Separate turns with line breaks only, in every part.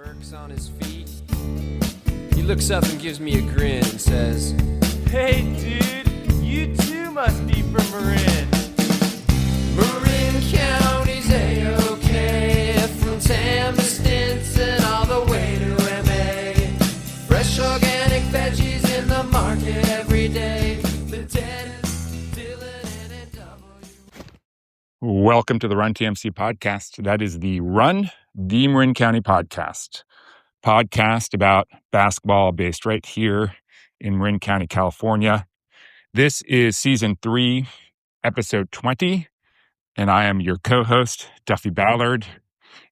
Burke's on his feet. He looks up and gives me a grin and says,
"Hey dude, you too must be from Marin."
Marin County's A-OK, from Tam to Stinson all the way to MA. Fresh organic veggies in the market every day. Lieutenant Dylan and NW.
Welcome to the Run TMC podcast. That is the Run the Marin County podcast about basketball based right here in Marin County, California. This is season 3, episode 20, and I am your co-host, Duffy Ballard.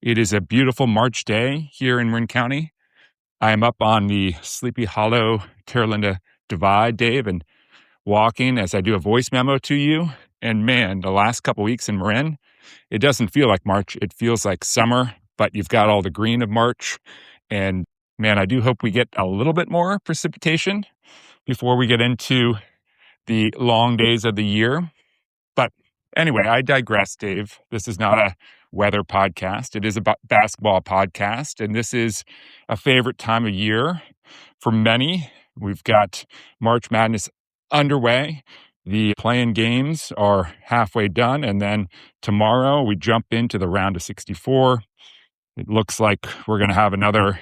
It is a beautiful March day here in Marin County. I am up on the Sleepy Hollow Terralinda Divide, Dave, and walking as I do a voice memo to you. And man, the last couple weeks in Marin, it doesn't feel like March. It feels like summer, but you've got all the green of March. And man, I do hope we get a little bit more precipitation before we get into the long days of the year. But anyway, I digress, Dave. This is not a weather podcast. It is a basketball podcast. And this is a favorite time of year for many. We've got March Madness underway. The play-in games are halfway done. And then tomorrow we jump into the round of 64. It looks like we're going to have another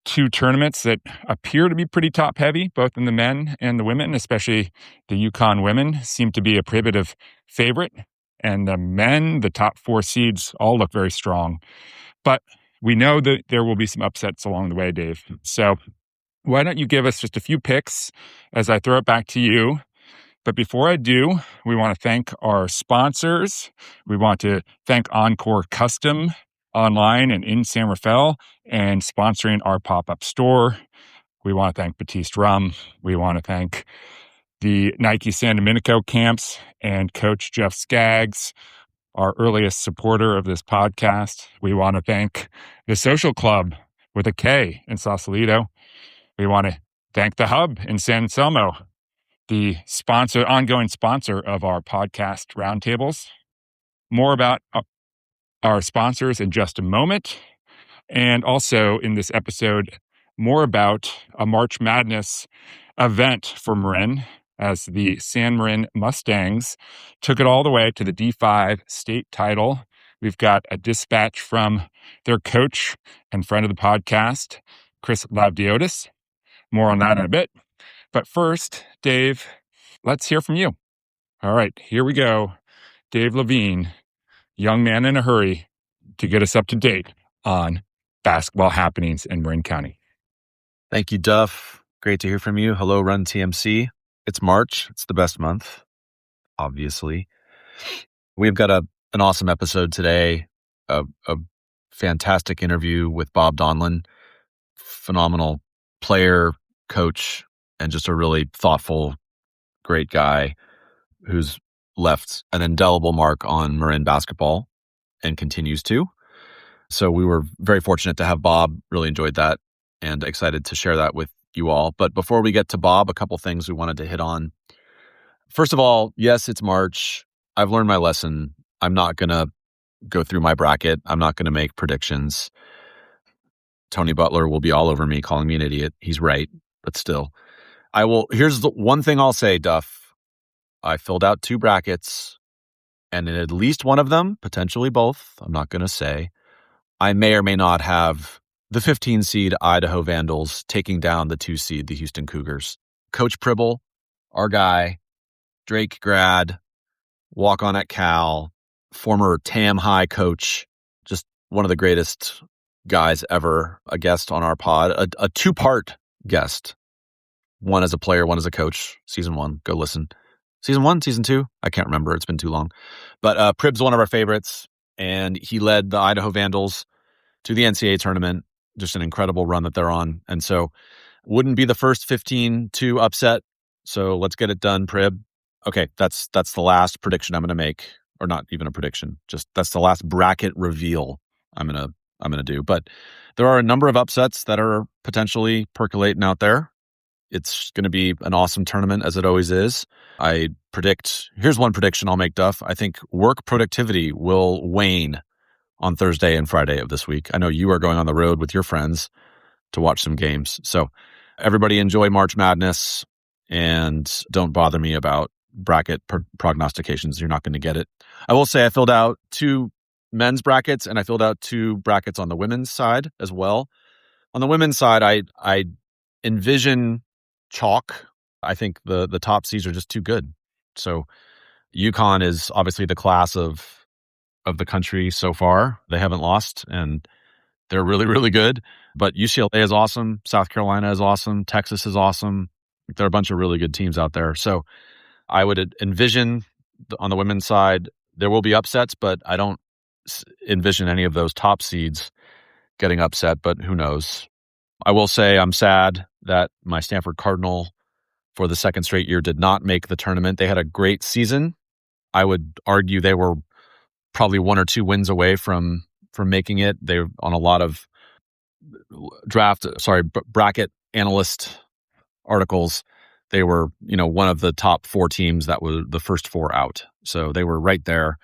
2 tournaments that appear to be pretty top-heavy, both in the men and the women, especially the UConn women seem to be a prohibitive favorite. And the men, the top 4 seeds, all look very strong. But we know that there will be some upsets along the way, Dave. So why don't you give us just a few picks as I throw it back to you? But before I do, we want to thank our sponsors. We want to thank Encore Custom online and in San Rafael and sponsoring our pop-up store. We want to thank Batiste Rum. We want to thank the Nike San Domenico camps and Coach Jeff Skaggs, our earliest supporter of this podcast. We want to thank the Social Club with a K in Sausalito. We want to thank the Hub in San Anselmo, the ongoing sponsor of our podcast roundtables. More about our sponsors in just a moment. And also in this episode, more about a March Madness event for Marin as the San Marin Mustangs took it all the way to the D5 state title. We've got a dispatch from their coach and friend of the podcast, Chris Lavdiotis. More on that in a bit. But first, Dave, let's hear from you. All right, here we go. Dave Levine, young man in a hurry to get us up to date on basketball happenings in Marin County.
Thank you, Duff. Great to hear from you. Hello, Run TMC. It's March. It's the best month, obviously. We've got an awesome episode today, a fantastic interview with Bob Donlan, phenomenal player, coach, and just a really thoughtful, great guy who's left an indelible mark on Marin basketball and continues to. So we were very fortunate to have Bob, really enjoyed that and excited to share that with you all. But before we get to Bob, a couple things we wanted to hit on. First of all, yes, it's March. I've learned my lesson. I'm not going to go through my bracket. I'm not going to make predictions. Tony Butler will be all over me calling me an idiot. He's right, but still. Here's the one thing I'll say, Duff. I filled out 2 brackets, and in at least one of them, potentially both, I'm not going to say, I may or may not have the 15 seed Idaho Vandals taking down the 2 seed, the Houston Cougars. Coach Pribble, our guy, Drake grad, walk on at Cal, former Tam High coach, just one of the greatest guys ever, a guest on our pod, a 2-part guest. One as a player, one as a coach. Season 1, go listen. Season 1, season 2, I can't remember. It's been too long. But Prib's one of our favorites, and he led the Idaho Vandals to the NCAA tournament. Just an incredible run that they're on. And so wouldn't be the first 15-2 upset. So let's get it done, Prib. Okay, that's the last prediction I'm going to make, or not even a prediction. Just that's the last bracket reveal I'm going to do. But there are a number of upsets that are potentially percolating out there. It's going to be an awesome tournament, as it always is. I predict, here's one prediction I'll make, Duff. I think work productivity will wane on Thursday and Friday of this week. I know you are going on the road with your friends to watch some games. So everybody enjoy March Madness and don't bother me about bracket prognostications. You're not going to get it. I will say I filled out 2 men's brackets and I filled out 2 brackets on the women's side as well. On the women's side, I envision chalk. I think the top seeds are just too good. So UConn is obviously the class of the country so far. They haven't lost and they're really, really good. But UCLA is awesome. South Carolina is awesome. Texas is awesome. There are a bunch of really good teams out there. So I would envision on the women's side, there will be upsets, but I don't envision any of those top seeds getting upset, but who knows? I will say I'm sad that my Stanford Cardinal for the second straight year did not make the tournament. They had a great season. I would argue they were probably 1 or 2 wins away from making it. They're on a lot of bracket analyst articles. They were, one of the top 4 teams that were the first 4 out. So they were right there.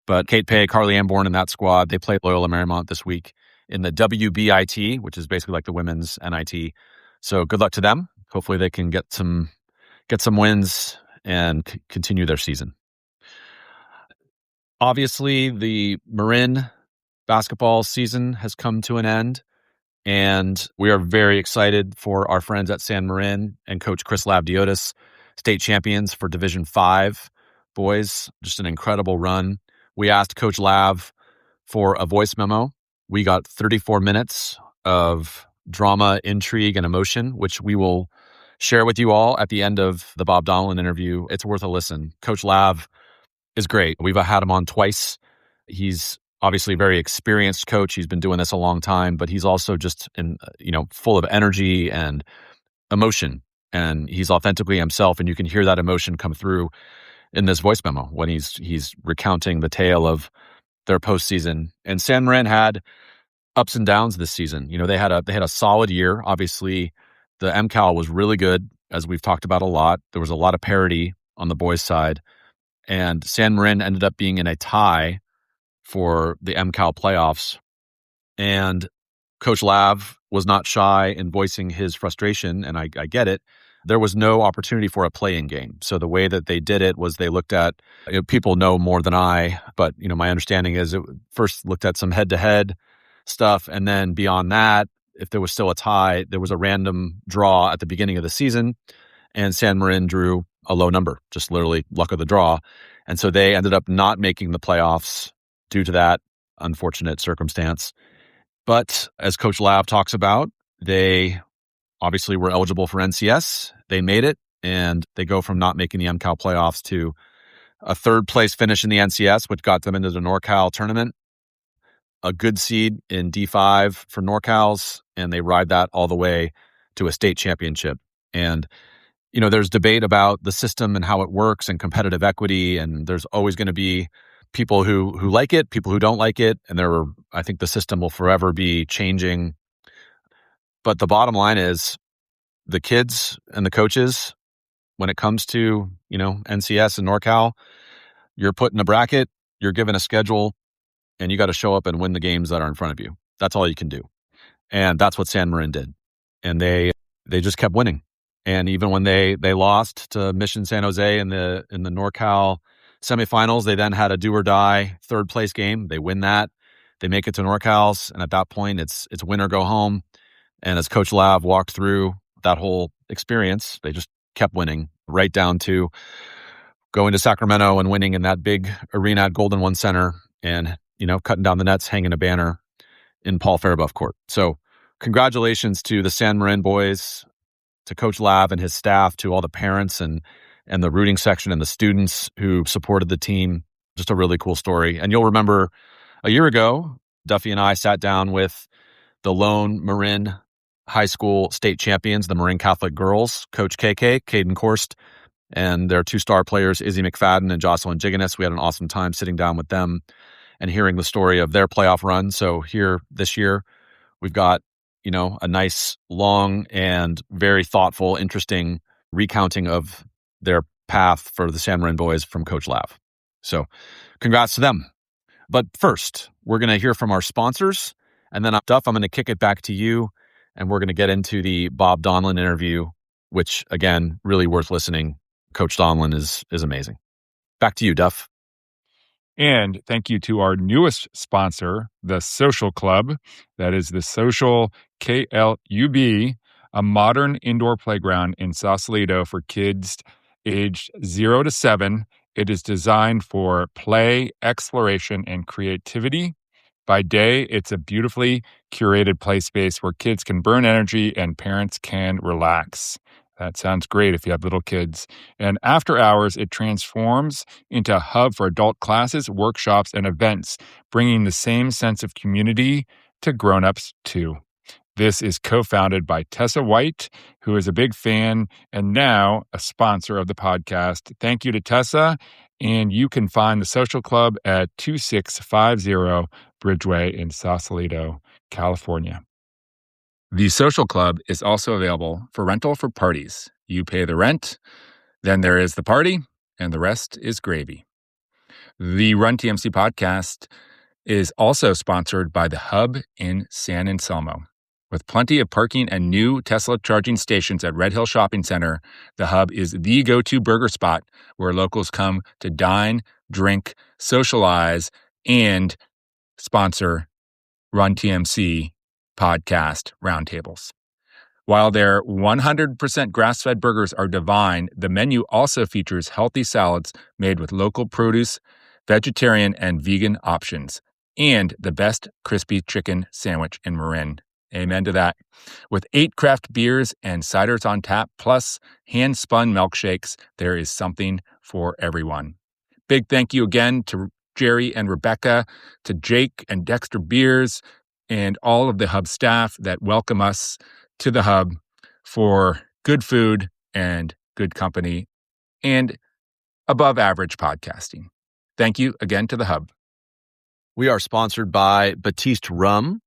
But Kate Pay, Carly Amborn and that squad, they play Loyola Marymount this week in the WBIT, which is basically like the women's NIT. So good luck to them. Hopefully they can get some wins and continue their season. Obviously, the Marin basketball season has come to an end, and we are very excited for our friends at San Marin and Coach Chris Lavdiotis, state champions for Division 5 boys. Just an incredible run. We asked Coach Lav for a voice memo. We got 34 minutes of drama, intrigue, and emotion, which we will share with you all at the end of the Bob Donlan interview. It's worth a listen. Coach Lav is great. We've had him on twice. He's obviously a very experienced coach. He's been doing this a long time, but he's also just full of energy and emotion. And he's authentically himself, and you can hear that emotion come through in this voice memo when he's recounting the tale of their postseason. And San Marin had ups and downs this season. They had a solid year. Obviously, the MCAL was really good, as we've talked about a lot. There was a lot of parity on the boys' side. And San Marin ended up being in a tie for the MCAL playoffs. And Coach Lav was not shy in voicing his frustration, and I get it. There was no opportunity for a play-in game. So the way that they did it was they looked at, people know more than I, but my understanding is it first looked at some head-to-head stuff, and then beyond that, if there was still a tie, there was a random draw at the beginning of the season, and San Marin drew a low number, just literally luck of the draw. And so they ended up not making the playoffs due to that unfortunate circumstance. But as Coach Lav talks about, they obviously were eligible for NCS. They made it, and they go from not making the MCAL playoffs to a 3rd place finish in the NCS, which got them into the NorCal tournament, a good seed in D5 for NorCals, and they ride that all the way to a state championship. And there's debate about the system and how it works and competitive equity, and there's always going to be people who like it, people who don't like it, and I think the system will forever be changing. But the bottom line is the kids and the coaches, when it comes to, NCS and NorCal, you're put in a bracket, you're given a schedule, and you got to show up and win the games that are in front of you. That's all you can do. And that's what San Marin did. And they just kept winning. And even when they lost to Mission San Jose in the NorCal semifinals, they then had a do or die 3rd place game. They win that. They make it to NorCals. And at that point, it's win or go home. And as Coach Lav walked through that whole experience, they just kept winning right down to going to Sacramento and winning in that big arena at Golden One Center and, cutting down the nets, hanging a banner in Paul Faribault Court. So congratulations to the San Marin boys, to Coach Lav and his staff, to all the parents and the rooting section and the students who supported the team. Just a really cool story. And you'll remember a year ago, Duffy and I sat down with the lone Marin High School state champions, the Marin Catholic girls, Coach KK, Caden Korst, and their 2 star players, Izzy McFadden and Jocelyn Jiganis. We had an awesome time sitting down with them and hearing the story of their playoff run. So here this year, we've got, a nice, long, and very thoughtful, interesting recounting of their path for the San Marin boys from Coach Lav. So congrats to them. But first, we're going to hear from our sponsors. And then, Duff, I'm going to kick it back to you. And we're going to get into the Bob Donlan interview, which, again, really worth listening. Coach Donlan is amazing. Back to you, Duff.
And thank you to our newest sponsor, the Social Club. That is the Social KLUB, a modern indoor playground in Sausalito for kids aged 0 to 7. It is designed for play, exploration, and creativity. By day, it's a beautifully curated play space where kids can burn energy and parents can relax. That sounds great if you have little kids. And after hours, it transforms into a hub for adult classes, workshops, and events, bringing the same sense of community to grown-ups too. This is co-founded by Tessa White, who is a big fan and now a sponsor of the podcast. Thank you to Tessa. And you can find the Social Club at 2650 Bridgeway in Sausalito, California. The Social Club is also available for rental for parties. You pay the rent, then there is the party, and the rest is gravy. The Run TMC podcast is also sponsored by The Hub in San Anselmo. With plenty of parking and new Tesla charging stations at Red Hill Shopping Center, The Hub is the go-to burger spot where locals come to dine, drink, socialize, and sponsor Run TMC podcast roundtables. While their 100% grass-fed burgers are divine, the menu also features healthy salads made with local produce, vegetarian and vegan options, and the best crispy chicken sandwich in Marin. Amen to that. With 8 craft beers and ciders on tap, plus hand-spun milkshakes, there is something for everyone. Big thank you again to Jerry and Rebecca, to Jake and Dexter Beers, and all of the Hub staff that welcome us to the Hub for good food and good company and above average podcasting. Thank you again to the Hub.
We are sponsored by Batiste Rum.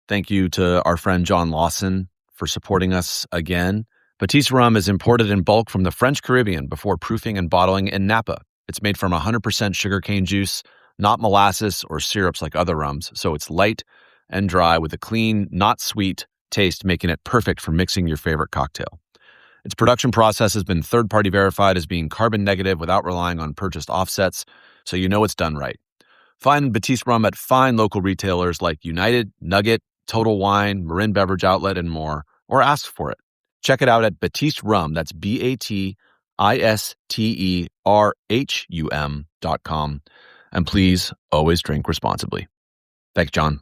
Thank you to our friend John Lawson for supporting us again. Batiste Rum is imported in bulk from the French Caribbean before proofing and bottling in Napa. It's made from 100% sugarcane juice, not molasses or syrups like other rums, so it's light and dry with a clean, not sweet taste, making it perfect for mixing your favorite cocktail. Its production process has been third-party verified as being carbon negative without relying on purchased offsets, so you know it's done right. Find Batiste Rum at fine local retailers like United, Nugget, Total Wine, Marin Beverage Outlet, and more, or ask for it. Check it out at Batiste Rum, that's BATISTERHUM.com. And please always drink responsibly. Thanks, John.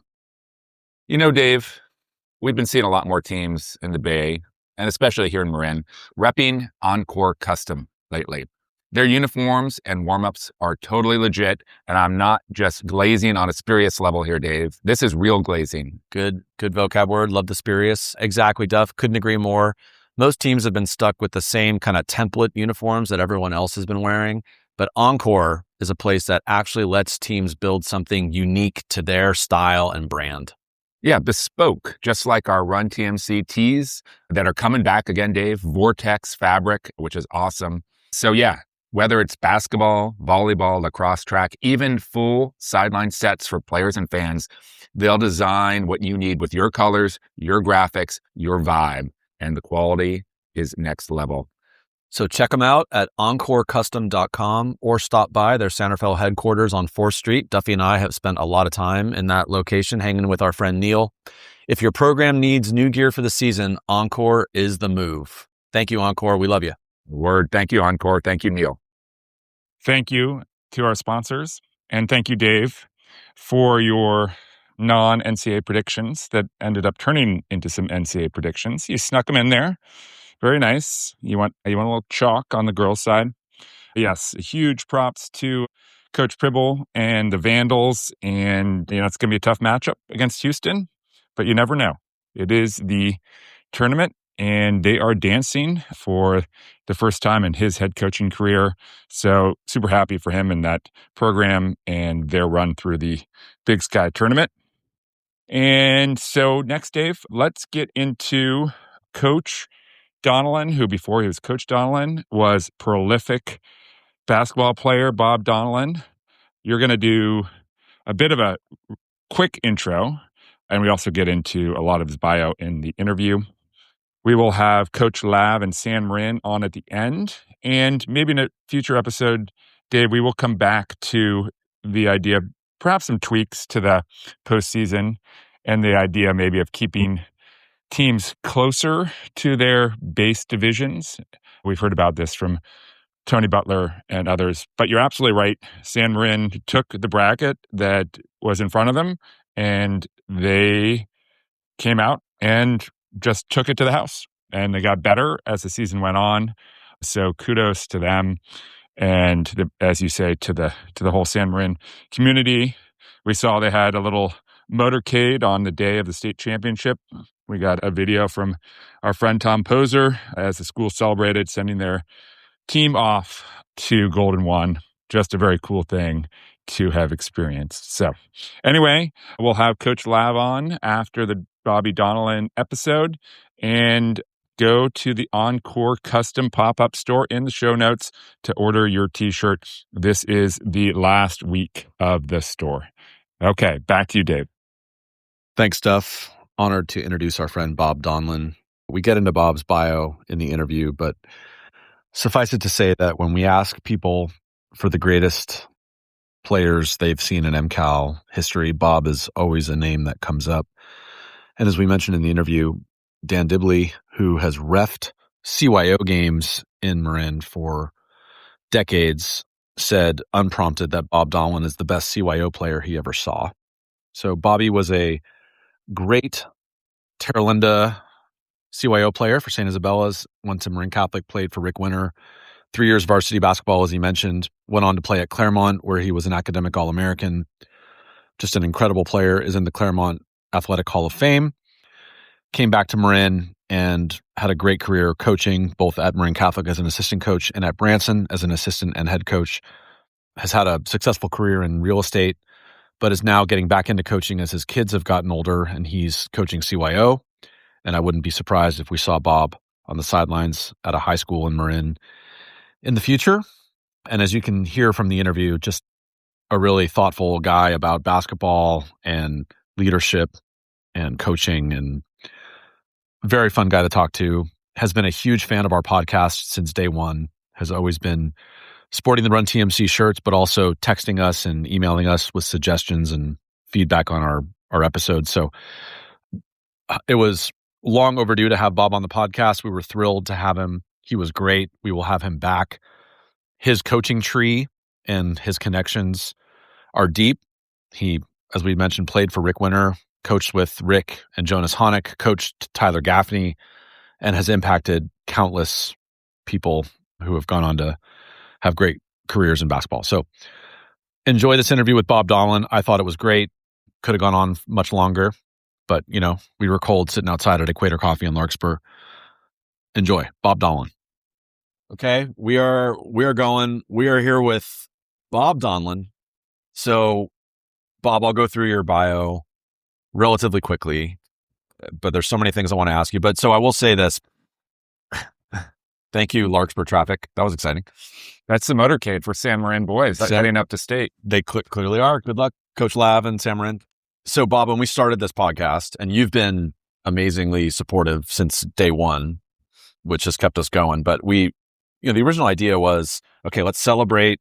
You know, Dave, we've been seeing a lot more teams in the Bay, and especially here in Marin, repping Encore Custom lately. Their uniforms and warm-ups are totally legit, and I'm not just glazing on a spurious level here, Dave. This is real glazing.
Good vocab word. Love the spurious. Exactly, Duff. Couldn't agree more. Most teams have been stuck with the same kind of template uniforms that everyone else has been wearing, but Encore is a place that actually lets teams build something unique to their style and brand.
Yeah, bespoke, just like our Run TMC tees that are coming back again, Dave. Vortex fabric, which is awesome. So yeah, whether it's basketball, volleyball, lacrosse track, even full sideline sets for players and fans, they'll design what you need with your colors, your graphics, your vibe, and the quality is next level.
So check them out at encorecustom.com or stop by their Santa Fe headquarters on 4th Street. Duffy and I have spent a lot of time in that location hanging with our friend Neil. If your program needs new gear for the season, Encore is the move. Thank you, Encore. We love you.
Word. Thank you, Encore. Thank you, Neil. Thank you to our sponsors. And thank you, Dave, for your non-NCAA predictions that ended up turning into some NCAA predictions. You snuck them in there. Very nice. You want a little chalk on the girls' side. Yes, huge props to Coach Pribble and the Vandals. And, it's going to be a tough matchup against Houston, but you never know. It is the tournament, and they are dancing for the first time in his head coaching career. So super happy for him and that program and their run through the Big Sky tournament. And so next, Dave, let's get into Coach Donlan, who before he was Coach Donlan was prolific basketball player Bob Donlan. You're going to do a bit of a quick intro, and we also get into a lot of his bio in the interview. We will have Coach Lav and San Marin on at the end, and maybe in a future episode, Dave, we will come back to the idea of perhaps some tweaks to the postseason and the idea maybe of keeping teams closer to their base divisions. We've heard about this from Tony Butler and others, but you're absolutely right. San Marin took the bracket that was in front of them, and they came out and just took it to the house, and they got better as the season went on. So kudos to them, and as you say, to the whole San Marin community. We saw they had a little motorcade on the day of the state championship. We got a video from our friend Tom Poser as the school celebrated, sending their team off to Golden One. Just a very cool thing to have experienced. So anyway, we'll have Coach Lav on after the Bobby Donlan episode, and go to the Encore custom pop-up store in the show notes to order your t-shirt. This is the last week of the store. Okay, back to you, Dave.
Thanks, Duff. Honored to introduce our friend Bob Donlan. We get into Bob's bio in the interview, but suffice it to say that when we ask people for the greatest players they've seen in MCAL history, Bob is always a name that comes up. And as we mentioned in the interview, Dan Dibley, who has reffed CYO games in Marin for decades, said unprompted that Bob Donlan is the best CYO player he ever saw. So Bobby was a great Terra Linda CYO player for St. Isabella's, went to Marin Catholic, played for Rick Winter, 3 years varsity basketball, as he mentioned, went on to play at Claremont, where he was an academic All-American. Just an incredible player, is in the Claremont Athletic Hall of Fame. Came back to Marin and had a great career coaching, both at Marin Catholic as an assistant coach and at Branson as an assistant and head coach. Has had a successful career in real estate, but is now getting back into coaching as his kids have gotten older, and he's coaching CYO. And I wouldn't be surprised if we saw Bob on the sidelines at a high school in Marin in the future. And as you can hear from the interview, just a really thoughtful guy about basketball and leadership and coaching, and very fun guy to talk to. Has been a huge fan of our podcast since day one. Has always been sporting the Run TMC shirts, but also texting us and emailing us with suggestions and feedback on our episodes. So it was long overdue to have Bob on the podcast. We were thrilled to have him. He was great. We will have him back. His coaching tree and his connections are deep. He, as we mentioned, played for Rick Winter, coached with Rick and Jonas Honick, coached Tyler Gaffney, and has impacted countless people who have gone on to have great careers in basketball. So enjoy this interview with Bob Donlan. I thought it was great. Could have gone on much longer, but we were cold sitting outside at Equator Coffee in Larkspur. Enjoy. Bob Donlan. Okay, we are here with Bob Donlan. So Bob, I'll go through your bio relatively quickly, but there's so many things I want to ask you. But so I will say this. Thank you, Larkspur traffic. That was exciting.
That's the motorcade for San Marin boys heading up to state.
They clearly are. Good luck, Coach Lav and San Marin. So Bob, when we started this podcast, and you've been amazingly supportive since day one, which has kept us going. But the original idea was, okay, let's celebrate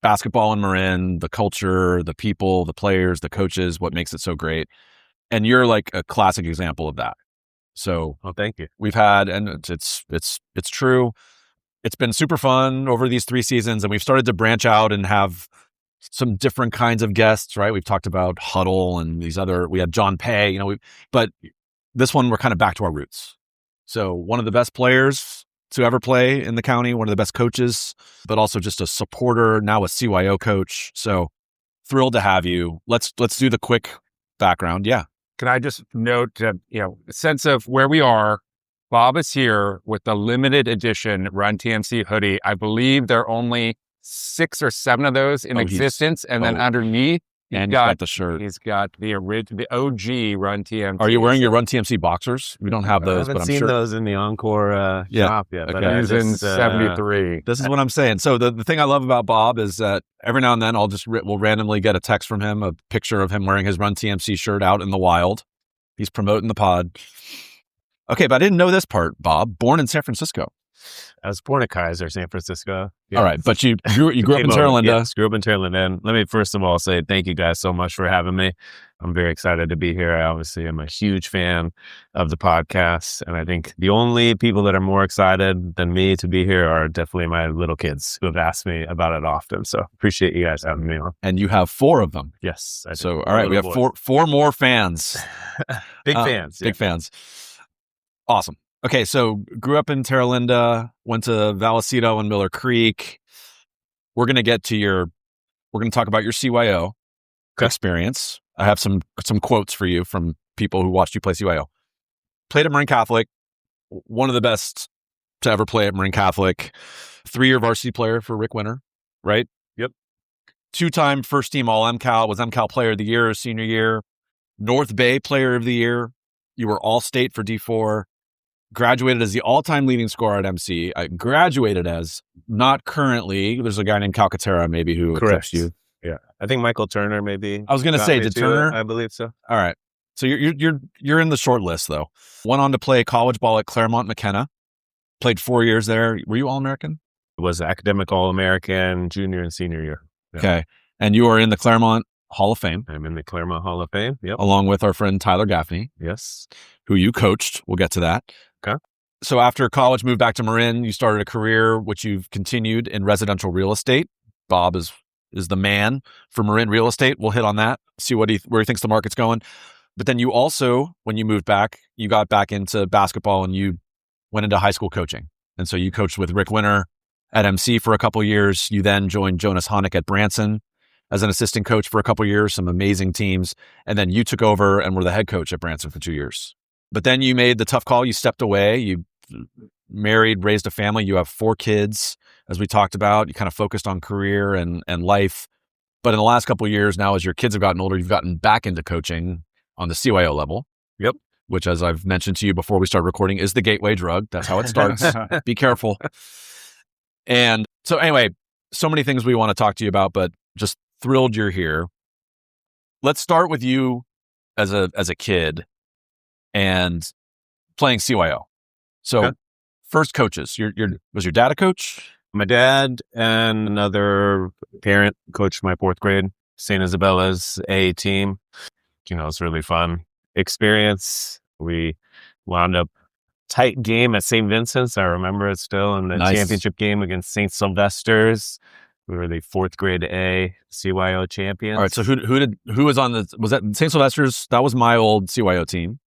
basketball in Marin, the culture, the people, the players, the coaches, what makes it so great. And you're like a classic example of that. So
thank you.
We've had, and it's true. It's been super fun over these 3 seasons, and we've started to branch out and have some different kinds of guests, right? We've talked about Huddle and we had John Pay, but this one, we're kind of back to our roots. So one of the best players to ever play in the county, one of the best coaches, but also just a supporter, now a CYO coach. So thrilled to have you. Let's do the quick background. Yeah.
Can I just note, a sense of where we are? Bob is here with the limited edition Run TMC hoodie. I believe there are only 6 or 7 of those in existence. And then underneath
And he's got the shirt.
He's got the OG Run TMC.
Are you wearing your Run TMC boxers? We don't have those, but I'm
seen
sure
those in the Encore shop yet.
Okay.
But
He's in 73.
this is what I'm saying. So the thing I love about Bob is that every now and then we'll randomly get a text from him, a picture of him wearing his Run TMC shirt out in the wild. He's promoting the pod. Okay, but I didn't know this part, Bob. Born in San Francisco.
I was born at Kaiser, San Francisco. Yeah.
All right, but you grew up in Terra Linda.
Yes, grew up in Terra Linda. And let me first of all say thank you guys so much for having me. I'm very excited to be here. I obviously am a huge fan of the podcast. And I think the only people that are more excited than me to be here are definitely my little kids who have asked me about it often. So appreciate you guys having me on.
And you have 4 of them.
Yes. I do.
So, all right, we have four more fans.
Big fans.
Big fans. Awesome. Okay, so grew up in Terra Linda, went to Vallecito and Miller Creek. We're going to talk about your CYO experience. I have some quotes for you from people who watched you play CYO. Played at Marin Catholic, one of the best to ever play at Marin Catholic. 3-year varsity player for Rick Winter, right?
Yep.
2-time first team All MCAL, was MCAL Player of the Year senior year. North Bay Player of the Year. You were All-State for D4. Graduated as the all-time leading scorer at MC. I graduated as, not currently. There's a guy named Calcaterra maybe who
Correct.
you.
Yeah, I think Michael Turner maybe.
I was going to say, did Turner?
I believe so.
All right. So you're in the short list though. Went on to play college ball at Claremont McKenna. Played 4 years there. Were you All-American?
Was academic All-American junior and senior year. Yeah.
Okay. And you are in the Claremont Hall of Fame.
I'm in the Claremont Hall of Fame. Yep.
Along with our friend Tyler Gaffney,
Yes.
who you coached. We'll get to that.
Okay.
So after college, moved back to Marin. You started a career which you've continued in residential real estate. Bob is the man for Marin real estate. We'll hit on that, see where he thinks the market's going. But then you also, when you moved back, you got back into basketball and you went into high school coaching. And so you coached with Rick Winter at MC for a couple of years. You then joined Jonas Honeck at Branson as an assistant coach for a couple of years, some amazing teams. And then you took over and were the head coach at Branson for 2 years. But then you made the tough call. You stepped away. You married, raised a family. You have 4 kids, as we talked about. You kind of focused on career and life. But in the last couple of years now, as your kids have gotten older, you've gotten back into coaching on the CYO level.
Yep.
Which, as I've mentioned to you before we start recording, is the gateway drug. That's how it starts. Be careful. And so anyway, so many things we want to talk to you about, but just thrilled you're here. Let's start with you as a kid and playing CYO. So
Okay.
First coaches, was your dad a coach?
My dad and another parent coached my 4th grade St. Isabella's A team. It's really fun experience. We wound up tight game at St. Vincent's. I remember it still in the
Nice.
championship game against St. Sylvester's. We were the 4th grade A CYO champions.
All right. So who was on was that St. Sylvester's? That was my old CYO team.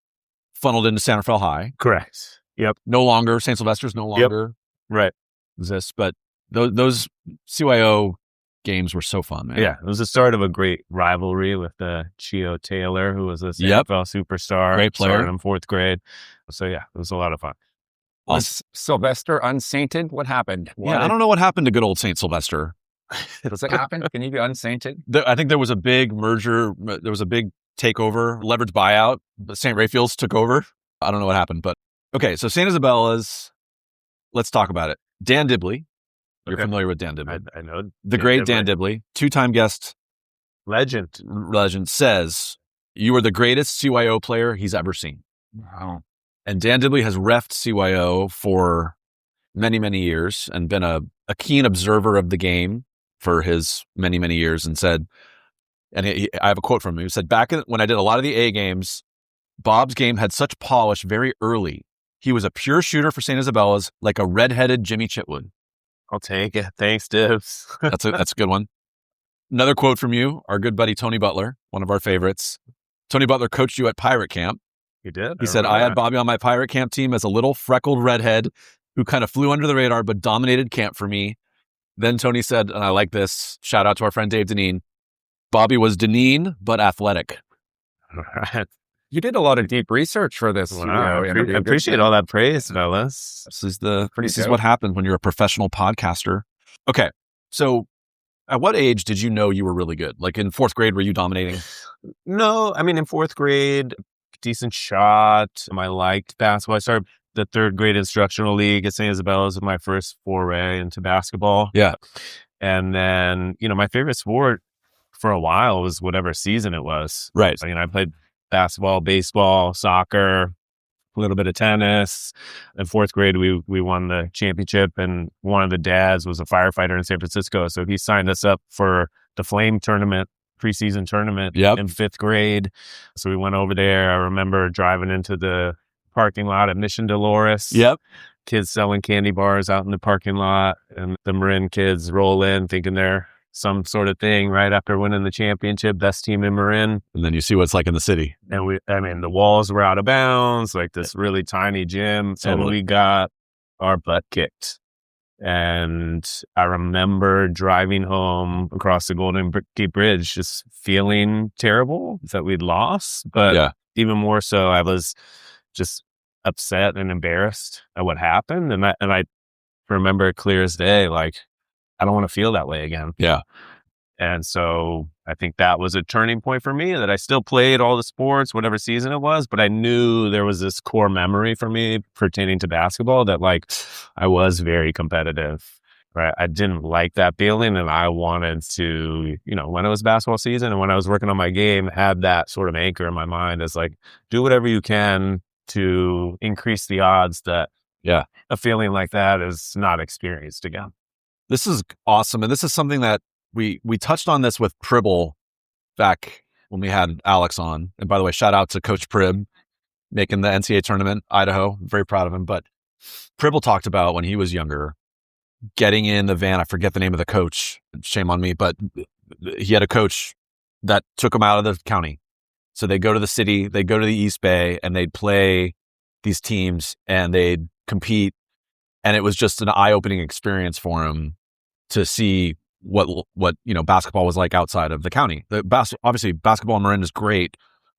Funneled into Santa Fe High.
Correct. Yep.
No longer, St. Sylvester's no longer
Right.
exists, but those CYO games were so fun, man.
Yeah. It was the start of a great rivalry with Chio Taylor, who was a
Yep.
NFL superstar.
Great player.
Started in 4th grade. So yeah, it was a lot of fun.
Was Sylvester unsainted? What happened?
Yeah, I don't know what happened to good old St. Sylvester.
Does it happen? Can you be unsainted?
I think there was a big merger. There was a big takeover, leveraged buyout. St. Raphael's took over. I don't know what happened, but okay. So St. Isabella's, let's talk about it. Dan Dibley. You're
Okay.
familiar with Dan Dibley.
I know.
The great Dan Dibley, 2-time guest
Legend.
says, you are the greatest CYO player he's ever seen.
Wow.
And Dan Dibley has reffed CYO for many, many years and been a keen observer of the game for his many, many years and said, and I have a quote from him. He said, back when I did a lot of the A games, Bob's game had such polish very early. He was a pure shooter for St. Isabella's, like a redheaded Jimmy Chitwood.
I'll take it. Thanks, Dibs.
That's a good one. Another quote from you, our good buddy Tony Butler, one of our favorites. Tony Butler coached you at Pirate Camp.
You did?
He said, I had Bobby on my Pirate Camp team as a little freckled redhead who kind of flew under the radar but dominated camp for me. Then Tony said, and I like this, shout out to our friend Dave Deneen, Bobby was Deneen but athletic.
You did a lot of deep research for this.
Wow. I
interview.
appreciate all that praise, fellas.
This is
Pretty
this is
dope.
what happens when you're a professional podcaster. Okay, so At what age did you know you were really good? Like in fourth grade, were you dominating?
No, I mean, in fourth grade, decent shot. I liked basketball. I started the third grade instructional league at St. Isabella's with my first foray into basketball.
Yeah.
And then, my favorite sport for a while was whatever season it was.
Right.
I played basketball, baseball, soccer, a little bit of tennis. In fourth grade, we won the championship, and one of the dads was a firefighter in San Francisco. So he signed us up for the Flame tournament, preseason tournament in fifth grade. So we went over there. I remember driving into the parking lot at Mission Dolores.
Yep.
Kids selling candy bars out in the parking lot, and the Marin kids roll in thinking they're some sort of thing right after winning the championship, best team in Marin.
And then you see what it's like in the city.
And the walls were out of bounds, like this really tiny gym.
Totally.
And we got our butt kicked. And I remember driving home across the Golden Gate Bridge, just feeling terrible that we'd lost. But even more so, I was just upset and embarrassed at what happened. And I remember it clear as day, like, I don't want to feel that way again.
Yeah.
And so I think that was a turning point for me, that I still played all the sports, whatever season it was, but I knew there was this core memory for me pertaining to basketball that, like, I was very competitive, right? I didn't like that feeling, and I wanted to, when it was basketball season and when I was working on my game, have that sort of anchor in my mind as like, do whatever you can to increase the odds that a feeling like that is not experienced again.
This is awesome. And this is something that we touched on this with Pribble back when we had Alex on. And by the way, shout out to Coach Prib making the NCAA tournament, Idaho. I'm very proud of him. But Pribble talked about when he was younger, getting in the van. I forget the name of the coach. Shame on me. But he had a coach that took him out of the county. So they go to the city, they go to the East Bay, and they'd play these teams and they'd compete. And it was just an eye-opening experience for him to see what basketball was like outside of the county. Obviously, basketball in Marin is great,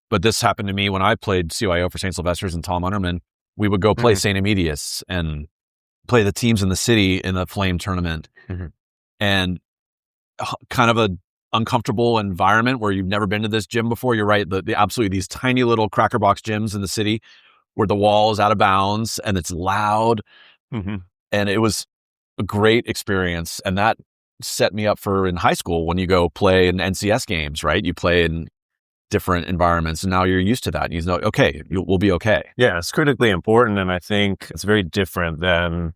but this happened to me when I played CYO for St. Sylvester's and Tom Underman. We would go play St. Emedius and play the teams in the city in the Flame tournament, and kind of a uncomfortable environment where you've never been to this gym before. You're right, the absolutely these tiny little cracker box gyms in the city where the wall is out of bounds and it's loud, and it was a great experience. And that set me up for in high school when you go play in NCS games, right? You play in different environments and now you're used to that. And you know, okay, we'll be okay.
Yeah, it's critically important. And I think it's very different than,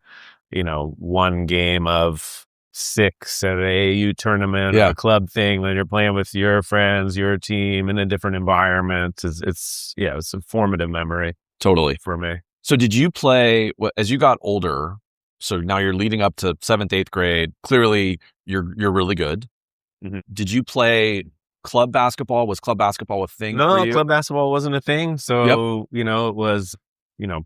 one game of 6 at an AAU tournament or a club thing when you're playing with your friends, your team in a different environment. It's a formative memory.
Totally.
For me.
So did you play, as you got older, so now you're leading up to 7th, 8th grade, clearly you're really good. Did you play club basketball? Was club basketball a thing for you?
No, club basketball wasn't a thing. So, it was,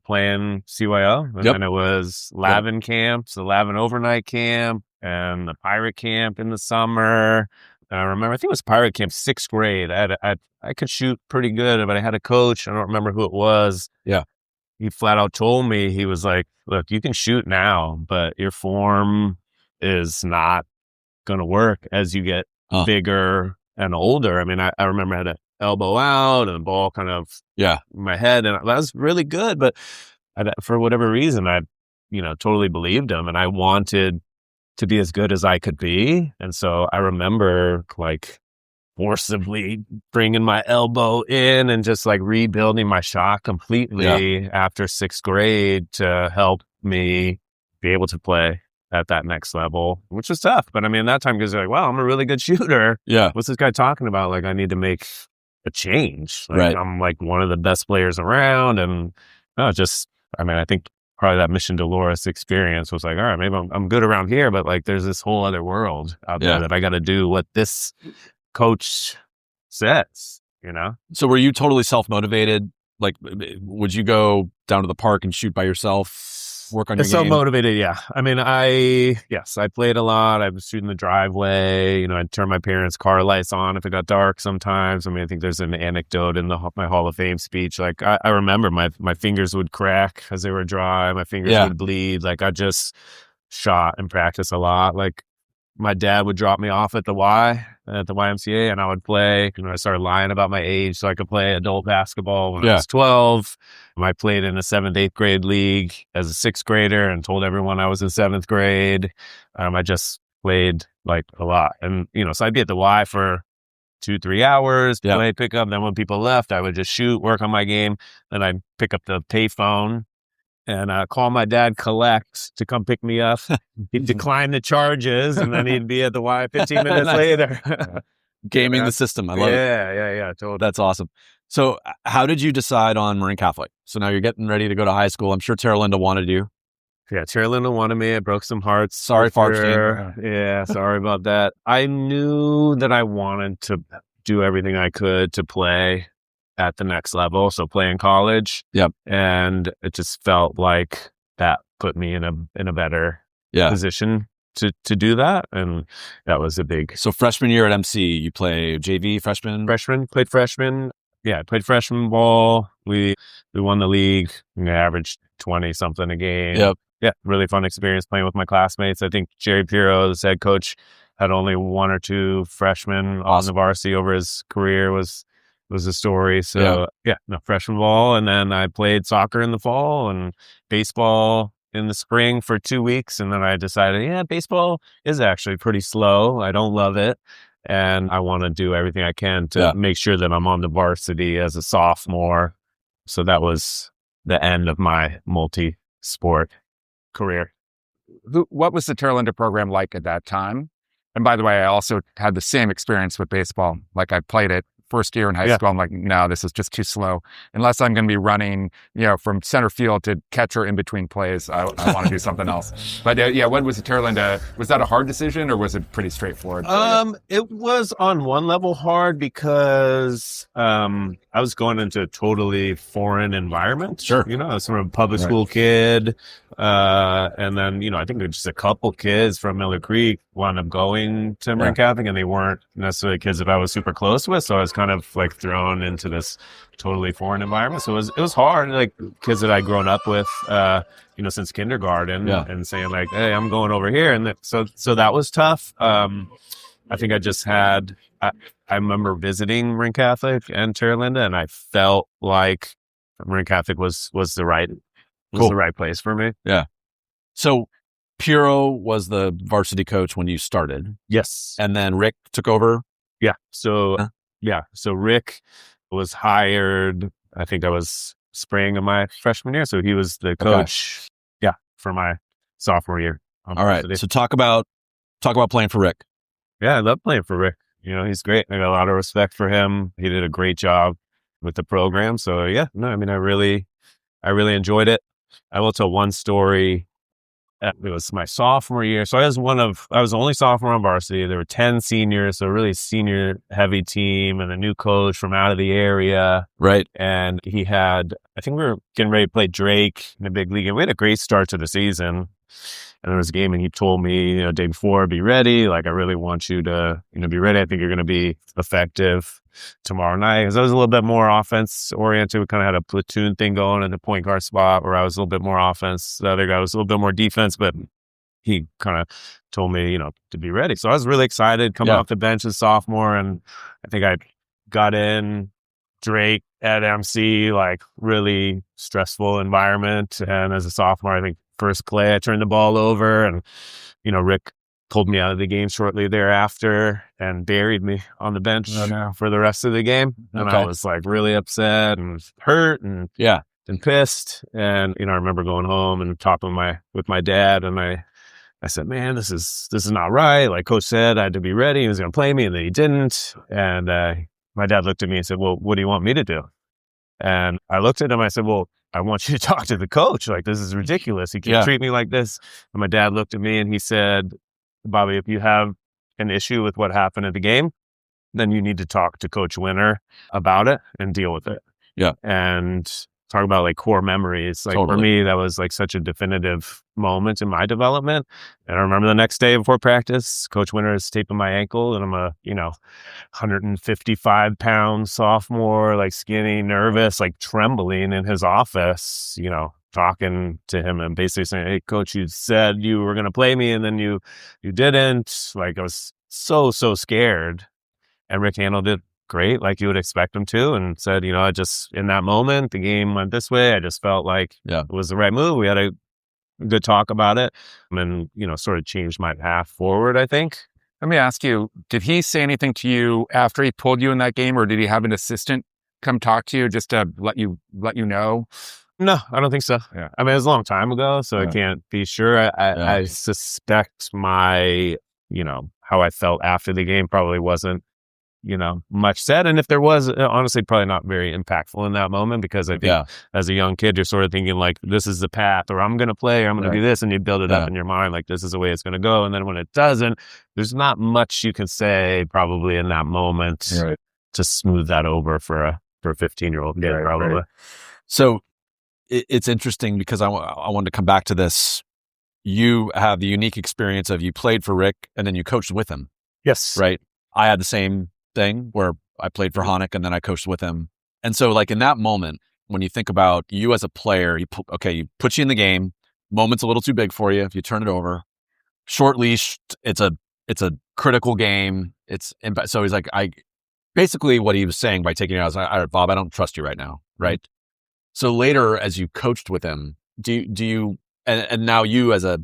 playing CYO. And then it was Lavin camps, the Lavin overnight camp, and the pirate camp in the summer. I remember, I think it was pirate camp, 6th grade. I could shoot pretty good, but I had a coach. I don't remember who it was.
Yeah.
He flat out told me, he was like, look, you can shoot now, but your form is not going to work as you get bigger and older. I mean, I remember I had an elbow out and the ball kind of in my head, and that was really good. But for whatever reason, I, totally believed him, and I wanted to be as good as I could be. And so I remember like forcibly bringing my elbow in and just like rebuilding my shot completely after 6th grade to help me be able to play at that next level, which was tough. But I mean, that time, because you're like, wow, I'm a really good shooter.
Yeah.
What's this guy talking about? Like, I need to make a change. Like,
right.
I'm like one of the best players around. And I think probably that Mission Dolores experience was like, all right, maybe I'm good around here, but like there's this whole other world out there that I got to do what this coach says,
So were you totally self-motivated? Like, would you go down to the park and shoot by yourself, work on your game?
Self-motivated, yeah. I mean, I played a lot. I was shooting the driveway. I'd turn my parents' car lights on if it got dark sometimes. I mean, I think there's an anecdote in my Hall of Fame speech. Like, I remember my fingers would crack as they were dry. My fingers would bleed. Like, I just shot and practiced a lot. Like, my dad would drop me off at the YMCA, and I would play. I started lying about my age so I could play adult basketball when I was 12. I played in a 7th, 8th grade league as a 6th grader and told everyone I was in 7th grade. I just played like a lot. And, so I'd be at the Y for 2-3 hours, play, pick up. Then when people left, I would just shoot, work on my game. Then I'd pick up the payphone and call my dad, collect, to come pick me up. He'd decline the charges, and then he'd be at the Y 15 minutes later.
Gaming the system. I love it.
Yeah, totally.
That's awesome. So how did you decide on Marin Catholic? So now you're getting ready to go to high school. I'm sure Tara Linda wanted you.
Yeah, Tara Linda wanted me. I broke some hearts.
Sorry,
Farstein. Yeah, sorry about that. I knew that I wanted to do everything I could to play at the next level. So play in college.
Yep.
And it just felt like that put me in a better position to do that. And that was a big.
So freshman year at MC, you play JV freshman?
Played freshman. Yeah, I played freshman ball. We won the league. We averaged 20 something a game.
Yep.
Yeah, really fun experience playing with my classmates. I think Jerry Pirro, the head coach, had only 1 or 2 freshmen on the varsity over his career was the story. So freshman ball. And then I played soccer in the fall and baseball in the spring for 2 weeks. And then I decided, baseball is actually pretty slow. I don't love it. And I want to do everything I can to make sure that I'm on the varsity as a sophomore. So that was the end of my multi-sport career.
What was the Tara Linda program like at that time? And by the way, I also had the same experience with baseball. Like I played it first year in high school. I'm like, no, this is just too slow. Unless I'm going to be running, from center field to catcher in between plays, I want to do something else. But what was the Tara Linda? Was that a hard decision or was it pretty straightforward?
It was on one level hard because I was going into a totally foreign environment.
Sure.
I was from a public school kid. And then, I think just a couple kids from Miller Creek wound up going to Marin Catholic, and they weren't necessarily kids that I was super close with. So I was kind of like thrown into this totally foreign environment. So it was hard, like kids that I'd grown up with, since kindergarten and saying like, hey, I'm going over here. And so that was tough. I think I just had, I remember visiting Marin Catholic and Tara Linda, and I felt like Marin Catholic was the right place for me.
Yeah. So Pirro was the varsity coach when you started.
Yes.
And then Rick took over.
Yeah. So Rick was hired, I think that was spring of my freshman year. So he was the coach. For my sophomore year.
All right. So talk about playing for Rick.
Yeah. I love playing for Rick. He's great. I got a lot of respect for him. He did a great job with the program. So I really enjoyed it. I will tell one story. It was my sophomore year. So I was the only sophomore on varsity. There were 10 seniors, so a really senior heavy team, and a new coach from out of the area.
Right.
And he had, I think we were getting ready to play Drake in the big league, and we had a great start to the season. And there was a game, and he told me, day before, be ready. Like, I really want you to, be ready. I think you're going to be effective tomorrow night. Because I was a little bit more offense oriented. We kind of had a platoon thing going in the point guard spot where I was a little bit more offense. The other guy was a little bit more defense, but he kind of told me, to be ready. So I was really excited coming off the bench as sophomore. And I think I got in Drake at MC, like really stressful environment. And as a sophomore, I think first play, I turned the ball over, and, Rick pulled me out of the game shortly thereafter and buried me on the bench for the rest of the game. And I was like really upset and hurt and pissed. And, I remember going home and talking with my dad, and I said, man, this is not right. Like coach said, I had to be ready. He was going to play me, and then he didn't. And my dad looked at me and said, well, what do you want me to do? And I looked at him, I said, well, I want you to talk to the coach. Like, this is ridiculous. He can't treat me like this. And my dad looked at me and he said, Bobby, if you have an issue with what happened at the game, then you need to talk to Coach Winter about it and deal with it.
Yeah.
And talk about like core memories. Like for me, that was like such a definitive moment in my development. And I remember the next day before practice, Coach Winter is taping my ankle, and I'm a, 155-pound sophomore, like skinny, nervous, like trembling in his office, talking to him and basically saying, "Hey, coach, you said you were going to play me and then you didn't." Like, I was so scared, and Rick handled it great, like you would expect him to, and said, I just, in that moment, the game went this way. I just felt like it was the right move. We had a good talk about it and, sort of changed my path forward, I think.
Let me ask you, did he say anything to you after he pulled you in that game, or did he have an assistant come talk to you just to let you know?
No, I don't think so.
Yeah.
I mean, it was a long time ago, so I can't be sure. I suspect my, how I felt after the game probably wasn't, much said. And if there was, honestly, probably not very impactful in that moment, because I think as a young kid, you're sort of thinking like, this is the path, or I'm going to play, or I'm going to do this. And you build it up in your mind, like, this is the way it's going to go. And then when it doesn't, there's not much you can say probably in that moment to smooth that over for a 15-year-old kid, probably.
Right. So it's interesting because I wanted to come back to this. You have the unique experience of you played for Rick and then you coached with him.
Yes.
Right. I had the same thing where I played for Honik and then I coached with him. And so like in that moment, when you think about you as a player, you put you in the game, moment's a little too big for you. If you turn it over, short leash, it's a critical game. So he's like, basically what he was saying by taking it out was, all right, Bob, I don't trust you right now. Right. So later, as you coached with him, do you, and now you as a,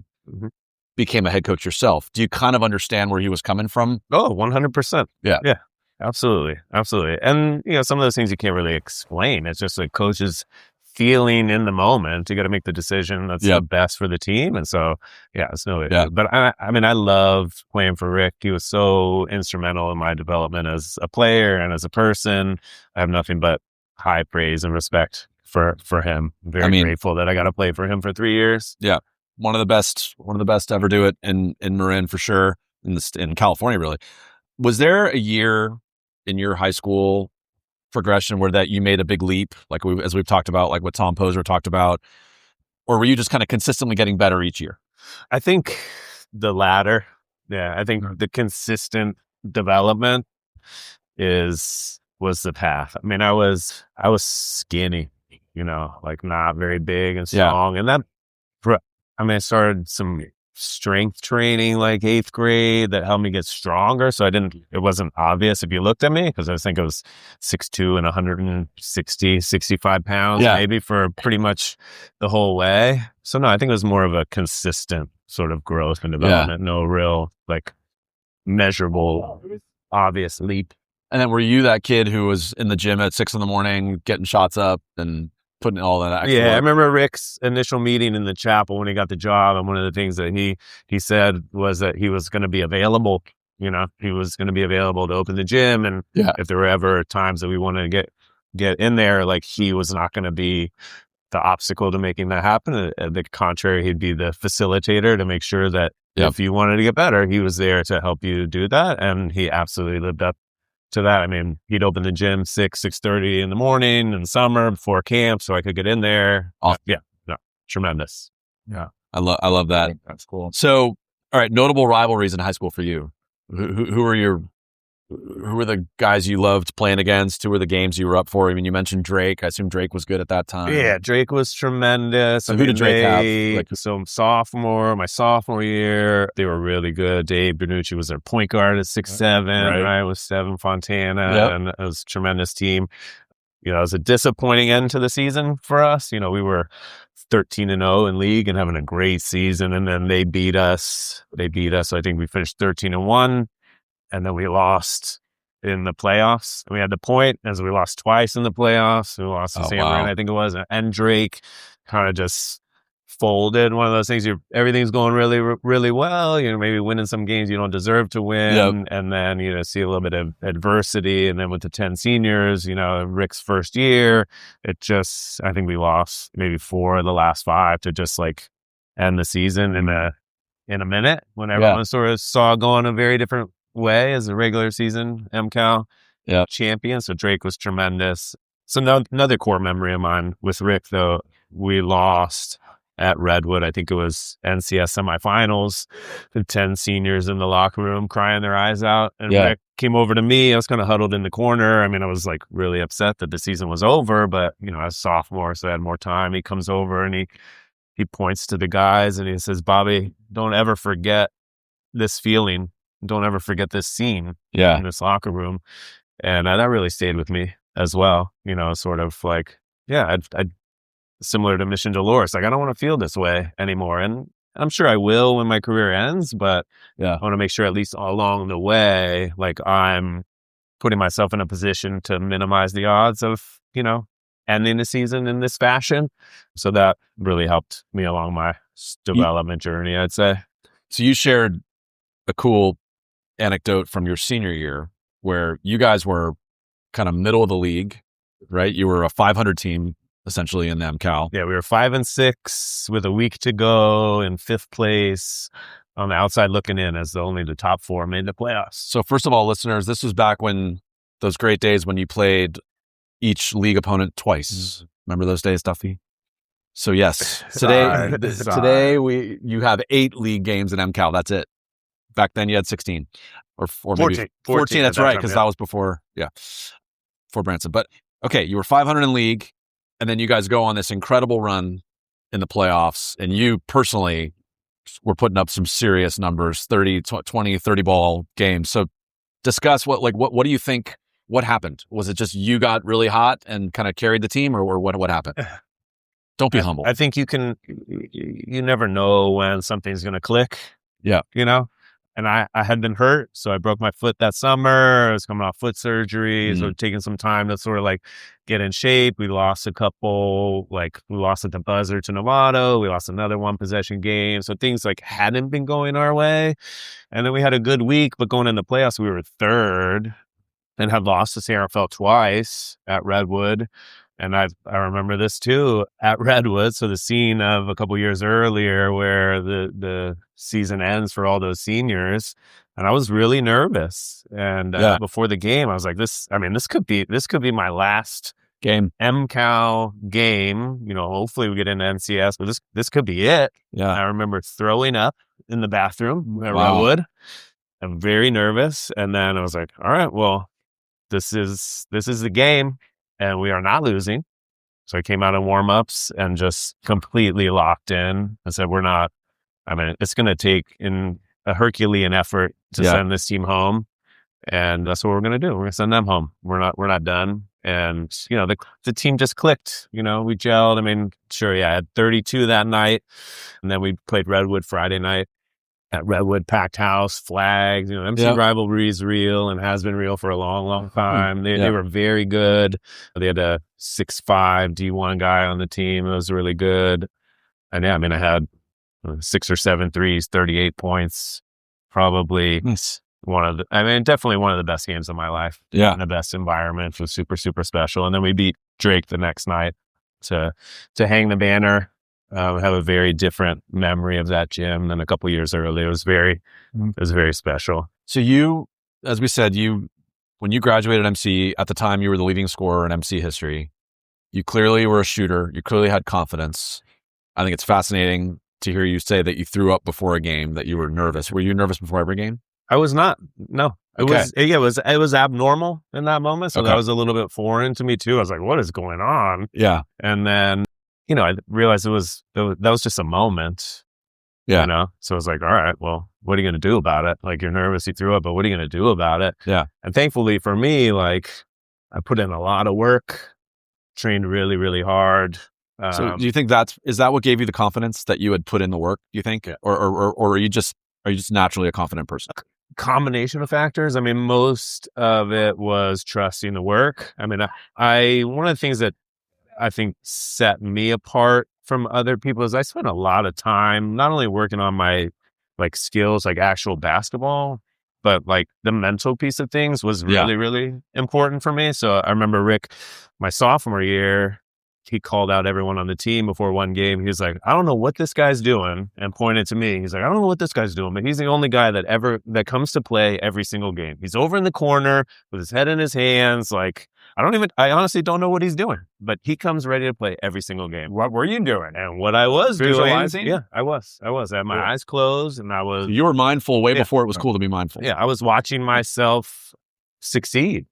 became a head coach yourself, do you kind of understand where he was coming from?
Oh, 100%.
Yeah.
Yeah, absolutely. Absolutely. And, some of those things you can't really explain. It's just like coach's feeling in the moment. You got to make the decision that's the best for the team. And so, it's no issue. But I mean, I loved playing for Rick. He was so instrumental in my development as a player and as a person. I have nothing but high praise and respect for him. I'm very grateful that I got to play for him for 3 years.
Yeah. One of the best to ever do it in Marin, for sure, in California, really. Was there a year in your high school progression where that you made a big leap, like as we've talked about, like what Tom Poser talked about, or were you just kind of consistently getting better each year?
I think the latter. Yeah, I think the consistent development was the path. I mean, I was skinny, like not very big and strong, and that. I started some strength training like 8th grade that helped me get stronger. So it wasn't obvious if you looked at me, because I think I was 6'2" and 160, 65 pounds maybe for pretty much the whole way. So no, I think it was more of a consistent sort of growth and development. No real like measurable, obvious leap.
And then were you that kid who was in the gym at 6 a.m, getting shots up and putting all that extra work?
I remember Rick's initial meeting in the chapel when he got the job, and one of the things that he said was that he was going to be available. He was going to be available to open the gym, and if there were ever times that we wanted to get in there, like he was not going to be the obstacle to making that happen. At the contrary, he'd be the facilitator to make sure that if you wanted to get better, he was there to help you do that, and he absolutely lived up to that. I mean, he'd open the gym 6:30 in the morning in summer before camp, so I could get in there.
Awesome.
Tremendous.
Yeah, I love that.
That's cool.
So, all right, notable rivalries in high school for you. Who were the guys you loved playing against? Who were the games you were up for? I mean, you mentioned Drake. I assume Drake was good at that time.
Yeah, Drake was tremendous.
So who did Drake have?
So my sophomore year, they were really good. Dave Bernucci was their point guard at 6'7", right? With Steven Fontana, and it was a tremendous team. It was a disappointing end to the season for us. We were 13-0 in league and having a great season, and then they beat us. So I think we finished 13-1. And then we lost in the playoffs. We had the point as we lost twice in the playoffs. We lost to San Marin, I think it was. And Drake kind of just folded. One of those things, everything's going really, really well. Maybe winning some games you don't deserve to win. And then, see a little bit of adversity. And then with the 10 seniors, Rick's first year, I think we lost maybe 4 of the last 5 to just like end the season in a minute, when everyone sort of saw going a very different way as a regular season MCal champion. So Drake was tremendous. So another core memory of mine with Rick, though, we lost at Redwood. I think it was NCS semifinals. The 10 seniors in the locker room crying their eyes out. And Rick came over to me. I was kind of huddled in the corner. I mean, I was like really upset that the season was over, but you know, I was a sophomore, so I had more time. He comes over and he points to the guys and he says, "Bobby, don't ever forget this feeling. Don't ever forget this scene in this locker room." And that really stayed with me as well. You know, sort of like, I'd similar to Mission Dolores. Like, I don't want to feel this way anymore. And I'm sure I will when my career ends, but I want to make sure at least along the way, like I'm putting myself in a position to minimize the odds of, you know, ending the season in this fashion. So that really helped me along my development journey, I'd say.
So you shared a cool anecdote from your senior year where you guys were kind of middle of the league, right? You were a 500 team essentially in the MCal.
Yeah, we were 5-6 with a week to go in 5th place on the outside looking in as only the top 4 made the playoffs.
So first of all, listeners, this was back when those great days when you played each league opponent twice. Remember those days, Duffy? So yes, today you have 8 league games in MCal. That's it. Back then you had 16 or maybe 14. That's right, because that was before Branson. But okay, you were 500 in league, and then you guys go on this incredible run in the playoffs, and you personally were putting up some serious numbers, 30 ball games. So discuss what do you think, what happened? Was it just you got really hot and kind of carried the team, or what happened? Don't be humble.
I think you never know when something's going to click.
Yeah.
You know? And I had been hurt, so I broke my foot that summer. I was coming off foot surgery, so taking some time to sort of like get in shape. We lost a couple, like we lost at the buzzer to Novato. We lost another 1-possession game. So things like hadn't been going our way. And then we had a good week, but going in the playoffs, we were 3rd and had lost to San Rafael twice at Redwood. And I remember this too at Redwood. So the scene of a couple years earlier where the season ends for all those seniors, and I was really nervous. And before the game, I was like, this could be my last
game,
MCal game. You know, hopefully we get into NCS, but this could be it.
Yeah.
I remember throwing up in the bathroom at Redwood. I'm very nervous. And then I was like, all right, well, this is the game. And we are not losing. So I came out in warmups and just completely locked in. I said, it's going to take a Herculean effort to send this team home. And that's what we're going to do. We're going to send them home. We're not done. And, you know, the team just clicked. You know, we gelled. I mean, sure, I had 32 that night. And then we played Redwood Friday night. At Redwood, packed house, flags, you know, MC rivalry is real and has been real for a long, long time. They were very good. They had a 6'5" D1 guy on the team. It was really good. And I had 6 or 7 threes, 38 points. Probably definitely one of the best games of my life.
Yeah.
In the best environment. It was super, super special. And then we beat Drake the next night to hang the banner. Have a very different memory of that gym than a couple years earlier. It was very special.
So you, as we said, when you graduated MC, at the time you were the leading scorer in MC history. You clearly were a shooter. You clearly had confidence. I think it's fascinating to hear you say that you threw up before a game, that you were nervous. Were you nervous before every game?
I was not. No. It was abnormal in that moment. So that was a little bit foreign to me too. I was like, what is going on?
Yeah.
And then, you know, I realized that was just a moment.
Yeah.
You know? So I was like, all right, well, what are you going to do about it? Like, you're nervous, you threw up, but what are you going to do about it?
Yeah.
And thankfully for me, like, I put in a lot of work, trained really, really hard.
So do you think is that what gave you the confidence that you had put in the work, do you think? Or are you just naturally a confident person?
Combination of factors. I mean, most of it was trusting the work. I mean, one of the things that I think set me apart from other people is I spent a lot of time not only working on my like skills, like actual basketball, but like the mental piece of things was really, really important for me. So I remember Rick, my sophomore year, he called out everyone on the team before one game. He was like, I don't know what this guy's doing, and pointed to me. He's like, I don't know what this guy's doing, but he's the only guy that comes to play every single game. He's over in the corner with his head in his hands, like I honestly don't know what he's doing, but he comes ready to play every single game.
What were you doing?
And what I was
Visualizing?
doing, I was. I had my eyes closed, and I was.
So you were mindful way before it was cool to be mindful.
Yeah, I was watching myself succeed,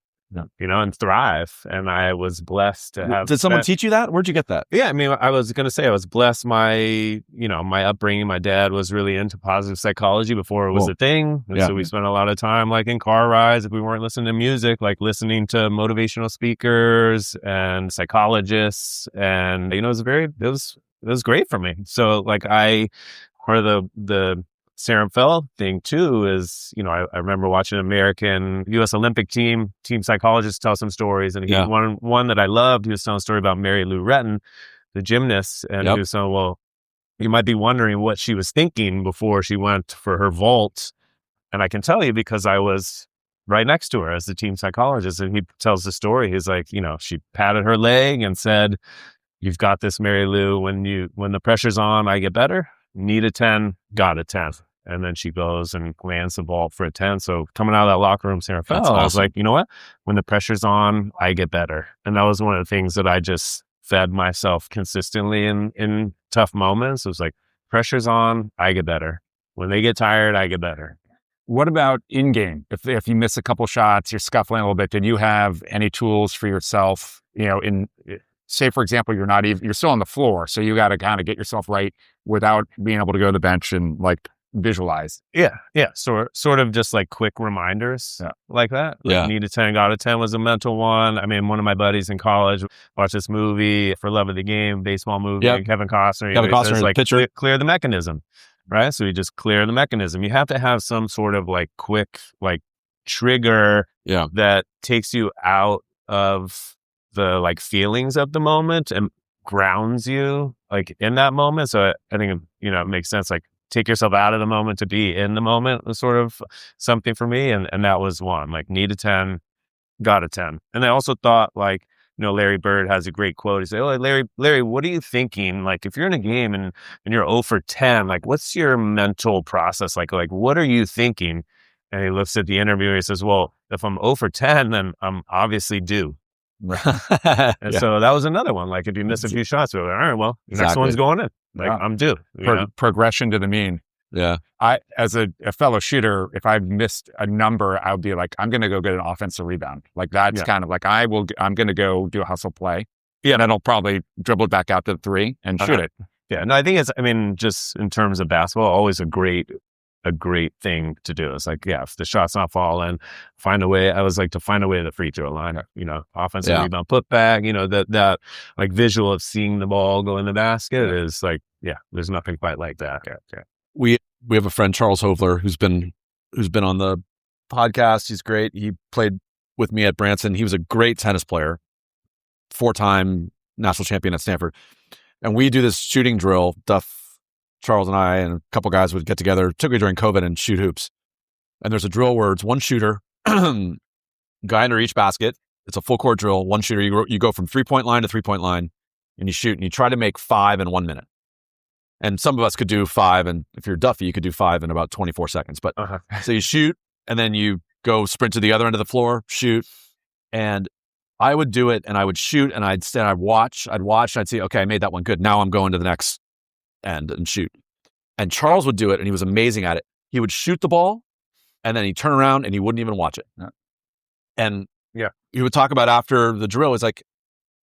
and thrive. And I was blessed to have.
Did someone teach you that? Where'd you get that?
Yeah, I mean, I was going to say I was blessed. My upbringing, my dad was really into positive psychology before it was a thing. And so we spent a lot of time like in car rides, if we weren't listening to music, like listening to motivational speakers and psychologists. And, it was great for me. So like part of the Sarah Fell thing too is, I remember watching an American U.S. Olympic team psychologist tell some stories. And one that I loved, he was telling a story about Mary Lou Retton, the gymnast. And he was saying, well, you might be wondering what she was thinking before she went for her vault. And I can tell you because I was right next to her as the team psychologist. And he tells the story. He's like, she patted her leg and said, "You've got this, Mary Lou. When the pressure's on, I get better. Need a 10, got a 10. And then she goes and lands the ball for a 10. So coming out of that locker room, Sarah Fell, I was like, you know what? When the pressure's on, I get better. And that was one of the things that I just fed myself consistently in tough moments. It was like, pressure's on, I get better. When they get tired, I get better.
What about in-game? If you miss a couple shots, you're scuffling a little bit, did you have any tools for yourself, say, for example, you're still on the floor, so you got to kind of get yourself right without being able to go to the bench and like visualize.
Yeah. Sort of just like quick reminders like that. Like need a 10, got a 10 was a mental one. I mean, one of my buddies in college watched this movie, For Love of the Game, baseball movie, Kevin Costner.
Says,
like
pitcher.
Clear the mechanism, right? So you just clear the mechanism. You have to have some sort of like quick like trigger that takes you out of the like feelings of the moment and grounds you like in that moment. So I think, it makes sense. Like take yourself out of the moment to be in the moment was sort of something for me. And that was one, like need a 10, got a 10. And I also thought like, Larry Bird has a great quote. He said, "Oh, Larry, what are you thinking? Like if you're in a game and you're 0 for 10, like what's your mental process? Like what are you thinking?" And he looks at the interviewer and he says, "Well, if I'm 0 for 10, then I'm obviously due." And so that was another one. Like if you miss a few shots, we're like, all right, well, the next one's going in. Like I'm due.
Progression to the mean.
Yeah.
I, as a fellow shooter, if I've missed a number, I'll be like, I'm going to go get an offensive rebound. Like that's kind of like, I'm going to go do a hustle play. Yeah. And then I'll probably dribble it back out to the 3 and shoot it.
Yeah. No, I think just in terms of basketball, always a great thing to do. It's like, if the shot's not falling, find a way. I always like to find a way to the free throw line, offensive rebound, put back, that like visual of seeing the ball go in the basket is like, there's nothing quite like that. Yeah.
We have a friend, Charles Hovler, who's been on the podcast. He's great. He played with me at Branson. He was a great tennis player, 4-time national champion at Stanford. And we do this shooting drill. Duff, Charles and I and a couple guys would get together, typically during COVID, and shoot hoops. And there's a drill where it's one shooter, guy under each basket. It's a full court drill. One shooter, you go from 3-point line to 3-point line and you shoot and you try to make 5 in 1 minute. And some of us could do 5, and if you're Duffy, you could do 5 in about 24 seconds. But so you shoot, and then you go sprint to the other end of the floor, shoot. And I would do it, and I would shoot, and I'd watch, and I'd see, okay, I made that one good. Now I'm going to the next end and shoot. And Charles would do it, and he was amazing at it. He would shoot the ball, and then he'd turn around, and he wouldn't even watch it. And he would talk about after the drill, it's like,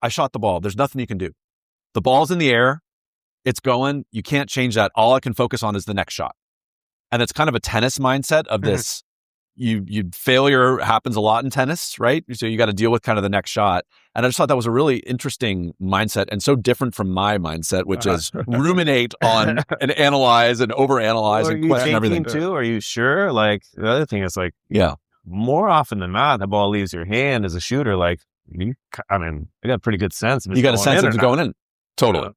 I shot the ball. There's nothing you can do. The ball's in the air. It's going. You can't change that. All I can focus on is the next shot. And it's kind of a tennis mindset of this. Failure happens a lot in tennis, right? So you got to deal with kind of the next shot. And I just thought that was a really interesting mindset and so different from my mindset, which is ruminate on and analyze and overanalyze and question everything.
Too? Are you sure? Like the other thing is like, more often than not, the ball leaves your hand as a shooter. Like, I got a pretty good sense.
You got a sense of it going in. Totally.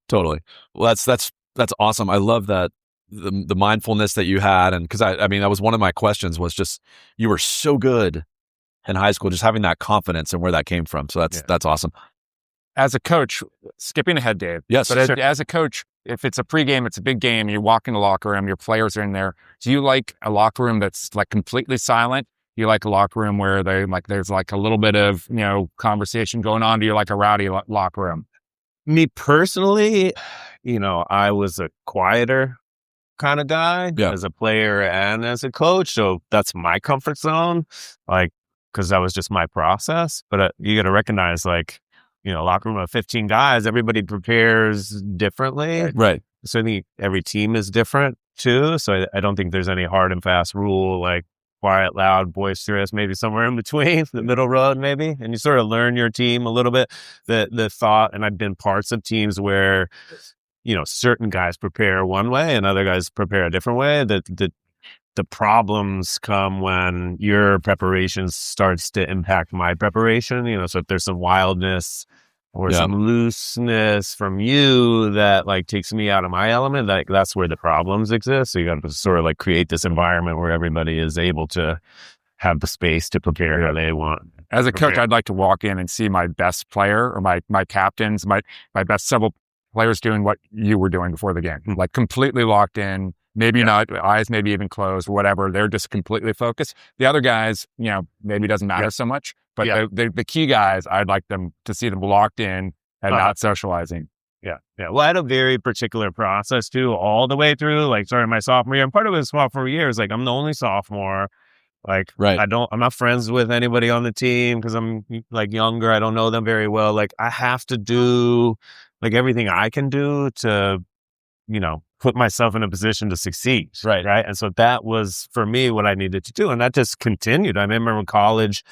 Totally. Well, that's awesome. I love that the mindfulness that you had, and because I mean that was one of my questions was just you were so good in high school, just having that confidence and where that came from. So that's awesome.
As a coach, skipping ahead, Dave.
Yes,
but as a coach, if it's a pregame, it's a big game. You walk in the locker room, your players are in there. Do you like a locker room that's like completely silent? you like a locker room where there's like a little bit of, conversation going on? Do you like a rowdy locker room?
Me personally, I was a quieter kind of guy as a player and as a coach. So that's my comfort zone, because that was just my process. But you got to recognize, locker room of 15 guys, everybody prepares differently.
Right.
So I think every team is different too. So I don't think there's any hard and fast rule, like quiet, loud, boisterous, maybe somewhere in between, the middle road maybe. And you sort of learn your team a little bit. The thought, and I've been parts of teams where, certain guys prepare one way and other guys prepare a different way. The problems come when your preparation starts to impact my preparation. So if there's some wildness or some looseness from you that takes me out of my element, that's where the problems exist. So you got to sort of create this environment where everybody is able to have the space to prepare how they want.
As a coach, I'd like to walk in and see my best player or my captains, my best several players doing what you were doing before the game, completely locked in. Maybe not, eyes maybe even closed, whatever. They're just completely focused. The other guys, maybe it doesn't matter so much. But the key guys, I'd like them to see them locked in and not socializing.
Yeah. Well, I had a very particular process too, all the way through, starting my sophomore year. And part of it was sophomore year is I'm the only sophomore. Right. I'm not friends with anybody on the team because I'm younger. I don't know them very well. I have to do everything I can do to, put myself in a position to succeed. Right. And so that was for me what I needed to do. And that just continued. I remember in college,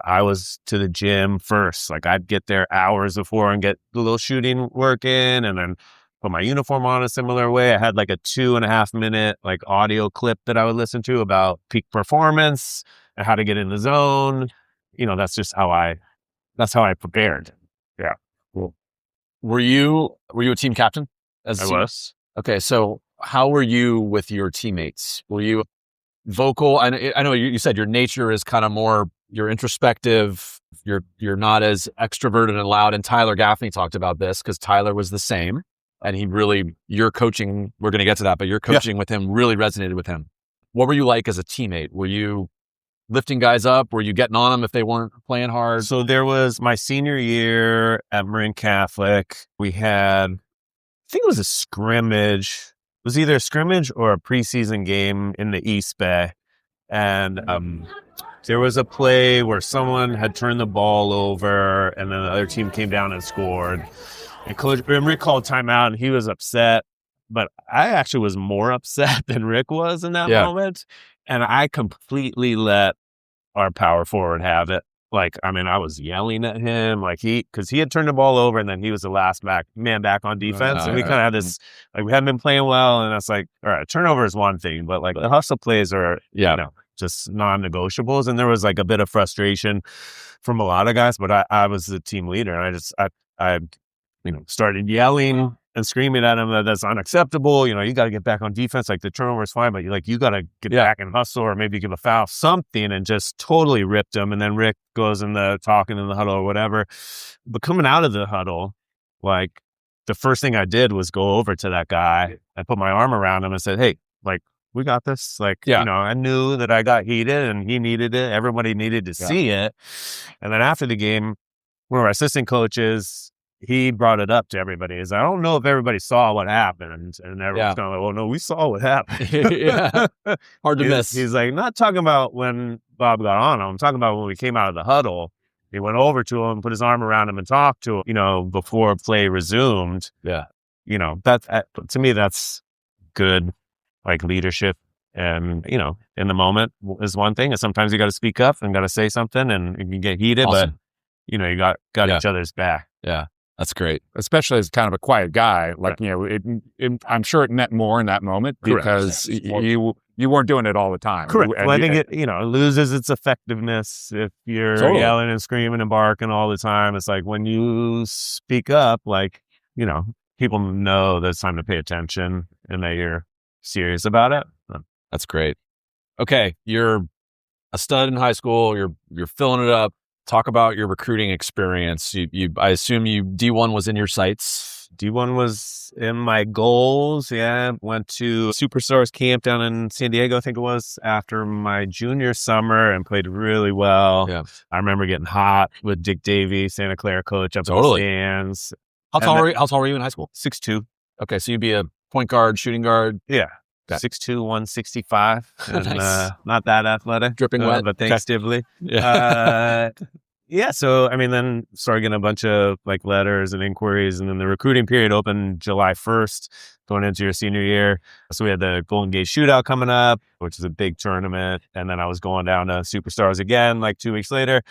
I was to the gym first. I'd get there hours before and get a little shooting work in and then put my uniform on a similar way. I had a 2.5 minute audio clip that I would listen to about peak performance and how to get in the zone. That's just how I prepared. Yeah.
Cool. Were you a team captain?
I was.
Okay, so how were you with your teammates? Were you vocal? I know you said your nature is kind of more, you're introspective. You're not as extroverted and loud. And Tyler Gaffney talked about this because Tyler was the same. And your coaching, we're going to get to that, but your coaching with him really resonated with him. What were you like as a teammate? Were you lifting guys up? Were you getting on them if they weren't playing hard?
So there was my senior year at Marin Catholic. We had, I think it was a scrimmage. It was either a scrimmage or a preseason game in the East Bay. And there was a play where someone had turned the ball over and then the other team came down and scored. And Rick called timeout and he was upset. But I actually was more upset than Rick was in that moment. And I completely let our power forward have it. I was yelling at him, because he had turned the ball over and then he was the last man back on defense. And we kind of had this, we hadn't been playing well. And I was all right, turnover is one thing, but the hustle plays are, just non-negotiables. And there was a bit of frustration from a lot of guys, but I was the team leader. And I started yelling and screaming at him that that's unacceptable. You got to get back on defense. The turnover is fine, but you got to get back and hustle or maybe give a foul, something, and just totally ripped him. And then Rick goes in the talking in the huddle or whatever. But coming out of the huddle, the first thing I did was go over to that guy. I put my arm around him and said, hey, we got this. I knew that I got heated and he needed it. Everybody needed to see it. And then after the game, one of our assistant coaches, he brought it up to everybody. I don't know if everybody saw what happened. And everyone's kind of well, no, we saw what happened.
Hard to miss.
He's not talking about when Bob got on him. I'm talking about when we came out of the huddle. He went over to him, put his arm around him and talked to him, before play resumed.
Yeah.
That to me, that's good, leadership. And, in the moment is one thing. And sometimes you got to speak up and got to say something and you can get heated,
awesome.
But, you got each other's back.
Yeah. That's great.
Especially as kind of a quiet guy. I'm sure it meant more in that moment because you weren't doing it all the time.
Correct. Well, I think it loses its effectiveness if you're yelling and screaming and barking all the time. It's when you speak up, people know that it's time to pay attention and that you're serious about it.
That's great. Okay. You're a stud in high school. You're filling it up. Talk about your recruiting experience. I assume D1 was in your sights.
D1 was in my goals. Yeah. Went to Superstars camp down in San Diego, I think it was, after my junior summer and played really well.
Yeah.
I remember getting hot with Dick Davey, Santa Clara coach up
Totally.
in the stands.
How tall were you in high school?
6'2".
Okay, so you'd be a point guard, shooting guard.
Yeah.
Okay.
6'2", 165. And,
Nice.
not that athletic.
Dripping wet.
But thanks, Dibley.
Yeah.
Yeah. So, I mean, then started getting a bunch of like letters and inquiries. And then the recruiting period opened July 1st, going into your senior year. So we had the Golden Gate Shootout coming up, which is a big tournament. And then I was going down to Superstars again, like 2 weeks later.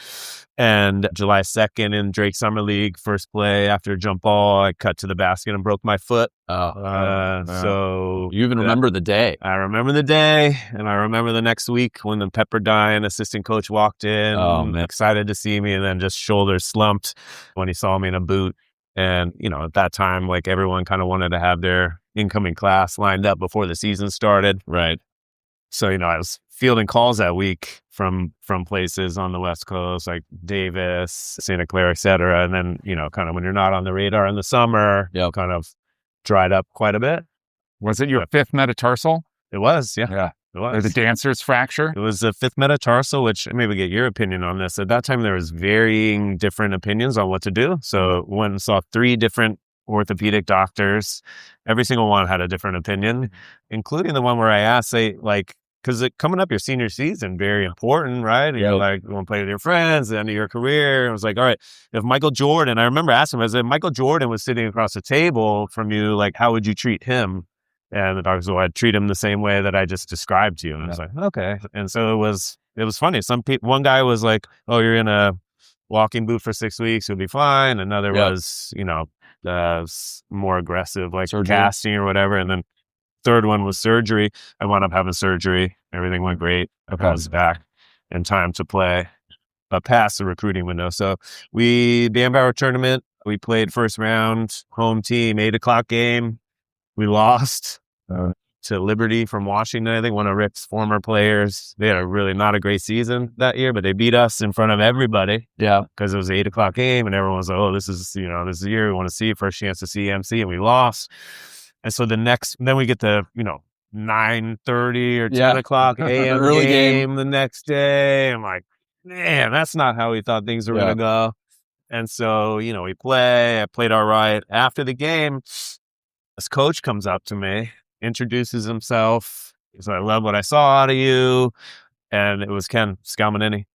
And July 2nd in Drake Summer League, first play after a jump ball, I cut to the basket and broke my foot. So
you even remember the day.
I remember the day, and I remember the next week when the Pepperdine assistant coach walked in, excited to see me, and then just shoulders slumped when he saw me in a boot. And, you know, at that time, like everyone kind of wanted to have their incoming class lined up before the season started.
Right.
So, you know, I was fielding calls that week from places on the West Coast, like Davis, Santa Clara, et cetera. And then, you know, kind of when you're not on the radar in the summer, kind of dried up quite a bit.
Was it your fifth metatarsal?
It was, yeah.
Yeah.
It was.
Or the dancer's fracture?
It was the fifth metatarsal, which maybe get your opinion on this. At that time, there was varying different opinions on what to do. So went and saw 3 different orthopedic doctors. Every single one had a different opinion, including the one where I asked, because coming up your senior season, very important, right? And you're like, you want to play with your friends, the end of your career. I was like, all right, if Michael Jordan, I remember asking him, I said, Michael Jordan was sitting across the table from you, like, how would you treat him? And the doctor said, well, I'd treat him the same way that I just described to you. And I was like, okay. And so it was funny. One guy was like, oh, you're in a walking boot for 6 weeks, you'll be fine. Another was, you know, more aggressive, like surgery, casting or whatever. And then third one was surgery. I wound up having surgery. Everything went great. I was back in time to play past the recruiting window. So the Bambauer tournament, we played first round, home team, 8:00 game. We lost to Liberty from Washington, I think, one of Rick's former players. They had really not a great season that year, but they beat us in front of everybody. Yeah. Because it was an 8:00 game and everyone was like, oh, this is the year we want to see, first chance to see MC, and we lost. And so then we get the, 9:30 or 10:00 a.m. early game the next day. I'm like, man, that's not how we thought things were going to go. And so, we play. I played all right. After the game, this coach comes up to me, introduces himself. He said, I love what I saw out of you. And it was Ken Scalmanini,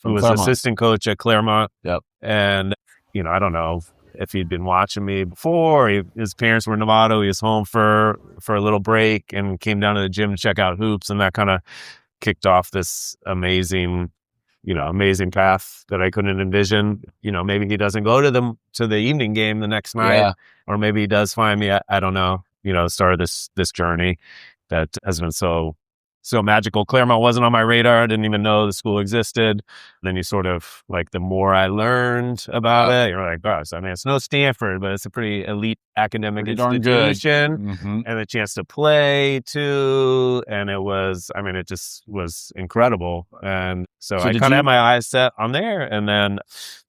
who was assistant coach at Claremont. Yep. And, I don't know if he'd been watching me before. His parents were in Nevada. He was home for a little break and came down to the gym to check out hoops. And that kind of kicked off this amazing path that I couldn't envision. Maybe he doesn't go to the evening game the next night, or maybe he does find me. I don't know. Started this journey that has been so magical. Claremont wasn't on my radar. I didn't even know the school existed. Then you sort of like, the more I learned about it, you're like, gosh, I mean, it's no Stanford, but it's a pretty elite academic institution, and the chance to play too. And it just was incredible. And so I kind of had my eyes set on there. And then,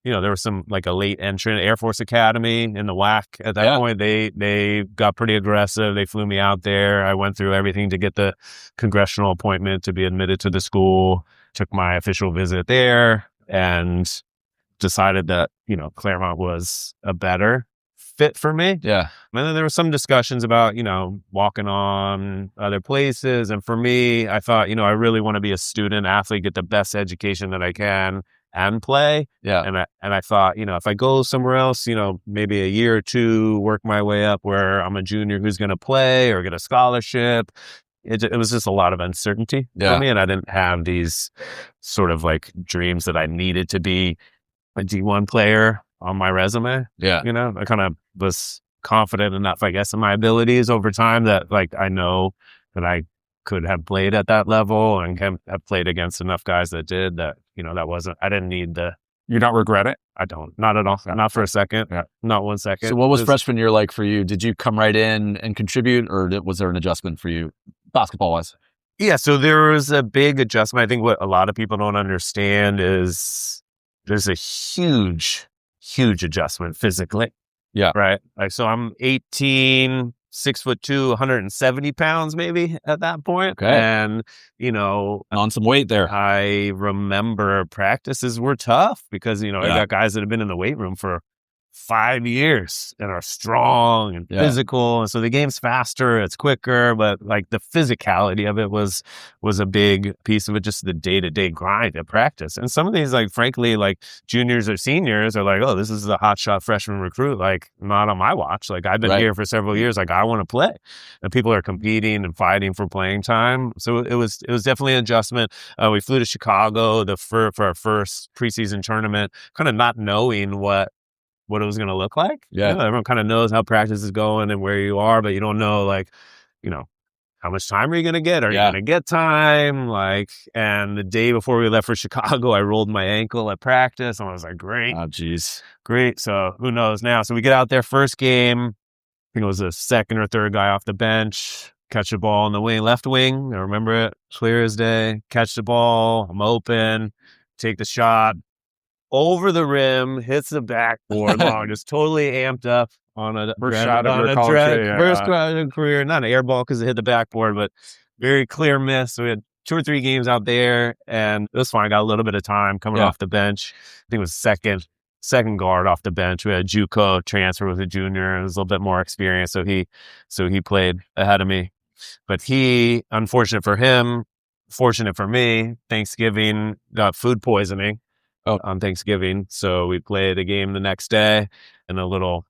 there was some like a late entrant, Air Force Academy in the WAC at that point. They got pretty aggressive. They flew me out there. I went through everything to get the congressional appointment to be admitted to the school, took my official visit there, and decided that, Claremont was a better fit for me. Yeah. And then there were some discussions about, walking on other places. And for me, I thought, I really want to be a student athlete, get the best education that I can and play. Yeah. And I thought, if I go somewhere else, maybe a year or two, work my way up where I'm a junior who's going to play or get a scholarship. It was just a lot of uncertainty for me. And I didn't have these sort of like dreams that I needed to be a D1 player on my resume. Yeah. I kind of was confident enough, I guess, in my abilities over time that like, I know that I could have played at that level and have played against enough guys that did that, I didn't need
You don't regret it?
I don't. Not at all. Yeah. Not for a second. Yeah. Not 1 second.
So what was freshman year like for you? Did you come right in and contribute, or was there an adjustment for you basketball-wise?
Yeah, so there was a big adjustment. I think what a lot of people don't understand is there's a huge adjustment physically.
Yeah.
Right. Like, so I'm 18, 6'2", 170 pounds maybe at that point.
Okay.
And, you know,
On some weight there.
I remember practices were tough because, you know, I
Yeah.
got guys that have been in the weight room for 5 years and are strong and physical. And so the game's faster, it's quicker, but like the physicality of it was a big piece of it, just the day-to-day grind at practice. And some of these, like, frankly, like juniors or seniors are like, oh, this is the hotshot freshman recruit, like not on my watch. Like I've been here for several years, like I want to play. And people are competing and fighting for playing time. So it was definitely an adjustment. We flew to Chicago for our first preseason tournament, kind of not knowing what it was going to look like.
Yeah.
You know, everyone kind of knows how practice is going and where you are, but you don't know, like, you know, how much time are you going to get? Are you going to get time? Like, and the day before we left for Chicago, I rolled my ankle at practice and I was like, great.
Oh, geez.
Great. So who knows now? So we get out there, first game. I think it was the second or third guy off the bench. Catch the ball in the wing, left wing. I remember it clear as day. Catch the ball. I'm open. Take the shot. Over the rim, hits the backboard long, just totally amped up on a
First shot of your college career.
First shot of career, not an air ball because it hit the backboard, but very clear miss. So we had 2 or 3 games out there, and it was fine. I got a little bit of time coming off the bench. I think it was second guard off the bench. We had a JUCO transfer with a junior. It was a little bit more experience, so he played ahead of me. But he, unfortunate for him, fortunate for me, Thanksgiving got food poisoning. On Thanksgiving. So we played a game the next day in a little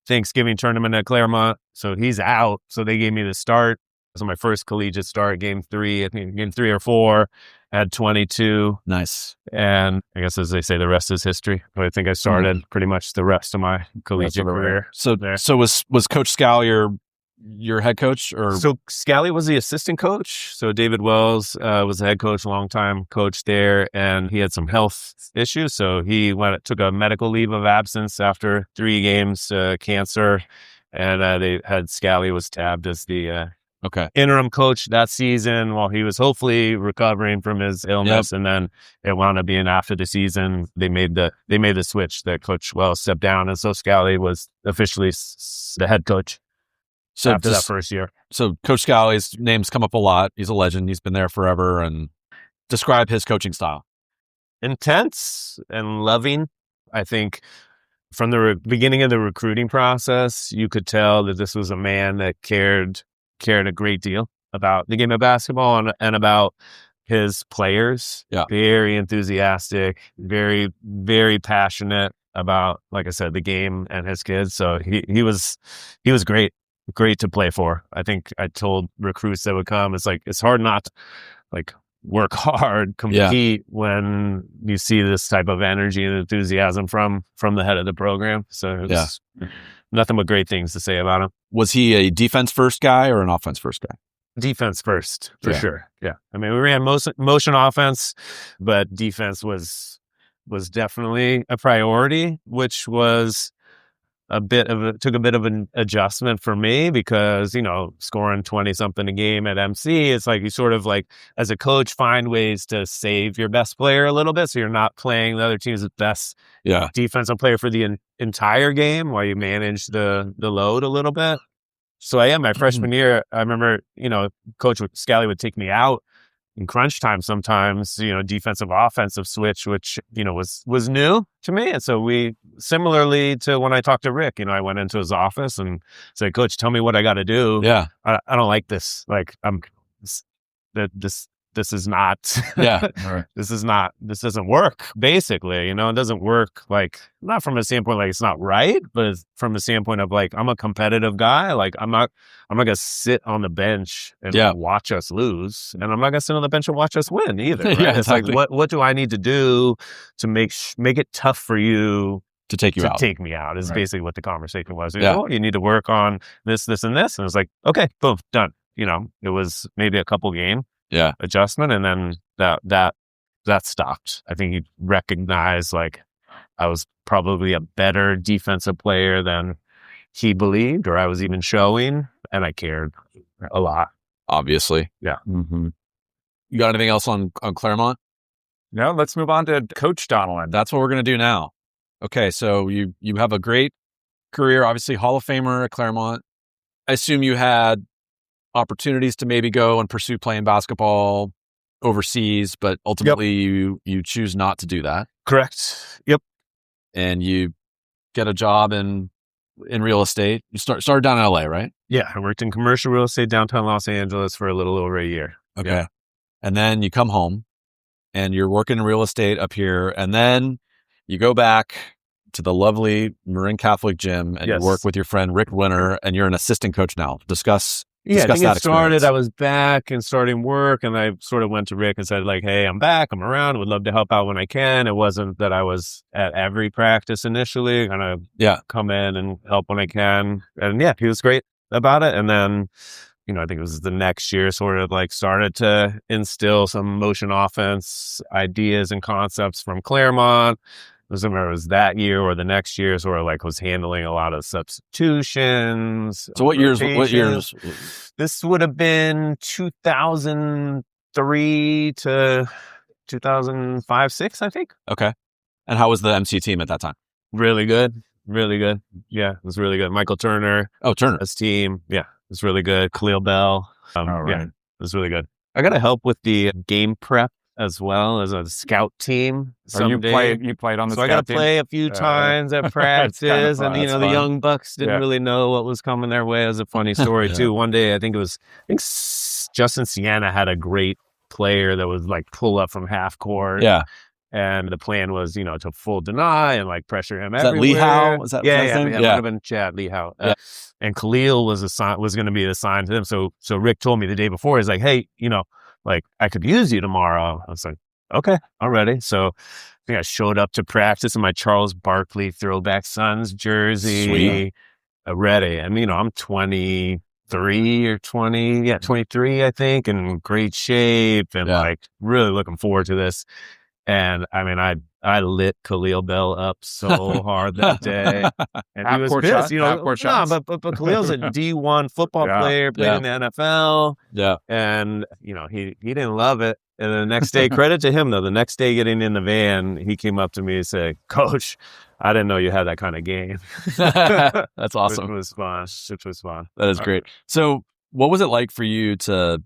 Thanksgiving tournament at Claremont. So he's out. So they gave me the start. So my first collegiate start, game 3, I think game 3 or 4, had 22.
Nice.
And I guess, as they say, the rest is history. But I think I started pretty much the rest of my collegiate career.
So was Coach Scally your head coach? Or
So Scally was the assistant coach. So David Wells was the head coach, longtime coach there, and he had some health issues. So he took a medical leave of absence after 3 games, cancer, and they had Scally was tabbed as the interim coach that season while he was hopefully recovering from his illness. And then it wound up being after the season they made the switch that Coach Wells stepped down, and so Scally was officially the head coach. So after that first year.
So Coach Scally's name's come up a lot. He's a legend. He's been there forever. And describe his coaching style.
Intense and loving. I think from the beginning of the recruiting process, you could tell that this was a man that cared a great deal about the game of basketball and about his players. Yeah. Very enthusiastic, very, very passionate about, like I said, the game and his kids. So he was great to play for. I think I told recruits that would come, it's hard not to like work hard, compete when you see this type of energy and enthusiasm from the head of the program. So it's nothing but great things to say about him.
Was he a defense first guy or an offense first guy?
Defense first, for sure. Yeah. I mean, we ran motion offense, but defense was definitely a priority, which was took a bit of an adjustment for me because, you know, scoring 20 something a game at MC, it's like you sort of like, as a coach, find ways to save your best player a little bit. So you're not playing the other team's best defensive player for the entire game while you manage the load a little bit. So my freshman year, I remember, you know, Coach Scally would take me out in crunch time sometimes, you know, defensive offensive switch, which, you know, was new to me. And so we, similarly to when I talked to Rick, you know, I went into his office and said, Coach, tell me what I got to do. Yeah. I don't like this. Like this is not, this doesn't work, basically, you know, it doesn't work, like, not from a standpoint, like it's not right, but from a standpoint of like, I'm a competitive guy. Like I'm not going to sit on the bench and watch us lose. And I'm not going to sit on the bench and watch us win either. Right? It's exactly. Like, what do I need to do to make it tough for you
to take
me out is basically what the conversation was. You know, you need to work on this, and this. And it was like, okay, boom, done. You know, it was maybe a couple game adjustment, and then that stopped. I think he recognized like I was probably a better defensive player than he believed, or I was even showing, and I cared a lot.
Obviously, You got anything else on Claremont?
No, let's move on to Coach Donlan.
That's what we're going to do now. Okay, so you have a great career, obviously Hall of Famer at Claremont. I assume you had opportunities to maybe go and pursue playing basketball overseas, but ultimately you choose not to do that.
Correct. Yep.
And you get a job in real estate. You started down in LA, right?
Yeah. I worked in commercial real estate downtown Los Angeles for a little over a year.
Okay.
Yeah.
And then you come home and you're working in real estate up here. And then you go back to the lovely Marin Catholic gym and you work with your friend Rick Winter, and you're an assistant coach now. Discuss
I think
that
it started,
experience.
I was back and starting work, and I sort of went to Rick and said, like, hey, I'm back, I'm around, would love to help out when I can. It wasn't that I was at every practice initially, kind of come in and help when I can. And he was great about it. And then, I think it was the next year sort of like started to instill some motion offense ideas and concepts from Claremont. I don't remember it was that year or the next year, sort of like was handling a lot of substitutions.
So what years?
This would have been 2003 to 2005, 6, I think.
Okay. And how was the MC team at that time?
Really good. Really good. Yeah, it was really good. Michael Turner.
Oh, Turner.
His team. Yeah, it was really good. Khalil Bell.
Right.
Yeah, it was really good. I got to help with the game prep as well as a scout team.
You played on the
so
scout
I got to
team?
play a few times at practice, and the young bucks didn't really know what was coming their way. It was a funny story too. One day, I think Justin Sienna had a great player that was like pull up from half court.
Yeah.
And the plan was, to full deny and like pressure him everywhere.
That Lee Howe? Was that
it might have been Chad Lee Howe. And Khalil was going to be assigned to them. So Rick told me the day before, he's like, hey, like I could use you tomorrow. I was like, okay, I'm ready. So I think I showed up to practice in my Charles Barkley throwback Suns jersey.
Sweet.
Ready. And, I'm 23, I think, in great shape and like really looking forward to this. And I mean, I lit Khalil Bell up so hard that day, and he was pissed. But Khalil's a D1 football player, played in the NFL.
Yeah,
and he didn't love it. And the next day, credit to him though, the next day getting in the van, he came up to me and said, "Coach, I didn't know you had that kind of game."
That's awesome.
It was fun.
That is great. So, what was it like for you to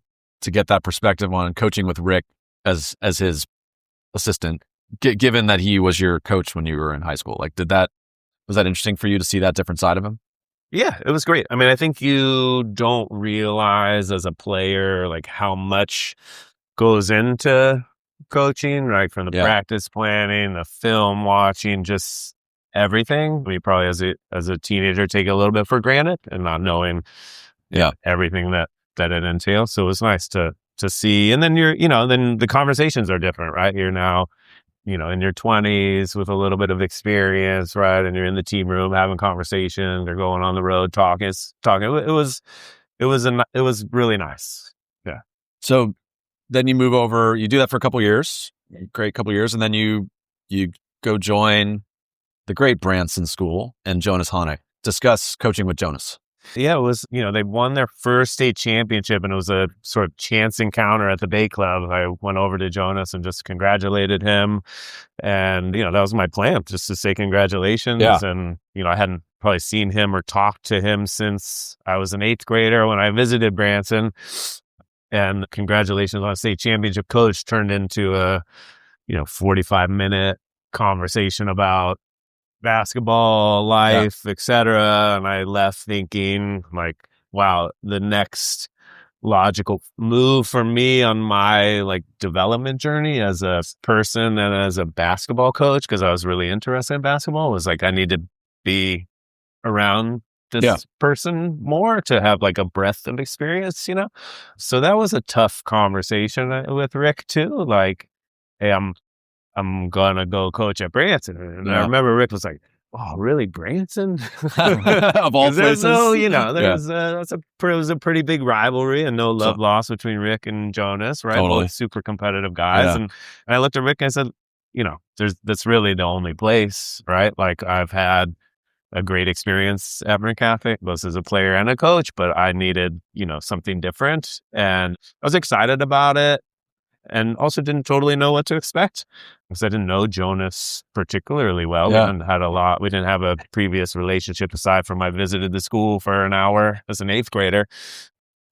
get that perspective on coaching with Rick as his assistant, given that he was your coach when you were in high school? Like, was that interesting for you to see that different side of him?
Yeah, it was great. I mean, I think you don't realize as a player, like how much goes into coaching, right? From the practice planning, the film watching, just everything. We probably as a teenager take it a little bit for granted and not knowing everything that it entails. So it was nice to see. And then then the conversations are different, right? You're now, in your 20s with a little bit of experience, right? And you're in the team room having conversations or going on the road talking. It was really nice. Yeah.
So then you move over, you do that for a couple years, great couple years. And then you go join the great Branson School and Jonas Honeck. Discuss coaching with Jonas.
Yeah, it was, they won their first state championship, and it was a sort of chance encounter at the Bay Club. I went over to Jonas and just congratulated him. And, that was my plan, just to say congratulations.
Yeah.
And, I hadn't probably seen him or talked to him since I was an 8th grader when I visited Branson. And congratulations on state championship coach turned into a, 45-minute conversation about basketball, life, etc. And I left thinking like, wow, the next logical move for me on my like development journey as a person and as a basketball coach, because I was really interested in basketball, was like I need to be around this person more to have like a breadth of experience, So that was a tough conversation with Rick too. Like, hey, I'm gonna go coach at Branson. And I remember Rick was like, "Oh, really, Branson?"
Of all places,
it was a pretty big rivalry and no love lost between Rick and Jonas, right?
Totally.
Both super competitive guys. And I looked at Rick and I said, that's really the only place, right? Like I've had a great experience at Marin Catholic, both as a player and a coach, but I needed, something different. And I was excited about it. and also didn't totally know what to expect because I didn't know Jonas particularly well.
Yeah.
We didn't have a previous relationship aside from I visited the school for an hour as an 8th grader.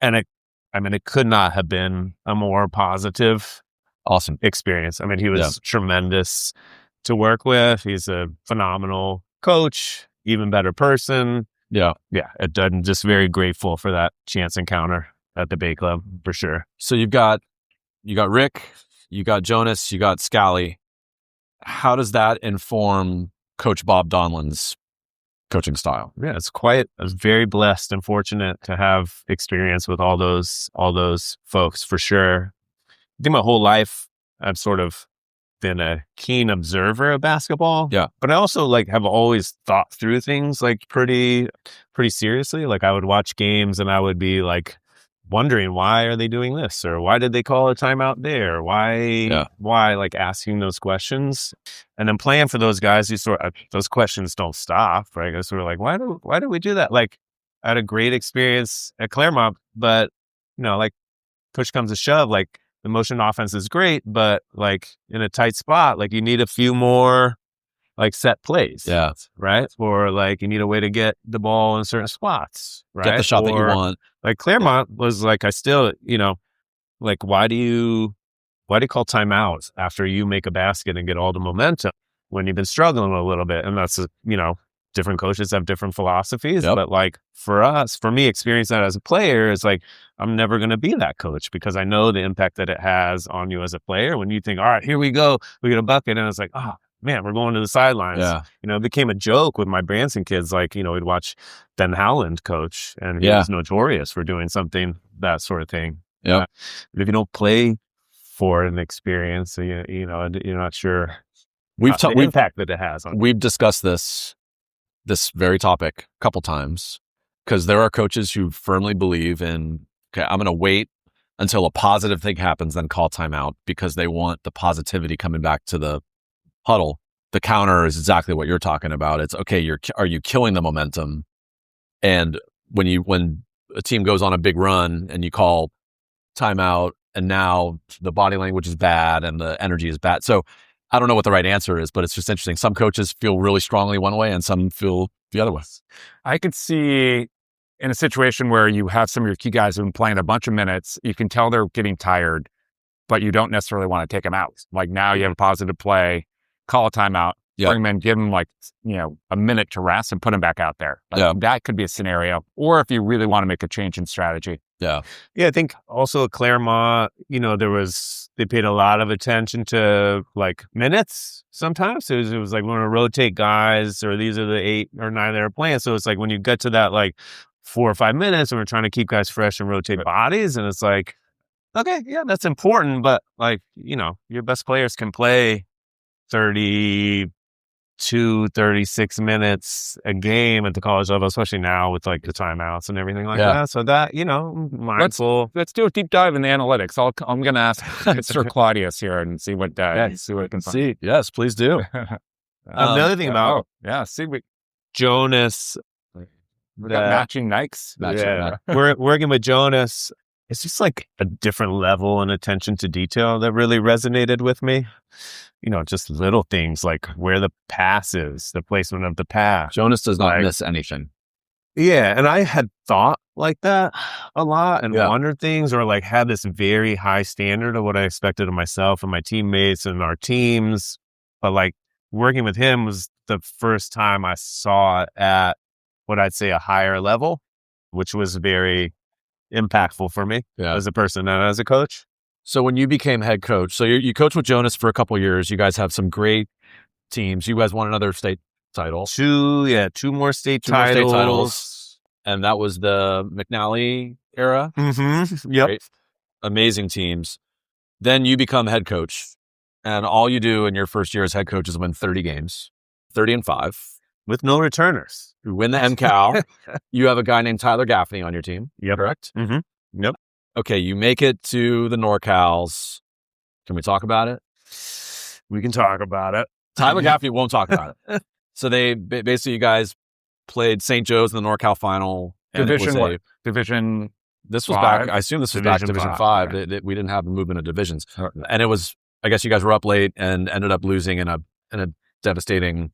And it could not have been a more positive
Awesome
experience. I mean, he was tremendous to work with. He's a phenomenal coach, even better person.
Yeah.
I'm just very grateful for that chance encounter at the Bay Club for sure.
So you got Rick, you got Jonas, you got Scally. How does that inform Coach Bob Donlan's coaching style?
Yeah, I was very blessed and fortunate to have experience with all those folks for sure. I think my whole life I've sort of been a keen observer of basketball.
Yeah.
But I also have always thought through things pretty seriously. Like I would watch games and I would be wondering why are they doing this, or why did they call a timeout there? Why asking those questions, and then playing for those guys who those questions don't stop, right? Because we're why do we do that? I had a great experience at Claremont, but push comes to shove, the motion offense is great, but in a tight spot, you need a few more set plays.
Yeah.
Right. Or you need a way to get the ball in certain spots. Right.
Get the shot that you want.
Claremont was I still, why do you call timeouts after you make a basket and get all the momentum when you've been struggling a little bit? And that's, different coaches have different philosophies.
Yep.
But for me, experiencing that as a player is I'm never going to be that coach because I know the impact that it has on you as a player. When you think, all right, here we go, we get a bucket. And it's oh, man, we're going to the sidelines.
Yeah.
It became a joke with my Branson kids. We'd watch Ben Howland coach, and he was notorious for doing that sort of thing.
Yeah.
If you don't play for an experience, you're not sure the impact that it has on you.
We've discussed this very topic a couple times because there are coaches who firmly believe in, okay, I'm going to wait until a positive thing happens, then call timeout because they want the positivity coming back to the huddle. The counter is exactly what you're talking about. It's okay. Are you killing the momentum? And when a team goes on a big run and you call timeout, and now the body language is bad and the energy is bad. So I don't know what the right answer is, but it's just interesting. Some coaches feel really strongly one way, and some feel the other way.
I could see in a situation where you have some of your key guys who've been playing a bunch of minutes, you can tell they're getting tired, but you don't necessarily want to take them out. Now you have a positive play. Call a timeout, bring them in, give them a minute to rest and put them back out there. That could be a scenario. Or if you really want to make a change in strategy.
Yeah. Yeah. I think also at Claremont, they paid a lot of attention to minutes sometimes. It was we're going to rotate guys, or these are the 8 or 9 that are playing. So it's when you get to that 4 or 5 minutes and we're trying to keep guys fresh and rotate bodies. And it's okay, yeah, that's important. But your best players can play 32, 36 minutes a game at the college level, especially now with the timeouts and everything that. So that, mindful.
Let's do a deep dive in the analytics. I'm going to ask Mr. Claudius here and see what see what I can
see. Yes, please do.
Another thing about
Jonas,
we
got matching Nikes.
We're working with Jonas. It's just a different level and attention to detail that really resonated with me. Just little things where the pass is, the placement of the pass.
Jonas does not miss anything.
Yeah. And I had thought that a lot and wondered things, or had this very high standard of what I expected of myself and my teammates and our teams. But working with him was the first time I saw it at what I'd say a higher level, which was very impactful for me as a person and as a coach.
So when you became head coach, so you coached with Jonas for a couple of years. You guys have some great teams. You guys won another state title.
Two more state titles.
And that was the McNally era.
Mm-hmm. Yep.
Great. Amazing teams. Then you become head coach. And all you do in your first year as head coach is win 30 games, 30-5.
With no returners.
You win the MCAL. You have a guy named Tyler Gaffney on your team.
Yep.
Correct?
Mm-hmm. Yep.
Okay, you make it to the NorCals. Can we talk about it?
We can talk about it.
Tyler Gaffney won't talk about it. So they basically, you guys played St. Joe's in the NorCal final.
Division
This was
Five.
back. I assume this was back
Division
Division
five,
5. We didn't have movement of divisions, and it was. I guess you guys were up late and ended up losing in a devastating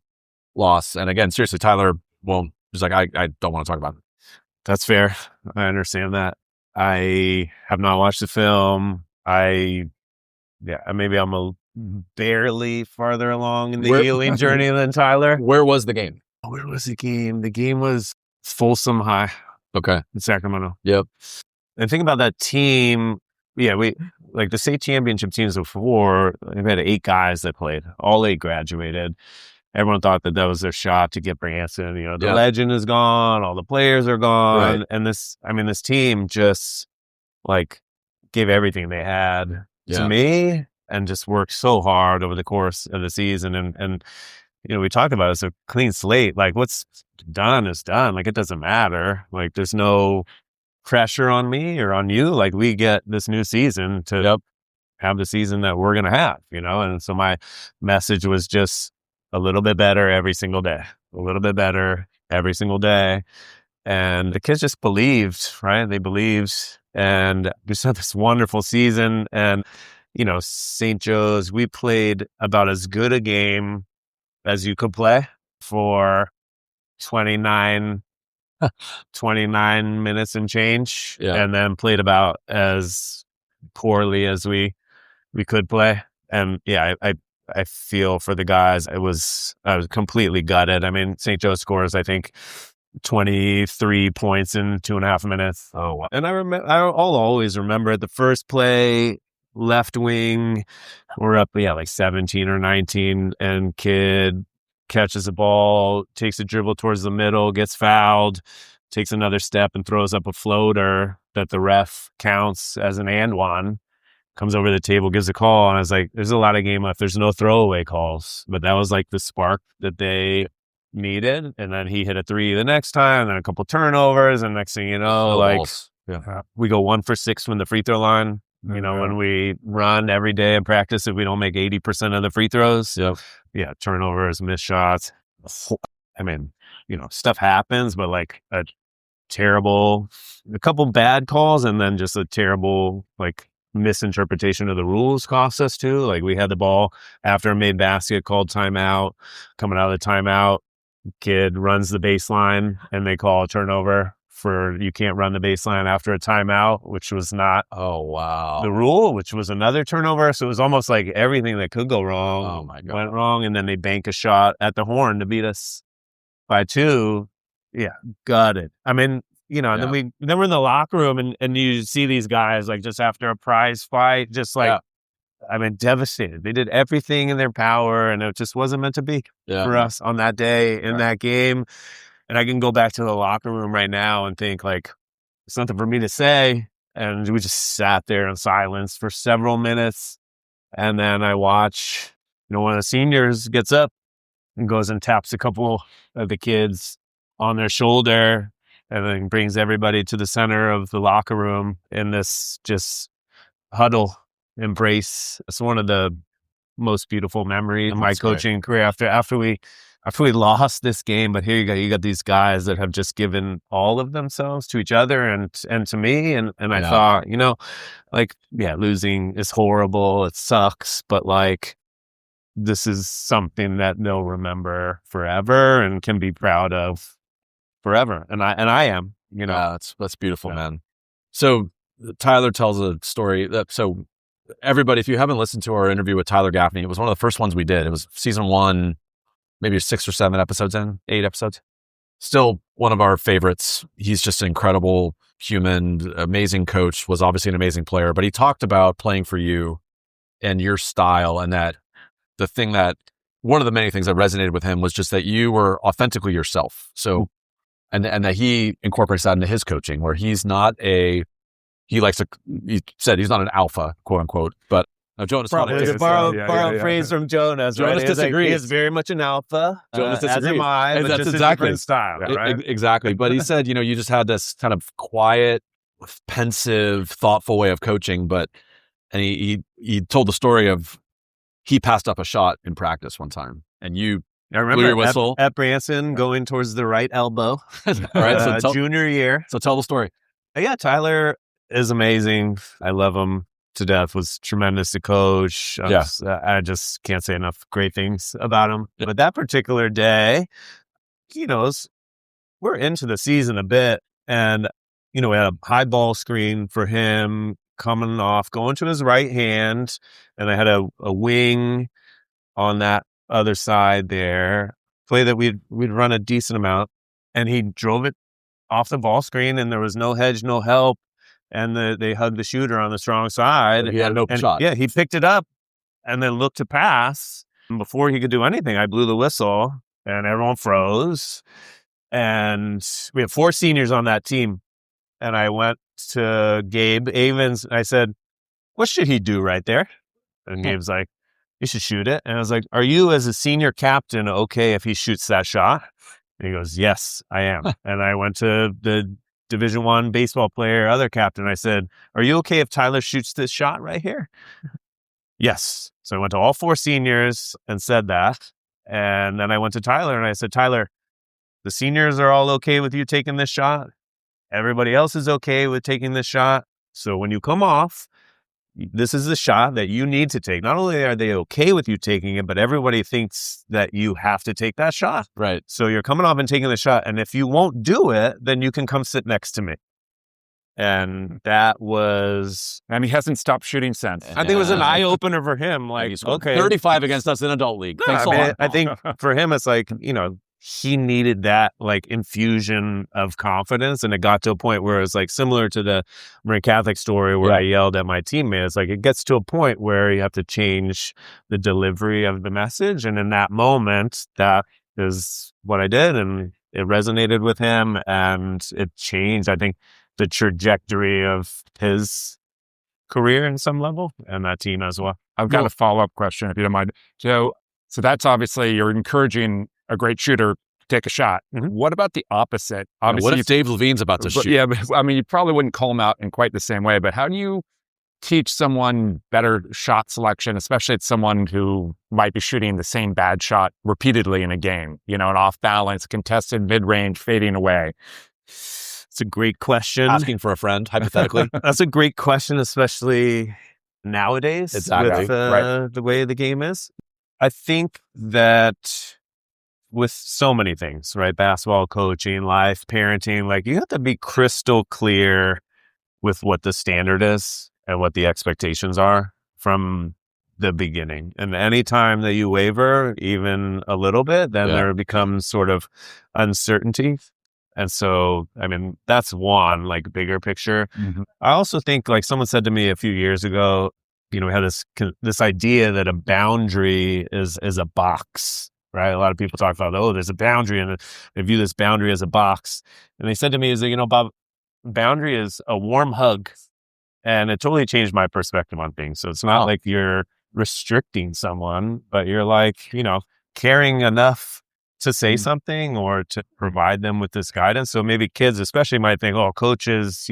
loss. And again, seriously, Tyler, well, he's like, I don't want to talk about it.
That's fair. I understand that. I have not watched the film. Maybe I'm barely farther along in the healing journey than Tyler.
Where was the game?
Where was the game? The game was Folsom High.
Okay.
In Sacramento.
Yep.
And think about that team. Yeah, we like the state championship teams before. They've had 8 guys that played. All 8 graduated. Everyone thought that was their shot to get Branson. The legend is gone. All the players are gone. Right. And this team just like gave everything they had to me and just worked so hard over the course of the season. And we talked about it as a clean slate. Like what's done is done. Like it doesn't matter. Like there's no pressure on me or on you. Like we get this new season to have the season that we're going to have, And so my message was just a little bit better every single day, a little bit better every single day. And the kids just believed, right? They believed and just had this wonderful season. And, St. Joe's, we played about as good a game as you could play for 29 minutes and change, and then played about as poorly as we could play. And I feel for the guys. I was completely gutted. I mean, St. Joe scores, I think, 23 points in 2.5 minutes. Oh, wow. And I'll always remember it. The first play, left wing, we're up, like 17 or 19, and kid catches the ball, takes a dribble towards the middle, gets fouled, takes another step and throws up a floater that the ref counts as an and one, comes over the table, gives a call. And I was like, there's a lot of game left. There's no throwaway calls. But that was like the spark that they needed. And then he hit a 3 the next time, and then a couple turnovers. And next thing you know, we go 1 for 6 from the free throw line. When we run every day in practice, if we don't make 80% of the free throws, turnovers, missed shots. I mean, stuff happens, but like a couple bad calls and then just a terrible, like, misinterpretation of the rules cost us too. Like we had the ball after a made basket, called timeout, coming out of the timeout, kid runs the baseline and they call a turnover for you can't run the baseline after a timeout, which was not the rule, which was another turnover. So it was almost like everything that could go wrong went wrong. And then they bank a shot at the horn to beat us by 2. Yeah, gutted. I mean, and then we're in the locker room and you see these guys like just after a prize fight, just like, I mean, devastated. They did everything in their power and it just wasn't meant to be for us on that day in that game. And I can go back to the locker room right now and think like, it's nothing for me to say. And we just sat there in silence for several minutes. And then I watch, one of the seniors gets up and goes and taps a couple of the kids on their shoulder and then brings everybody to the center of the locker room in this just huddle embrace. It's one of the most beautiful memories of my coaching career after we lost this game. But here you got these guys that have just given all of themselves to each other and to me. And I thought, losing is horrible. It sucks. But like, this is something that they'll remember forever and can be proud of forever. And I am,
that's beautiful, man. So Tyler tells a story so everybody, if you haven't listened to our interview with Tyler Gaffney, it was one of the first ones we did. It was season 1, maybe 6 or 7 episodes in, 8 episodes. Still one of our favorites. He's just an incredible human, amazing coach, was obviously an amazing player, but he talked about playing for you and your style, and that the thing that one of the many things that resonated with him was just that you were authentically yourself. So, and that he incorporates that into his coaching, where he said he's not an alpha, quote unquote, but Jonas
borrow a phrase from Jonas.
Jonas disagrees.
He is very much an alpha.
Jonas disagrees.
As am I,
and
but
that's
just
exactly
a different style, right?
Exactly. But he said, you just had this kind of quiet, pensive, thoughtful way of coaching. And he told the story of he passed up a shot in practice one time, and you blew your whistle
at Branson, going towards the right elbow.
All right, so
junior year.
So tell the story.
Yeah, Tyler is amazing. I love him to death. Was tremendous to coach. I just can't say enough great things about him.
Yeah.
But that particular day, he knows we're into the season a bit, and we had a high ball screen for him coming off, going to his right hand, and I had a wing on that other side there. Play that we'd run a decent amount, and he drove it off the ball screen, and there was no hedge, no help, and they hugged the shooter on the strong side.
He had an open shot.
Yeah, he picked it up and then looked to pass. And before he could do anything, I blew the whistle, and everyone froze. And we had 4 seniors on that team. And I went to Gabe Avens. I said, "What should he do right there?" And Gabe's like, "You should shoot it." And I was like, "Are you, as a senior captain, okay if he shoots that shot?" And he goes, "Yes, I am." And I went to the Division I baseball player, other captain. I said, "Are you okay if Tyler shoots this shot right here?" Yes. So I went to all 4 seniors and said that. And then I went to Tyler and I said, "Tyler, the seniors are all okay with you taking this shot. Everybody else is okay with taking this shot. So when you come off, this is the shot that you need to take. Not only are they okay with you taking it, but everybody thinks that you have to take that shot.
Right.
So you're coming off and taking the shot. And if you won't do it, then you can come sit next to me." And that was,
And he hasn't stopped shooting since.
I think it was an eye opener for him. Like,
He scored
okay.
35 against us in adult league.
No,
Thanks
I
a
mean,
lot.
I think for him, it's like, he needed that like infusion of confidence. And it got to a point where it's like similar to the Marin Catholic story where I yelled at my teammates. Like, it gets to a point where you have to change the delivery of the message. And in that moment, that is what I did. And it resonated with him, and it changed, I think, the trajectory of his career in some level, and that team as well.
I've got a follow-up question, if you don't mind. So that's obviously, you're encouraging a great shooter to take a shot.
Mm-hmm.
What about the opposite?
What if Dave Levine's about to shoot?
Yeah, but, I mean, you probably wouldn't call him out in quite the same way, but how do you teach someone better shot selection, especially at someone who might be shooting the same bad shot repeatedly in a game, an off balance, contested mid-range, fading away?
It's a great question.
Asking for a friend, hypothetically.
That's a great question, especially nowadays with the way the game is. I think that with so many things, right? Basketball, coaching, life, parenting, like, you have to be crystal clear with what the standard is and what the expectations are from the beginning. And anytime that you waver even a little bit, then there becomes sort of uncertainty. And so, I mean, that's one, like, bigger picture.
Mm-hmm.
I also think, like, someone said to me a few years ago, we had this idea that a boundary is a box, right? A lot of people talk about, there's a boundary, and they view this boundary as a box. And they said to me, is that, Bob, boundary is a warm hug. And it totally changed my perspective on things. So it's not like you're restricting someone, but you're like, caring enough to say something or to provide them with this guidance. So maybe kids especially might think, coach is,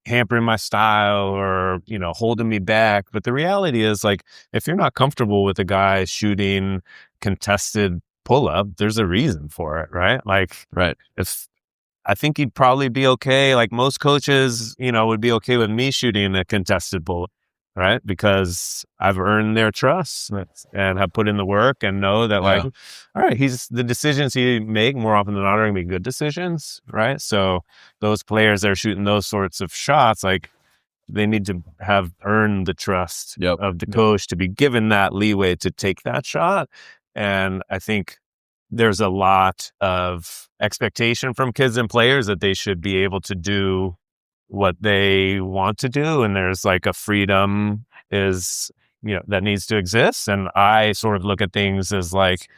hampering my style or, holding me back. But the reality is, like, if you're not comfortable with a guy shooting contested pull-up, there's a reason for it, right? Like, if I think he'd probably be okay. Like, most coaches, would be okay with me shooting a contested pull-up, right? Because I've earned their trust and have put in the work and know that, like, all right, the decisions he make more often than not are going to be good decisions, right? So those players that are shooting those sorts of shots, like, they need to have earned the trust of the coach to be given that leeway to take that shot. And I think there's a lot of expectation from kids and players that they should be able to do what they want to do. And there's like a freedom that needs to exist. And I sort of look at things as like,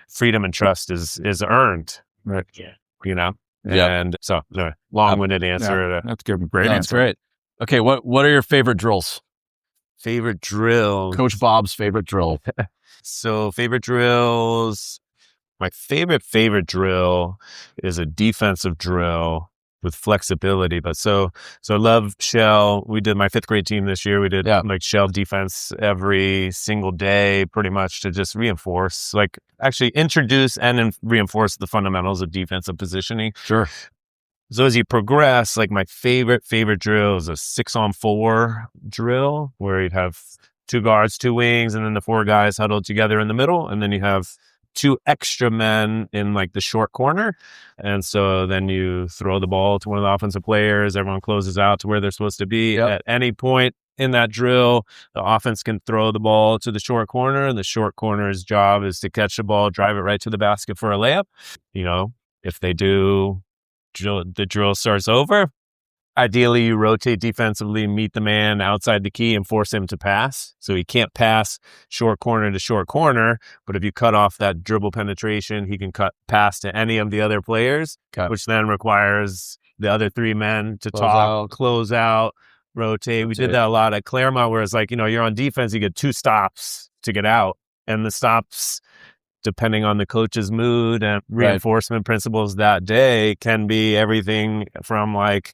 freedom and trust is earned.
Right.
And so long-winded answer.
Yeah, that's good. Great
That's
answer.
great. Okay. What are your favorite drills?
Favorite drill.
Coach Bob's favorite drill.
So favorite drills. My favorite drill is a defensive drill with flexibility. But so I love shell. We did my 5th grade team this year. We did like shell defense every single day, pretty much, to just reinforce, like, actually introduce and reinforce the fundamentals of defensive positioning.
Sure.
So as you progress, like my favorite drill is a 6-on-4 drill where you'd have 2 guards, 2 wings, and then the 4 guys huddled together in the middle. And then you have 2 extra men in like the short corner. And so then you throw the ball to one of the offensive players. Everyone closes out to where they're supposed to be. At any point in that drill, the offense can throw the ball to the short corner, and the short corner's job is to catch the ball, drive it right to the basket for a layup. If they do, the drill starts over. Ideally, you rotate defensively, meet the man outside the key, and force him to pass. So he can't pass short corner to short corner, but if you cut off that dribble penetration, he can pass to any of the other players, which then requires the other 3 men to close out, rotate. We did that a lot at Claremont, where it's like, you're on defense, you get 2 stops to get out, and the stops, depending on the coach's mood and reinforcement principles that day, can be everything from like,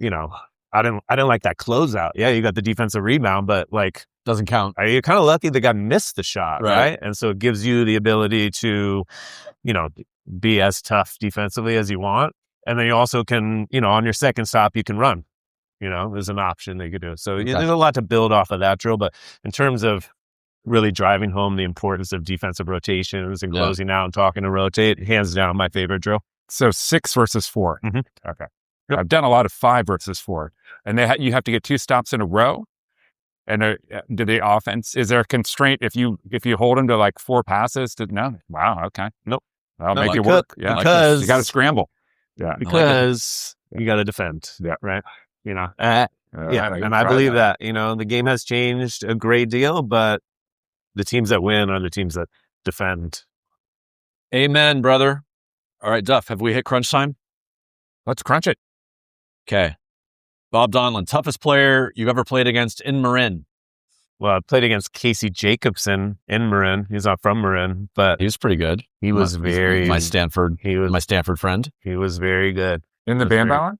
I didn't like that closeout. Yeah, you got the defensive rebound, but like
Doesn't count.
you're kind of lucky the guy missed the shot, right? And so it gives you the ability to, be as tough defensively as you want, and then you also can, on your second stop, you can run. There's an option that you could do. So there's a lot to build off of that drill, but in terms of really driving home the importance of defensive rotations and closing out and talking to rotate, hands down my favorite drill.
So 6 versus 4.
Mm-hmm.
Okay. Yep. I've done a lot of 5 versus 4, and you have to get 2 stops in a row. And do the offense, is there a constraint if you hold them to like 4 passes? No. Wow. Okay.
Nope.
I'll make it work. Yeah.
Because
you got to scramble. Yeah.
Because you got to defend.
Yeah.
Right. And I believe that. The game has changed a great deal, but the teams that win are the teams that defend.
Amen, brother. All right, Duff, have we hit crunch time?
Let's crunch it.
Okay. Bob Donlan, toughest player you've ever played against in Marin.
Well, I played against Casey Jacobson in Marin. He's not from Marin, but
He was pretty good.
he was
my Stanford friend.
He was very good
In the Bandbauer?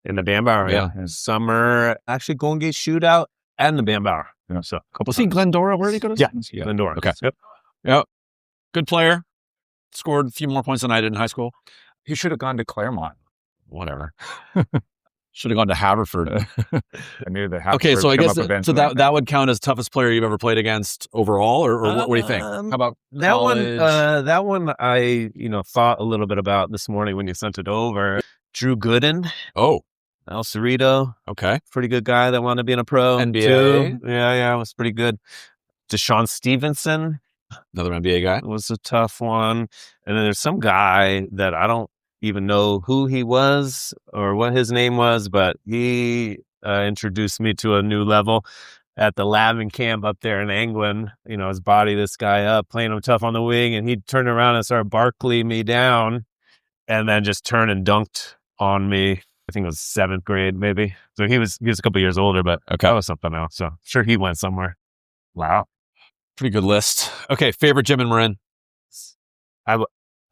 in the Bandbauer.
Yeah.
Summer, actually Golden Gate Shootout and the Bandbauer.
Yeah.
So a couple
Was he Glendora? Where did he go to?
Yeah. Glendora.
Okay.
Yep.
Good player. Scored a few more points than I did in high school.
He should have gone to Claremont.
Whatever. Should have gone to Haverford.
I knew that.
Okay, so I guess that would count as toughest player you've ever played against overall, or what do you think? How about
that
college?
one? That one I thought a little bit about this morning when you sent it over. Drew Gooden,
Oh,
El Cerrito,
okay.
pretty good guy that wanted to be in a pro
NBA.
too. Yeah, it was pretty good. Deshaun Stevenson
Another NBA guy.
was a tough one, and then there's some guy that I don't even know who he was or what his name was, but he introduced me to a new level at the Lavin camp up there in England. His body this guy up, playing him tough on the wing, and he'd turn around and start Barkley me down, and then just turn and dunked on me. I think it was 7th grade, maybe. So he was a couple years older, but that was something else. So I'm sure he went somewhere.
Wow.
Pretty good list. Okay, favorite gym in Marin?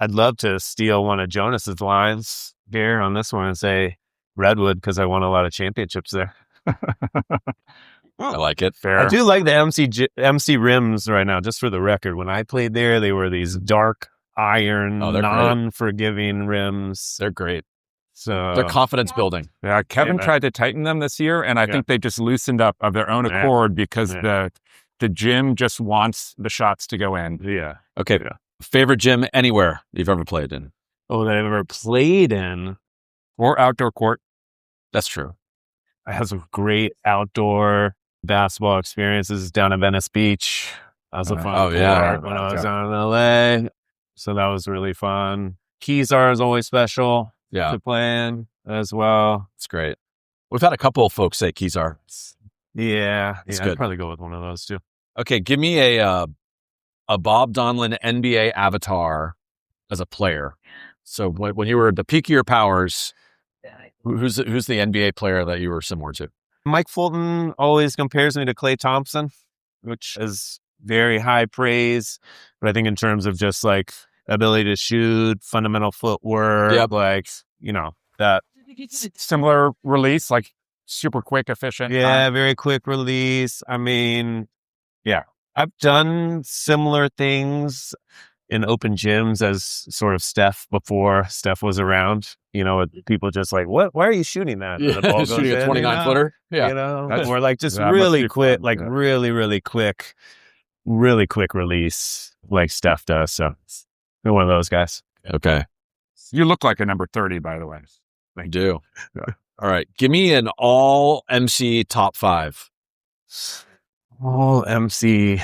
I'd love to steal one of Jonas's lines here on this one and say Redwood, because I won a lot of championships there.
I like it.
Fair.
I do like the MC rims right now, just for the record. When I played there, they were these dark iron,
they're
non-forgiving rims.
They're great.
So
They're confidence building.
Yeah, Kevin
Yeah.
tried to tighten them this year, and I think they just loosened up of their own
Yeah.
accord because
Yeah.
the gym just wants the shots to go in.
Yeah.
Okay, favorite gym anywhere you've ever played in?
Oh, that I've ever played in.
Or outdoor court.
That's true.
I had some great outdoor basketball experiences down at Venice Beach. That was a fun
Oh, yeah.
court when I was down in LA. So that was really fun. Keysar is always special
Yeah,
to play in as well.
it's great. We've had a couple of folks say Keysar.
Yeah.
It's
I'd
good.
probably go with one of those too.
Okay, give me a Bob Donlan NBA avatar as a player. So when you were at the peak of your powers, who's the NBA player that you were similar to?
Mike Fulton always compares me to Klay Thompson, which is very high praise. But I think in terms of just like ability to shoot, fundamental footwork,
Yep.
that.
Similar release, like super quick, efficient.
Yeah, very quick release. I mean, yeah, I've done similar things in open gyms as sort of Steph before Steph was around. People just like, what? Why are you shooting that? And the ball goes
shooting a
in,
29-footer. Yeah.
Or like just
that
really
must be
quick,
fun.
like
Yeah.
really quick release, like Steph does. So you're one of those guys.
Okay.
You look like a number 30, by the way.
I do. All right. Give me an all MC top 5.
All MC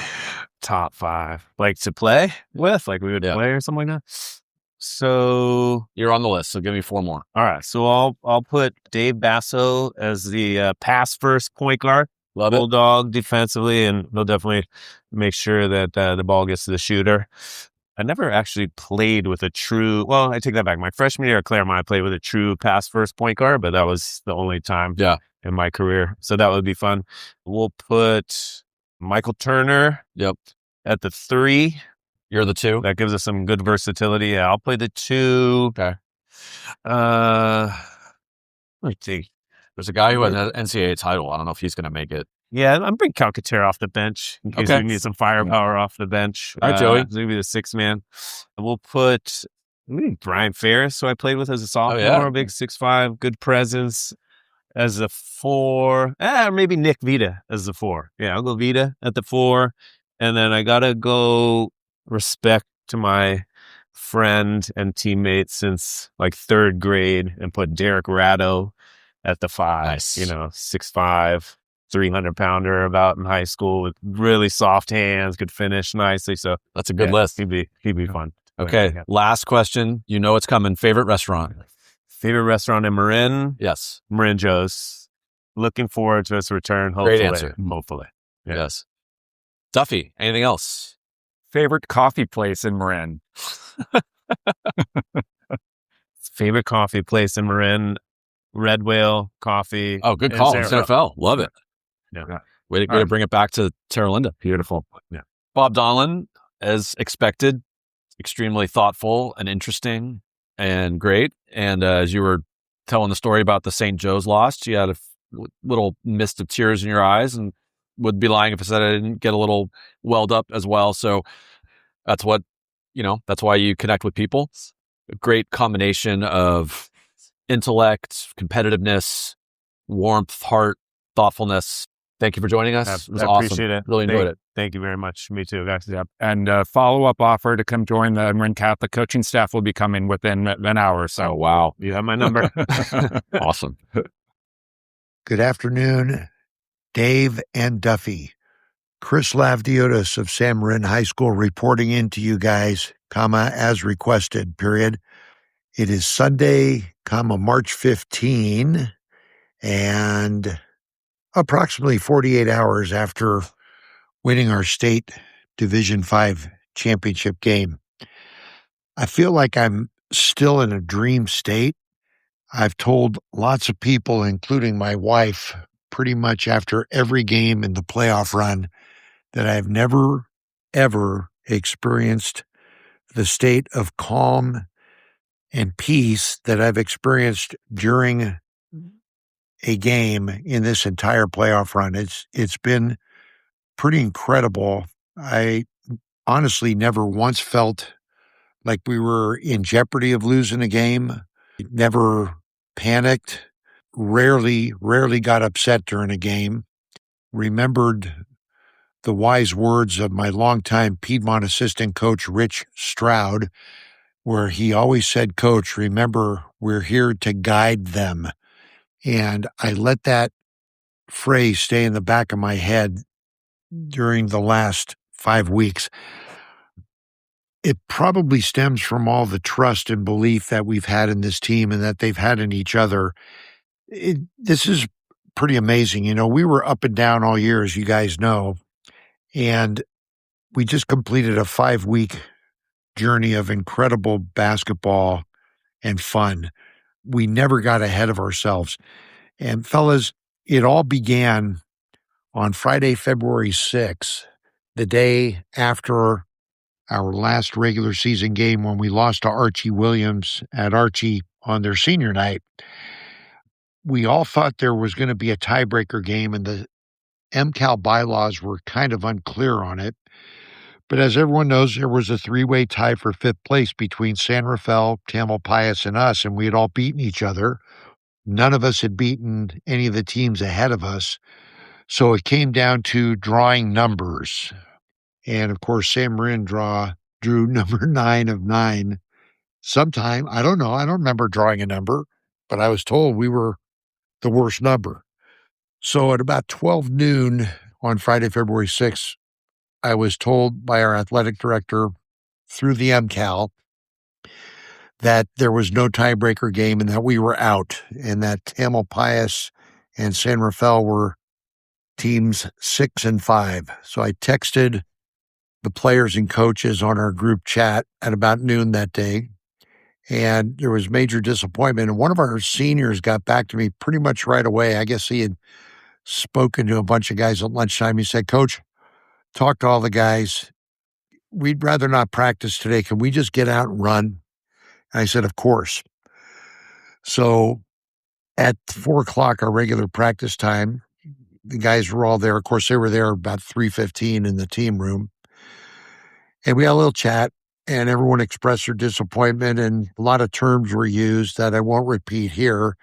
top 5, like to play with, like we would play or something like that. So
You're on the list, so give me 4 more.
all right, so I'll put Dave Basso as the pass first point guard,
Love it.
bulldog defensively, and they'll definitely make sure that the ball gets to the shooter. I never actually played with a true. Well, I take that back. My freshman year at Claremont, I played with a true pass first point guard, but that was the only time in my career. So that would be fun. We'll put Michael Turner at the 3.
You're the 2.
That gives us some good versatility. Yeah, I'll play the 2.
Okay.
Let me think.
There's a guy who has an NCAA title. I don't know if he's going to make it.
Yeah, I'm bringing Calcaterra off the bench in case we need some firepower off the bench.
All right, Joey.
Maybe the 6th man. We'll put Brian Ferris, who I played with as a sophomore, big 6'5", good presence, as a 4. Or maybe Nick Vita as the 4. Yeah, I'll go Vita at the 4. And then I got to go respect to my friend and teammate since like 3rd grade and put Derek Ratto at the 5.
Nice.
6'5", 300-pounder about in high school with really soft hands, could finish nicely. So
that's a good list.
He'd be fun.
Okay. Last question. You know it's coming. Favorite restaurant?
Favorite restaurant in Marin?
Yes.
Marin Joe's. Looking forward to its return. Hopefully.
Great answer.
Hopefully. Yeah.
Yes. Duffy, anything else?
Favorite coffee place in Marin?
Favorite coffee place in Marin? Red Whale Coffee.
Oh, good call. It's NFL. Love it.
Yeah.
Way to bring it back to Terra Linda.
Beautiful.
Yeah.
Bob Donlan, as expected, extremely thoughtful and interesting and great. And as you were telling the story about the St. Joe's loss, you had a little mist of tears in your eyes, and would be lying if I said I didn't get a little welled up as well. So that's what, that's why you connect with people. A great combination of intellect, competitiveness, warmth, heart, thoughtfulness. Thank you for joining us. It was awesome.
Appreciate it.
Really enjoyed it.
Thank you very much. Me too, guys.
Yep. And follow-up offer to come join the Marin Catholic coaching staff will be coming within an hour or so.
Oh, wow.
You have my number.
Awesome.
Good afternoon, Dave and Duffy. Chris Lavdiotis of San Marin High School reporting in to you guys, as requested, period. It is Sunday, March 15, and approximately 48 hours after winning our state Division V championship game. I feel like I'm still in a dream state. I've told lots of people, including my wife, pretty much after every game in the playoff run, that I've never, ever experienced the state of calm and peace that I've experienced during a game in this entire playoff run. It's been pretty incredible. I honestly never once felt like we were in jeopardy of losing a game. Never panicked. Rarely got upset during a game. Remembered the wise words of my longtime Piedmont assistant coach, Rich Stroud, where he always said, "Coach, remember, we're here to guide them." And I let that phrase stay in the back of my head during the last 5 weeks. It probably stems from all the trust and belief that we've had in this team and that they've had in each other. This is pretty amazing. We were up and down all year, as you guys know, and we just completed a 5-week journey of incredible basketball and fun. We never got ahead of ourselves. And fellas, it all began on Friday, February 6th, the day after our last regular season game when we lost to Archie Williams at Archie on their senior night. We all thought there was going to be a tiebreaker game, and the MCAL bylaws were kind of unclear on it. But as everyone knows, there was a three-way tie for fifth place between San Rafael, Tamalpais, and us, and we had all beaten each other. None of us had beaten any of the teams ahead of us. So it came down to drawing numbers. And of course, San Marin drew number 9 of 9. Sometime, I don't know, I don't remember drawing a number, but I was told we were the worst number. So at about 12 noon on Friday, February 6th, I was told by our athletic director through the MCAL that there was no tiebreaker game and that we were out, and that Tamalpais and San Rafael were teams 6 and 5. So I texted the players and coaches on our group chat at about noon that day, and there was major disappointment. And one of our seniors got back to me pretty much right away. I guess he had spoken to a bunch of guys at lunchtime. He said, "Coach, talk to all the guys. We'd rather not practice today. Can we just get out and run?" And I said, "Of course." So at 4:00, our regular practice time, the guys were all there. Of course, they were there about 3:15 in the team room. And we had a little chat, and everyone expressed their disappointment, and a lot of terms were used that I won't repeat here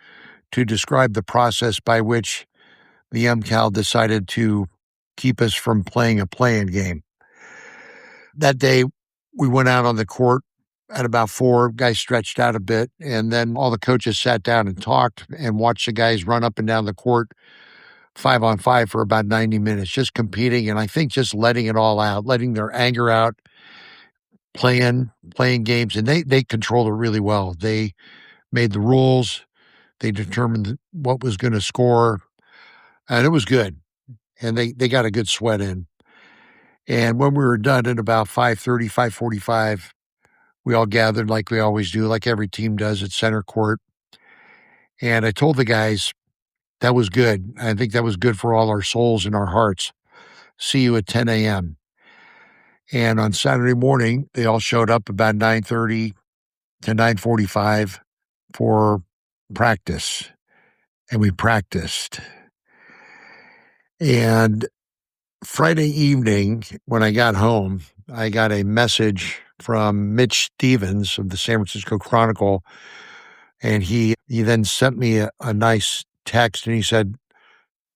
to describe the process by which the MCAL decided to keep us from playing a play-in game. That day, we went out on the court at about 4, guys stretched out a bit, and then all the coaches sat down and talked and watched the guys run up and down the court 5-on-5 for about 90 minutes, just competing, and I think just letting it all out, letting their anger out, playing games, and they controlled it really well. They made the rules, they determined what was going to score, and it was good, and they got a good sweat in. And when we were done at about 5:30, 5:45, we all gathered like we always do, like every team does at center court. And I told the guys, that was good. I think that was good for all our souls and our hearts. See you at 10 a.m. And on Saturday morning, they all showed up about 9:30 to 9:45 for practice. And we practiced. And Friday evening, when I got home, I got a message from Mitch Stevens of the San Francisco Chronicle, and he then sent me a nice text, and he said,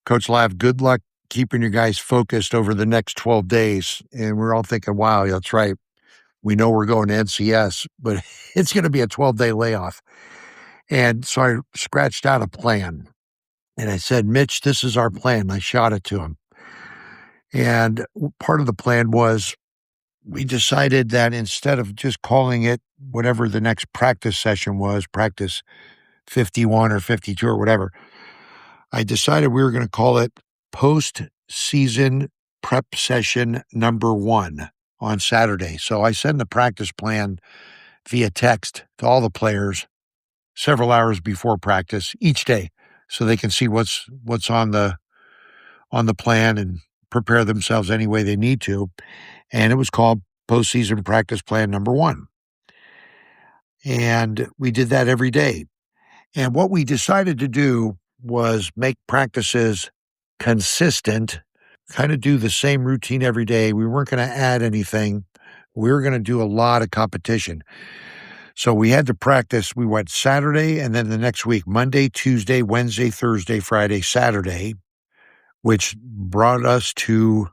"Coach Lav, good luck keeping your guys focused over the next 12 days." And we're all thinking, wow, that's right. We know we're going to NCS, but it's going to be a 12-day layoff. And so I scratched out a plan, and I said, "Mitch, this is our plan." I shot it to him. And part of the plan was we decided that instead of just calling it whatever the next practice session was, practice 51 or 52 or whatever, I decided we were going to call it post-season prep session number 1 on Saturday. So I send the practice plan via text to all the players several hours before practice each day so they can see what's on the plan and prepare themselves any way they need to. And it was called postseason practice plan number 1. And we did that every day. And what we decided to do was make practices consistent, kind of do the same routine every day. We weren't going to add anything. We were going to do a lot of competition. So we had to practice. We went Saturday, and then the next week, Monday, Tuesday, Wednesday, Thursday, Friday, Saturday, which brought us to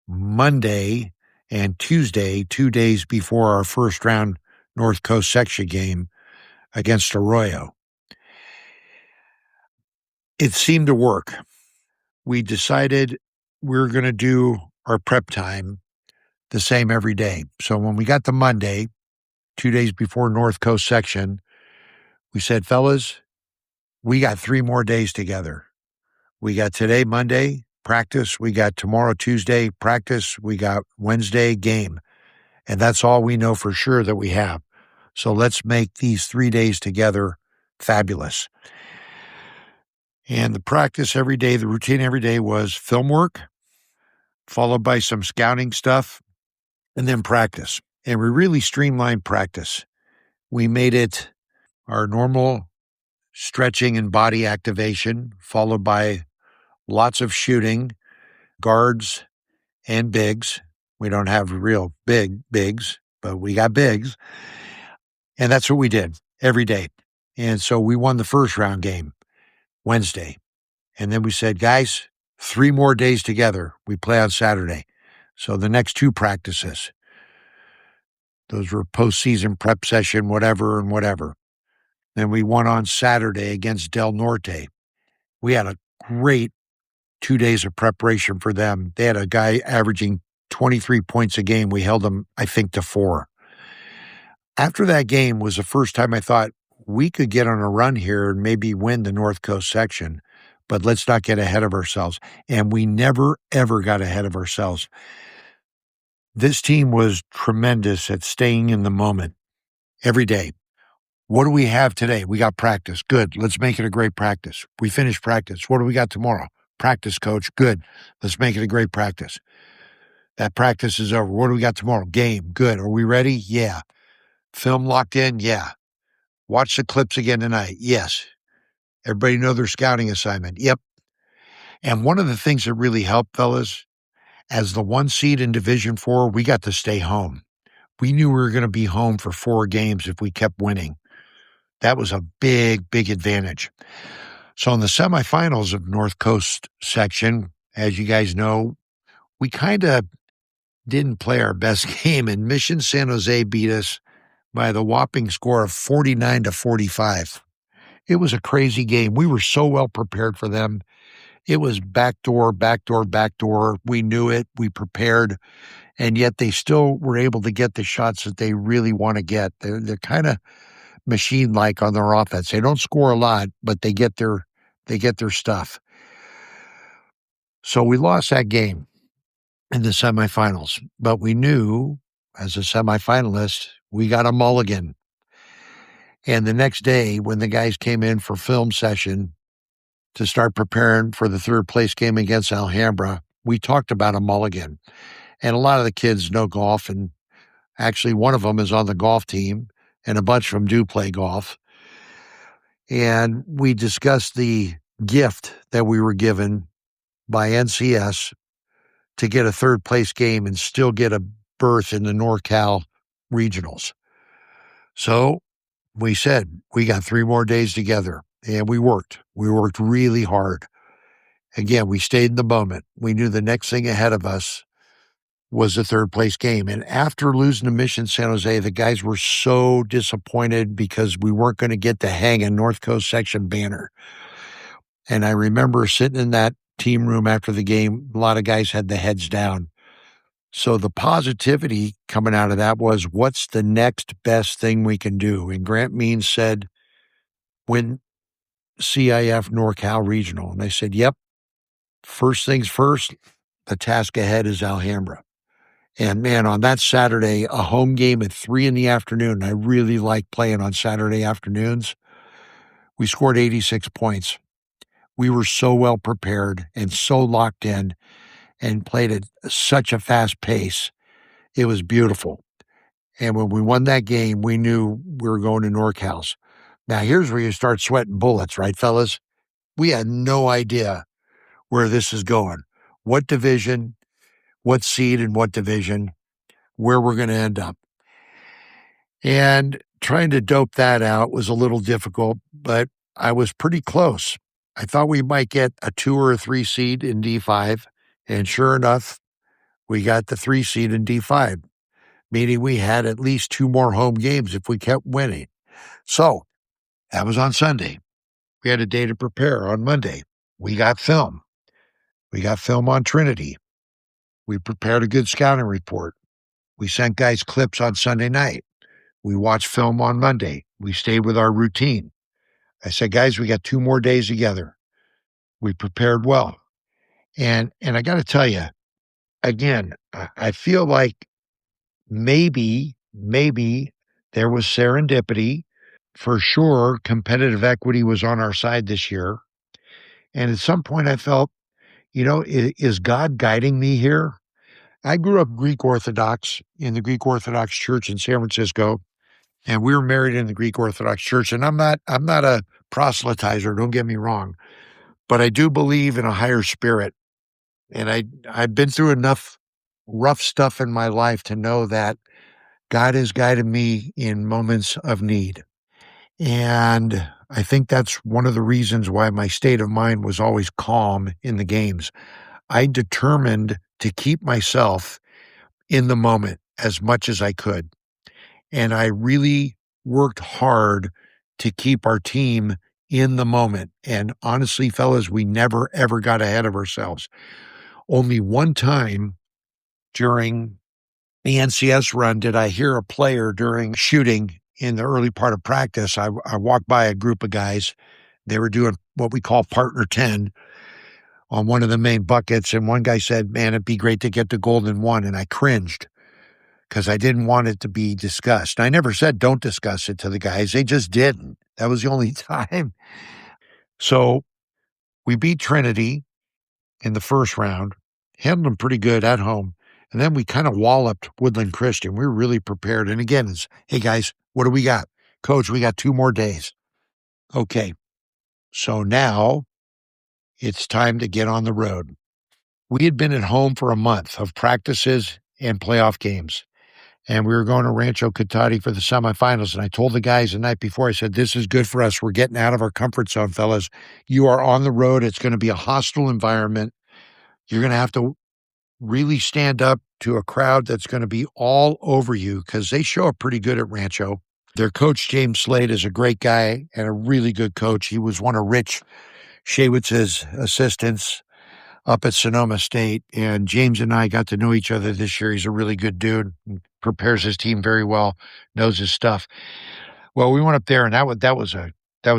Monday and Tuesday, 2 days before our first round North Coast section game against Arroyo. It seemed to work. We decided we were going to do our prep time the same every day. So when we got to Monday, 2 days before North Coast section, we said, "Fellas, we got 3 more days together. We got today, Monday, practice. We got tomorrow, Tuesday, practice. We got Wednesday, game. And that's all we know for sure that we have. So let's make these 3 days together fabulous." And the practice every day, the routine every day was film work, followed by some scouting stuff, and then practice. And we really streamlined practice. We made it our normal stretching and body activation, followed by lots of shooting, guards and bigs. We don't have real bigs, but we got bigs. And that's what we did every day. And so we won the first round game Wednesday. And then we said, guys, 3 more days together. We play on Saturday. So the next 2 practices, those were postseason prep session, whatever and whatever. Then we won on Saturday against Del Norte. We had a great 2 days of preparation for them. They had a guy averaging 23 points a game. We held them, I think, to 4. After that game was the first time I thought we could get on a run here and maybe win the North Coast section, but let's not get ahead of ourselves. And we never, ever got ahead of ourselves. This team was tremendous at staying in the moment every day. What do we have today? We got practice. Good. Let's make it a great practice. We finished practice. What do we got tomorrow? Practice, coach. Good. Let's make it a great practice. That practice is over. What do we got tomorrow? Game. Good. Are we ready? Yeah. Film locked in? Yeah. Watch the clips again tonight? Yes. Everybody know their scouting assignment? Yep. And one of the things that really helped, fellas, as the 1 seed in Division 4, we got to stay home. We knew we were going to be home for 4 games if we kept winning. That was a big, big advantage. So in the semifinals of North Coast section, as you guys know, we kind of didn't play our best game, and Mission San Jose beat us by the whopping score of 49-45. It was a crazy game. We were so well prepared for them. It was backdoor, backdoor, backdoor. We knew it. We prepared. And yet they still were able to get the shots that they really want to get. They're kind of machine-like on their offense. They don't score a lot, but they get their stuff. So we lost that game in the semifinals. But we knew, as a semifinalist, we got a mulligan. And the next day, when the guys came in for film session to start preparing for the 3rd place game against Alhambra, we talked about a mulligan. And a lot of the kids know golf, and actually one of them is on the golf team, and a bunch of them do play golf. And we discussed the gift that we were given by NCS to get a 3rd place game and still get a berth in the NorCal regionals. So we said, we got 3 more days together, and we worked. We worked really hard. Again, we stayed in the moment. We knew the next thing ahead of us was the 3rd place game. And after losing to Mission San Jose, the guys were so disappointed because we weren't going to get to hang a North Coast section banner. And I remember sitting in that team room after the game, a lot of guys had the heads down. So the positivity coming out of that was, what's the next best thing we can do? And Grant Means said, win CIF NorCal Regional. And I said, yep, first things first, the task ahead is Alhambra. And man, on that Saturday, a home game at 3 p.m, I really like playing on Saturday afternoons. We scored 86 points. We were so well prepared and so locked in and played at such a fast pace. It was beautiful. And when we won that game, we knew we were going to NorCal's. Now, here's where you start sweating bullets, right, fellas? We had no idea where this is going, what division, what seed in what division, where we're going to end up. And trying to dope that out was a little difficult, but I was pretty close. I thought we might get a 2 or a 3 seed in D5, and sure enough, we got the 3 seed in D5, meaning we had at least 2 more home games if we kept winning. So that was on Sunday. We had a day to prepare on Monday. We got film. We got film on Trinity. We prepared a good scouting report. We sent guys clips on Sunday night. We watched film on Monday. We stayed with our routine. I said, guys, we got 2 more days together. We prepared well. And I got to tell you, again, I feel like maybe there was serendipity. For sure, competitive equity was on our side this year. And at some point I felt, is God guiding me here? I grew up Greek Orthodox in the Greek Orthodox Church in San Francisco, and we were married in the Greek Orthodox Church. And I'm not a proselytizer, don't get me wrong, but I do believe in a higher spirit. And I've been through enough rough stuff in my life to know that God has guided me in moments of need. And I think that's one of the reasons why my state of mind was always calm in the games. I determined to keep myself in the moment as much as I could. And I really worked hard to keep our team in the moment. And honestly, fellas, we never, ever got ahead of ourselves. Only one time during the NCS run did I hear a player during shooting in the early part of practice. I walked by a group of guys. They were doing what we call partner 10 on one of the main buckets. And one guy said, man, it'd be great to get the golden one. And I cringed because I didn't want it to be discussed. I never said don't discuss it to the guys. They just didn't. That was the only time. So we beat Trinity in the first round, handled them pretty good at home. And then we kind of walloped Woodland Christian. We were really prepared. And again, it's, hey guys, what do we got? Coach, we got 2 more days. Okay. So now it's time to get on the road. We had been at home for a month of practices and playoff games. And we were going to Rancho Cotati for the semifinals. And I told the guys the night before, I said, this is good for us. We're getting out of our comfort zone, fellas. You are on the road. It's going to be a hostile environment. You're going to have to really stand up to a crowd that's going to be all over you because they show up pretty good at Rancho. Their coach, James Slade, is a great guy and a really good coach. He was one of Rich Shawitz's assistants up at Sonoma State, and James and I got to know each other this year. He's a really good dude, prepares his team very well, knows his stuff. Well, we went up there, and that was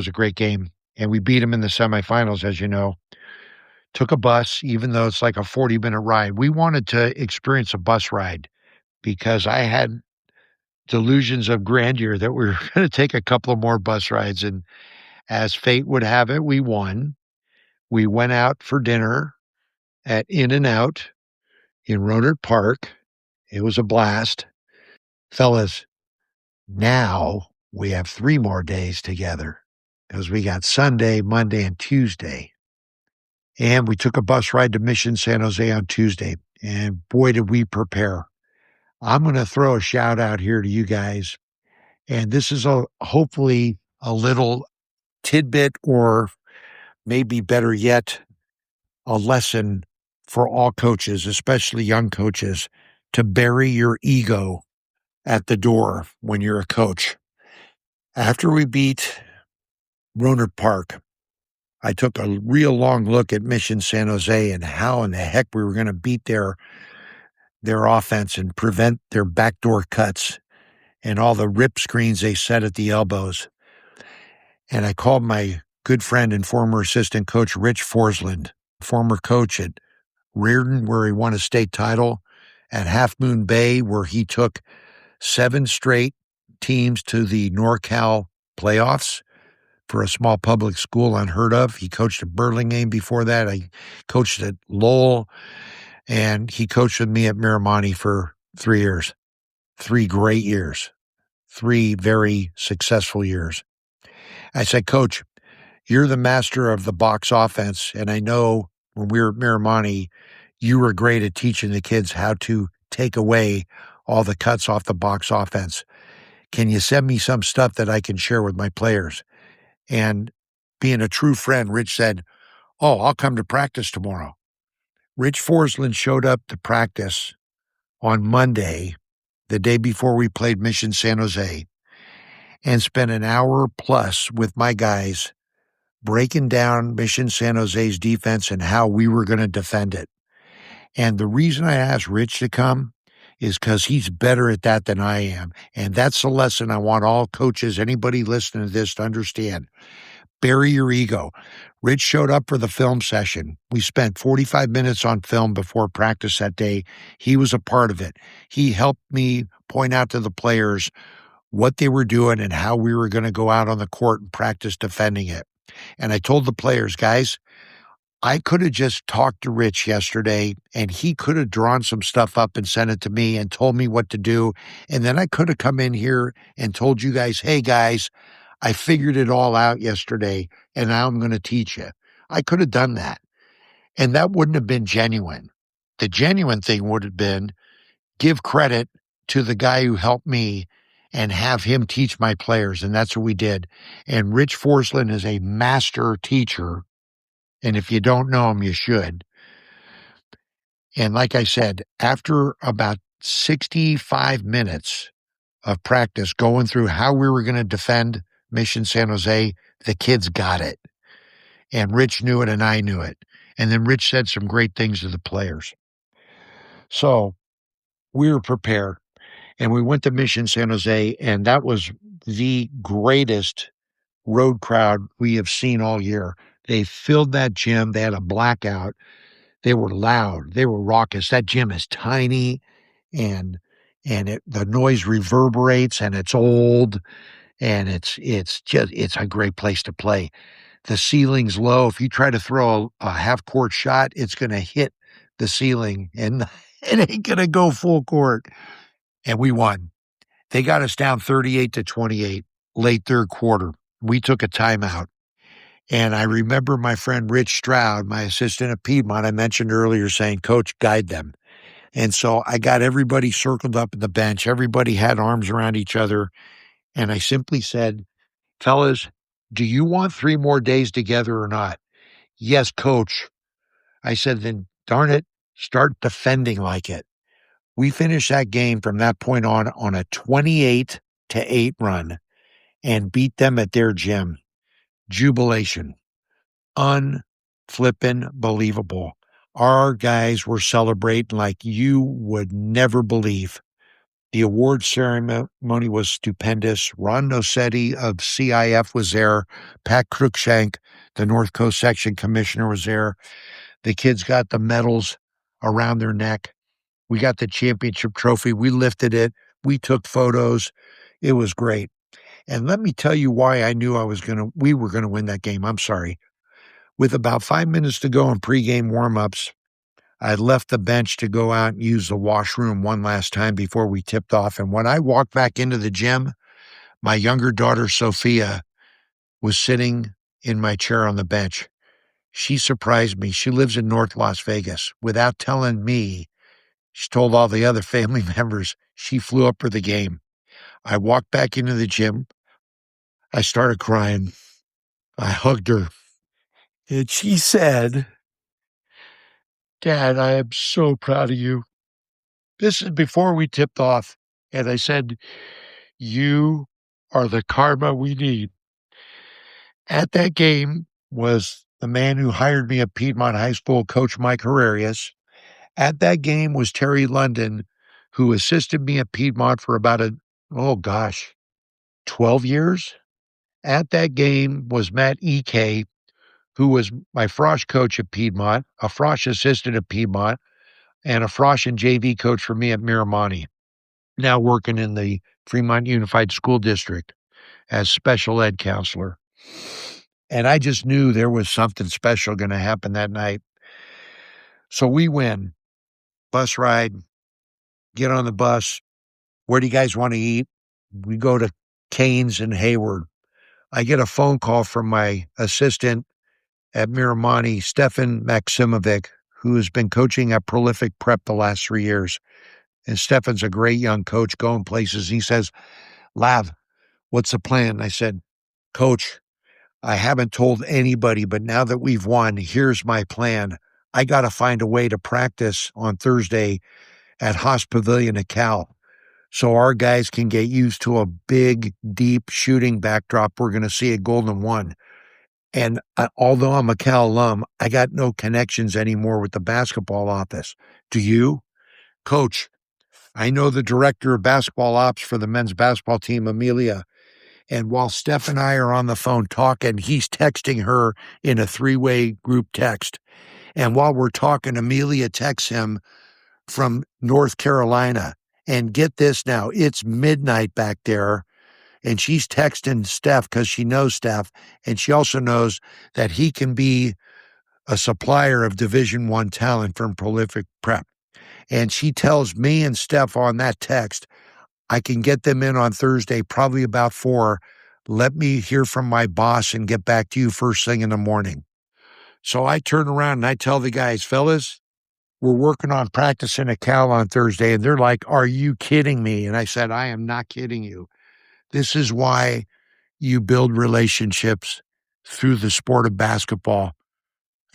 a great game, and we beat him in the semifinals, as you know. Took a bus, even though it's like a 40-minute ride. We wanted to experience a bus ride because I had delusions of grandeur that we were going to take a couple of more bus rides, and as fate would have it, we won. We went out for dinner at In-N-Out in Rohnert Park. It was a blast. Fellas, now we have 3 more days together because we got Sunday, Monday, and Tuesday. And we took a bus ride to Mission San Jose on Tuesday. And boy, did we prepare. I'm going to throw a shout out here to you guys. And this is hopefully a little tidbit, or maybe better yet, a lesson for all coaches, especially young coaches, to bury your ego at the door when you're a coach. After we beat Rohnert Park, I took a real long look at Mission San Jose and how in the heck we were going to beat their offense and prevent their backdoor cuts and all the rip screens they set at the elbows. And I called my good friend and former assistant coach, Rich Forsland, former coach at Reardon, where he won a state title, at Half Moon Bay, where he took 7 straight teams to the NorCal playoffs for a small public school, unheard of. He coached at Burlingame before that. I coached at Lowell, and he coached with me at Miramonte for 3 years. 3 great years. 3 very successful years. I said, Coach, you're the master of the box offense, and I know when we were at Miramonte, you were great at teaching the kids how to take away all the cuts off the box offense. Can you send me some stuff that I can share with my players? And being a true friend, Rich said, oh, I'll come to practice tomorrow. Rich Forsland showed up to practice on Monday, the day before we played Mission San Jose, and spent an hour plus with my guys breaking down Mission San Jose's defense and how we were going to defend it. And the reason I asked Rich to come is because he's better at that than I am. And that's the lesson I want all coaches, anybody listening to this, to understand. Bury your ego. Rich showed up for the film session. We spent 45 minutes on film before practice that day. He was a part of it. He helped me point out to the players what they were doing and how we were going to go out on the court and practice defending it. And I told the players, guys, I could have just talked to Rich yesterday and he could have drawn some stuff up and sent it to me and told me what to do. And then I could have come in here and told you guys, hey guys, I figured it all out yesterday and now I'm going to teach you. I could have done that. And that wouldn't have been genuine. the genuine thing would have been give credit to the guy who helped me and have him teach my players. And that's what we did. And Rich Forsland is a master teacher. And if you don't know him, you should. And like I said, after about 65 minutes of practice going through how we were going to defend Mission San Jose, the kids got it. And Rich knew it and I knew it. And then Rich said some great things to the players. So we were prepared. And we went to Mission San Jose, and that was the greatest road crowd we have seen all year. They filled that gym. They had a blackout. They were loud. They were raucous. That gym is tiny, and the noise reverberates, and it's old, and it's a great place to play. The ceiling's low. If you try to throw a half-court shot, it's going to hit the ceiling, and it ain't going to go full court. And we won. They got us down 38-28, late third quarter. We took a timeout. And I remember my friend Rich Stroud, my assistant at Piedmont, I mentioned earlier, saying, Coach, guide them. And so I got everybody circled up at the bench. Everybody had arms around each other. And I simply said, fellas, do you want 3 more days together or not? Yes, Coach. I said, then darn it, start defending like it. We finished that game from that point on a 28-8 run and beat them at their gym. Jubilation. Unflippin' believable. Our guys were celebrating like you would never believe. The award ceremony was stupendous. Ron Nosetti of CIF was there. Pat Cruikshank, the North Coast Section Commissioner, was there. The kids got the medals around their neck. We got the championship trophy. We lifted it. We took photos. It was great. And let me tell you why I knew we were going to win that game. I'm sorry. With about 5 minutes to go in pregame warmups, I left the bench to go out and use the washroom one last time before we tipped off. And when I walked back into the gym, my younger daughter, Sophia, was sitting in my chair on the bench. She surprised me. She lives in North Las Vegas. Without telling me, she told all the other family members she flew up for the game. I walked back into the gym. I started crying. I hugged her. And she said, Dad, I am so proud of you. This is before we tipped off. And I said, you are the karma we need. At that game was the man who hired me at Piedmont High School, Coach Mike Herrerius. At that game was Terry London, who assisted me at Piedmont for about 12 years. At that game was Matt E.K., who was my Frosh coach at Piedmont, a Frosh assistant at Piedmont, and a Frosh and JV coach for me at Miramonte, now working in the Fremont Unified School District as special ed counselor. And I just knew there was something special going to happen that night. So we win. Bus ride, get on the bus. Where do you guys want to eat? We go to Cane's in Hayward. I get a phone call from my assistant at Miramonte, Stefan Maksimovic, who has been coaching at Prolific Prep the last 3 years. And Stefan's a great young coach going places. He says, Lav, what's the plan? I said, Coach, I haven't told anybody, but now that we've won, here's my plan. I got to find a way to practice on Thursday at Haas Pavilion at Cal so our guys can get used to a big, deep shooting backdrop we're going to see at Golden One. And although I'm a Cal alum, I got no connections anymore with the basketball office. Do you? Coach, I know the director of basketball ops for the men's basketball team, Amelia. And while Steph and I are on the phone talking, he's texting her in a 3-way group text. And while we're talking, Amelia texts him from North Carolina. And get this now, it's midnight back there. And she's texting Steph because she knows Steph. And she also knows that he can be a supplier of Division I talent from Prolific Prep. And she tells me and Steph on that text, I can get them in on Thursday, probably about 4. Let me hear from my boss and get back to you first thing in the morning. So I turn around and I tell the guys, fellas, we're working on practicing a Cal on Thursday. And they're like, are you kidding me? And I said, I am not kidding you. This is why you build relationships through the sport of basketball.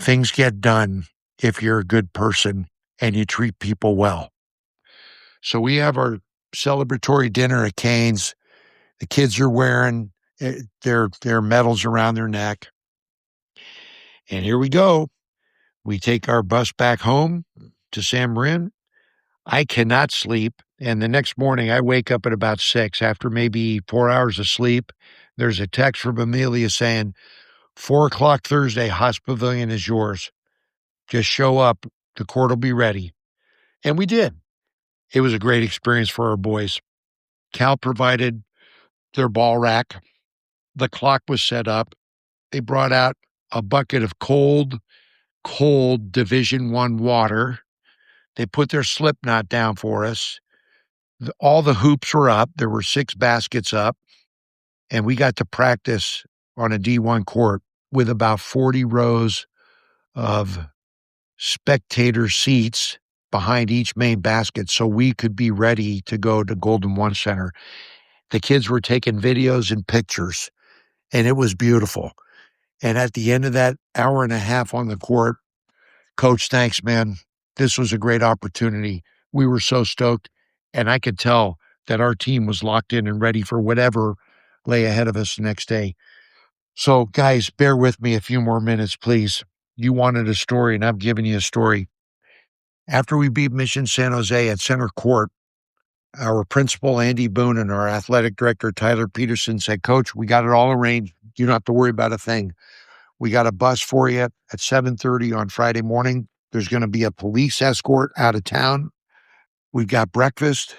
Things get done if you're a good person and you treat people well. So we have our celebratory dinner at Cane's. The kids are wearing their medals around their neck. And here we go. We take our bus back home to San Marin. I cannot sleep. And the next morning, I wake up at about 6 after maybe 4 hours of sleep. There's a text from Amelia saying, 4 o'clock Thursday, Haas Pavilion is yours. Just show up. The court will be ready. And we did. It was a great experience for our boys. Cal provided their ball rack. The clock was set up. They brought out a bucket of cold Division I water. They put their slip knot down for us. All the hoops were up. There were 6 baskets up. And we got to practice on a D1 court with about 40 rows of spectator seats behind each main basket so we could be ready to go to Golden One Center. The kids were taking videos and pictures, and it was beautiful. And at the end of that hour and a half on the court, Coach, thanks, man. This was a great opportunity. We were so stoked, and I could tell that our team was locked in and ready for whatever lay ahead of us the next day. So, guys, bear with me a few more minutes, please. You wanted a story, and I'm giving you a story. After we beat Mission San Jose at center court, our principal, Andy Boone, and our athletic director, Tyler Peterson, said, Coach, we got it all arranged. You don't have to worry about a thing. We got a bus for you at 7:30 on Friday morning. There's going to be a police escort out of town. We've got breakfast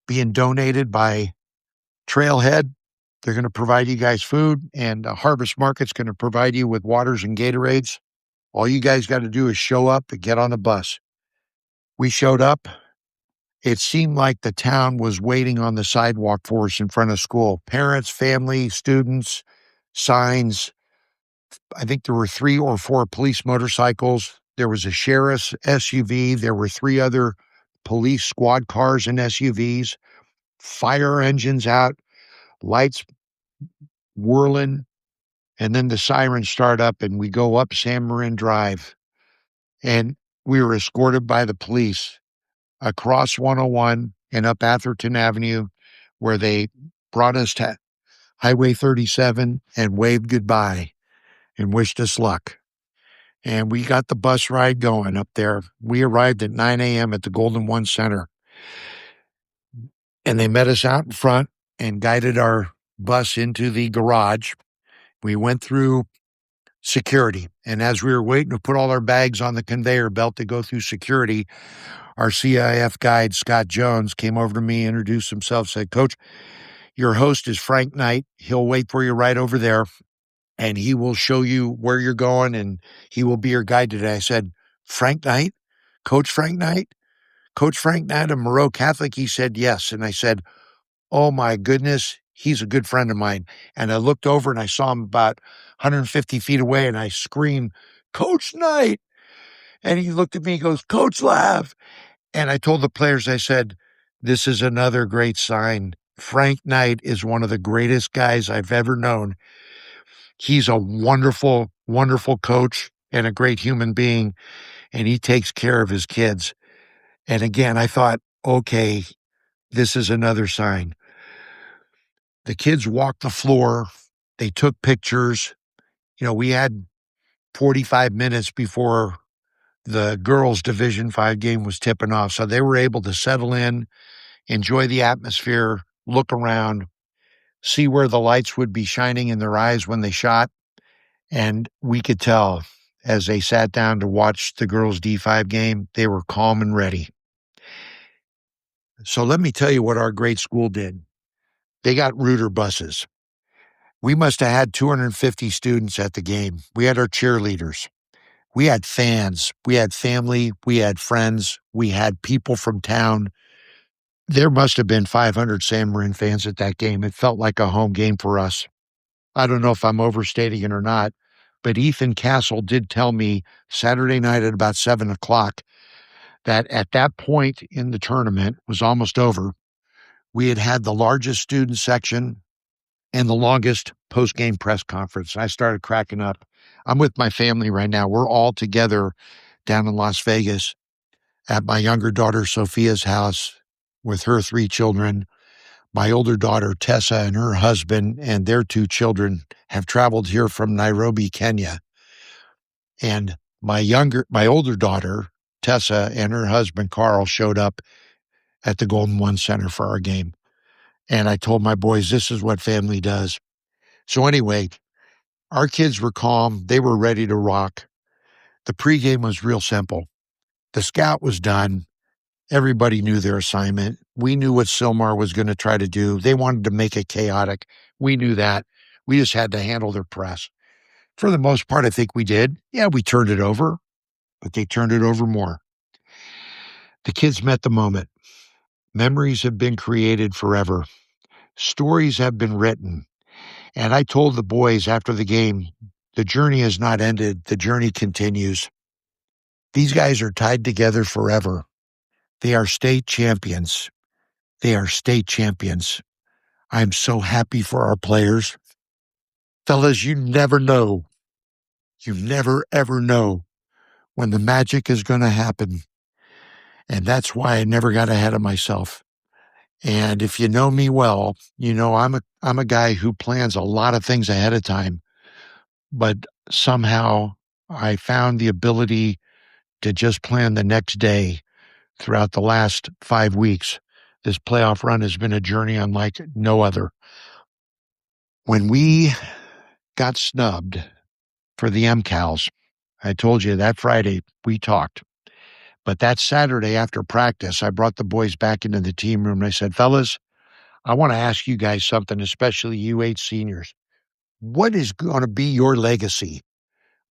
being donated by Trailhead. They're going to provide you guys food, and Harvest Market's going to provide you with waters and Gatorades. All you guys got to do is show up and get on the bus. We showed up. It seemed like the town was waiting on the sidewalk for us in front of school. Parents, family, students, signs. I think there were 3 or 4 police motorcycles. There was a sheriff's SUV. There were 3 other police squad cars and SUVs, fire engines out, lights whirling, and then the sirens start up, and we go up San Marin Drive, and we were escorted by the police across 101 and up Atherton Avenue, where they brought us to Highway 37 and waved goodbye and wished us luck. And we got the bus ride going up there. We arrived at 9 a.m. at the Golden One Center. And they met us out in front and guided our bus into the garage. We went through security. And as we were waiting to put all our bags on the conveyor belt to go through security, our CIF guide, Scott Jones, came over to me, introduced himself, said, Coach, your host is Frank Knight. He'll wait for you right over there, and he will show you where you're going, and he will be your guide today. I said, Frank Knight? Coach Frank Knight? Coach Frank Knight of Moreau Catholic? He said, yes. And I said, oh my goodness, he's a good friend of mine. And I looked over and I saw him about 150 feet away, and I screamed, Coach Knight. And he looked at me and goes, Coach Lav. And I told the players, I said, this is another great sign. Frank Knight is one of the greatest guys I've ever known. He's a wonderful, wonderful coach and a great human being, and he takes care of his kids. And again, I thought, okay, this is another sign. The kids walked the floor. They took pictures. You know, we had 45 minutes before the girls' Division V game was tipping off, so they were able to settle in, enjoy the atmosphere, look around, see where the lights would be shining in their eyes when they shot. And we could tell as they sat down to watch the girls' D5 game, they were calm and ready. So let me tell you what our great school did. They got Reuter buses. We must have had 250 students at the game. We had our cheerleaders. We had fans. We had family. We had friends. We had people from town. There must have been 500 San Marin fans at that game. It felt like a home game for us. I don't know if I'm overstating it or not, but Ethan Castle did tell me Saturday night at about 7 o'clock that at that point in the tournament was almost over. We had the largest student section and the longest post-game press conference. I started cracking up. I'm with my family right now. We're all together down in Las Vegas at my younger daughter Sophia's house with her 3 children. My older daughter Tessa and her husband and their 2 children have traveled here from Nairobi, Kenya. And my older daughter Tessa and her husband Carl showed up at the Golden One Center for our game. And I told my boys, this is what family does. So anyway, our kids were calm. They were ready to rock. The pregame was real simple. The scout was done. Everybody knew their assignment. We knew what Silmar was going to try to do. They wanted to make it chaotic. We knew that. We just had to handle their press. For the most part, I think we did. Yeah, we turned it over, but they turned it over more. The kids met the moment. Memories have been created forever. Stories have been written. And I told the boys after the game, the journey has not ended. The journey continues. These guys are tied together forever. They are state champions. They are state champions. I'm so happy for our players. Fellas, you never know. You never, ever know when the magic is going to happen. And that's why I never got ahead of myself. And if you know me well, you know I'm a guy who plans a lot of things ahead of time. But somehow I found the ability to just plan the next day throughout the last 5 weeks. This playoff run has been a journey unlike no other. When we got snubbed for the MCALs, I told you that Friday we talked. But that Saturday after practice, I brought the boys back into the team room and I said, fellas, I want to ask you guys something, especially you 8 seniors. What is going to be your legacy?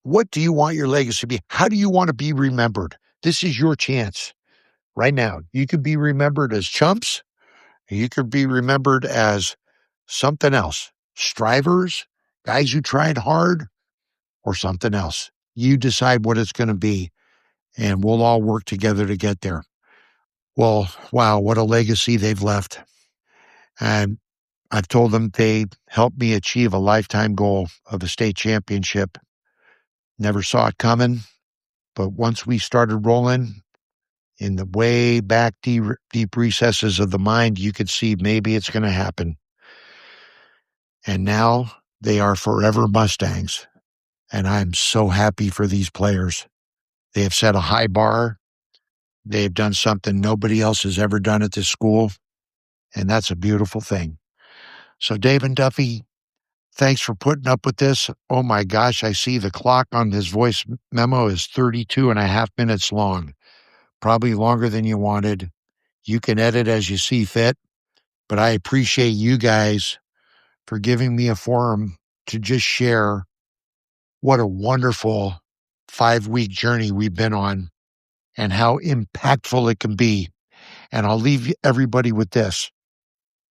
What do you want your legacy to be? How do you want to be remembered? This is your chance right now. You could be remembered as chumps. You could be remembered as something else. Strivers, guys who tried hard, or something else. You decide what it's going to be, and we'll all work together to get there. Well, wow, what a legacy they've left. And I've told them they helped me achieve a lifetime goal of a state championship. Never saw it coming, but once we started rolling in the way back deep recesses of the mind, you could see maybe it's going to happen. And now they are forever Mustangs. And I'm so happy for these players. They have set a high bar. They have done something nobody else has ever done at this school. And that's a beautiful thing. So Dave and Duffy, thanks for putting up with this. Oh my gosh, I see the clock on this voice memo is 32 and a half minutes long. Probably longer than you wanted. You can edit as you see fit. But I appreciate you guys for giving me a forum to just share what a wonderful 5-week journey we've been on and how impactful it can be. And I'll leave everybody with this.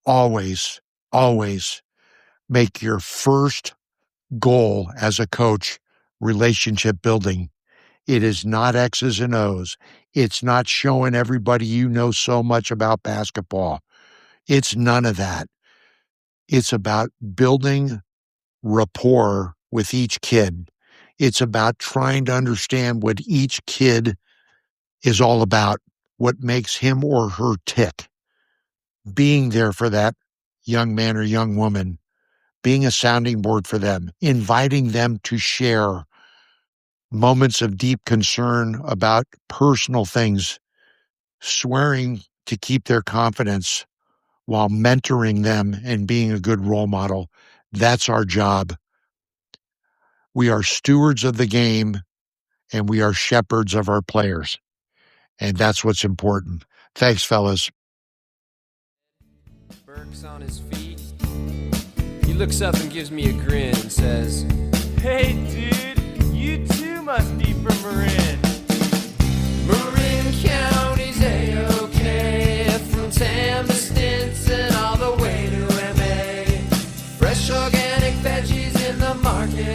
Always, always make your first goal as a coach relationship building. It is not X's and O's. It's not showing everybody you know so much about basketball. It's none of that. It's about building rapport with each kid. It's about trying to understand what each kid is all about, what makes him or her tick. Being there for that young man or young woman, being a sounding board for them, inviting them to share moments of deep concern about personal things, swearing to keep their confidence while mentoring them and being a good role model. That's our job. We are stewards of the game and we are shepherds of our players. And that's what's important. Thanks, fellas.
Burke's on his feet. He looks up and gives me a grin and says, "Hey, dude, you too must be from Marin." Marin County's A-OK, from Tam to Stinson all the way to MA. Fresh organic veggies in the market.